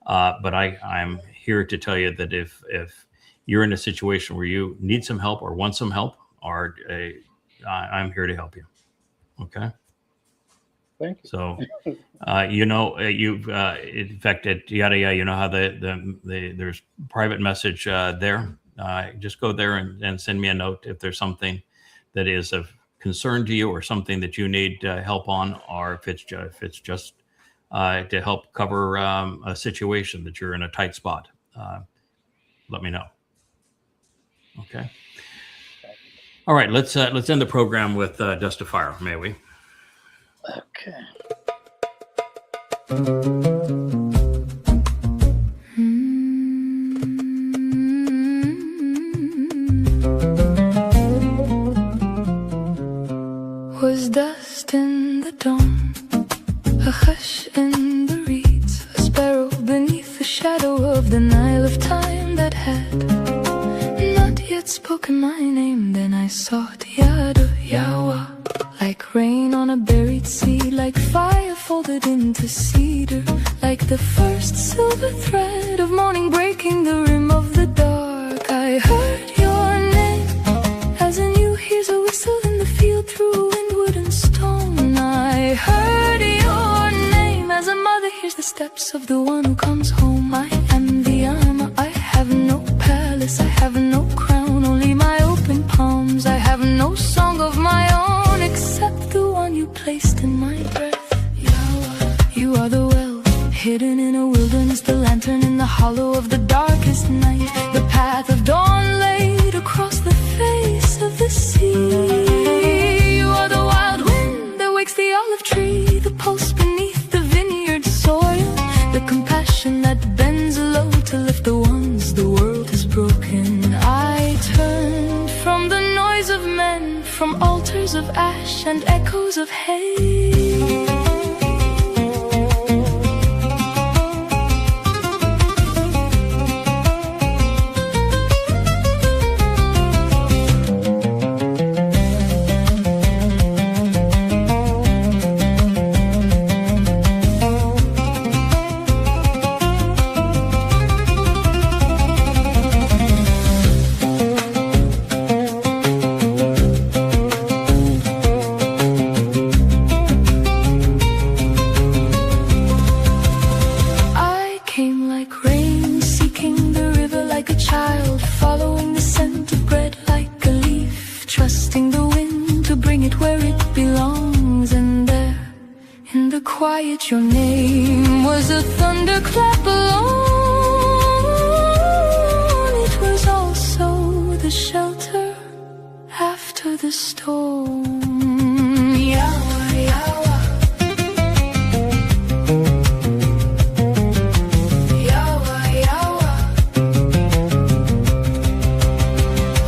but I'm here to tell you that if you're in a situation where you need some help or want some help, or I'm here to help you. Okay. Thank you. So, you've in fact at YAHOWAH, how there's private message there. Just go there and send me a note if there's something that is of concern to you, or something that you need help on, or if it's just to help cover a situation that you're in a tight spot. Let me know. Okay. All right. Let's end the program with Dust of Fire, may we? Okay. Was dust in the dawn. of the Nile of time that had not yet spoken my name. Then I sought YAHOWAH, like rain on a buried sea, like fire folded into cedar, like the first silver thread of morning breaking the rim of the dark. I heard your name as a new hears a whistle in the field through wind, wood and stone. I heard your name as a mother hears the steps of the one who comes home. I am the Alma, I have no palace, I have no crown, only my open palms. I have no song of my own except the one you placed in my breath. YAHOWAH, you are the well hidden in a wilderness, the lantern in the hollow of the darkest night, the path of dawn laid across the face of the sea. You are the wild wind that wakes the olive tree, the pulse beneath the vineyard soil, the compassion that bends low to lift the ones the world has broken. I turned from the noise of men, from altars of ash and echoes of hay. Quiet, your name was a thunderclap alone. It was also the shelter after the storm. YAHOWAH, YAHOWAH. YAHOWAH, YAHOWAH.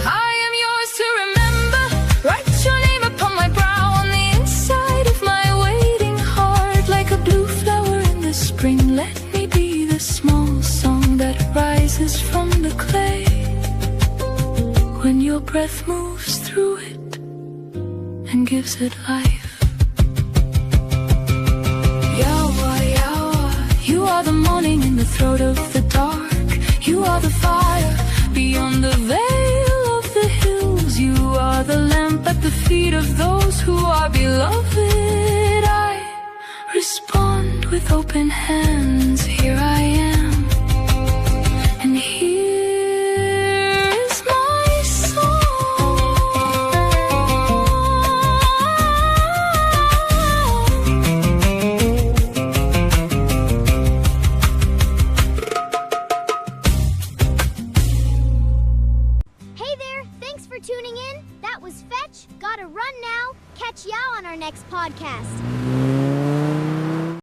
I am yours to remember. Write your name upon my brow, on the inside of my waiting heart, like a blue flower in the spring. Let me be the small song that rises from the clay when your breath moves through it and gives it life. YAHOWAH, YAHOWAH, you are the morning in the throat of the dark. You are the fire beyond the veil of the hills. You are the lamp at the feet of those who are beloved. I respond with open hands. Here I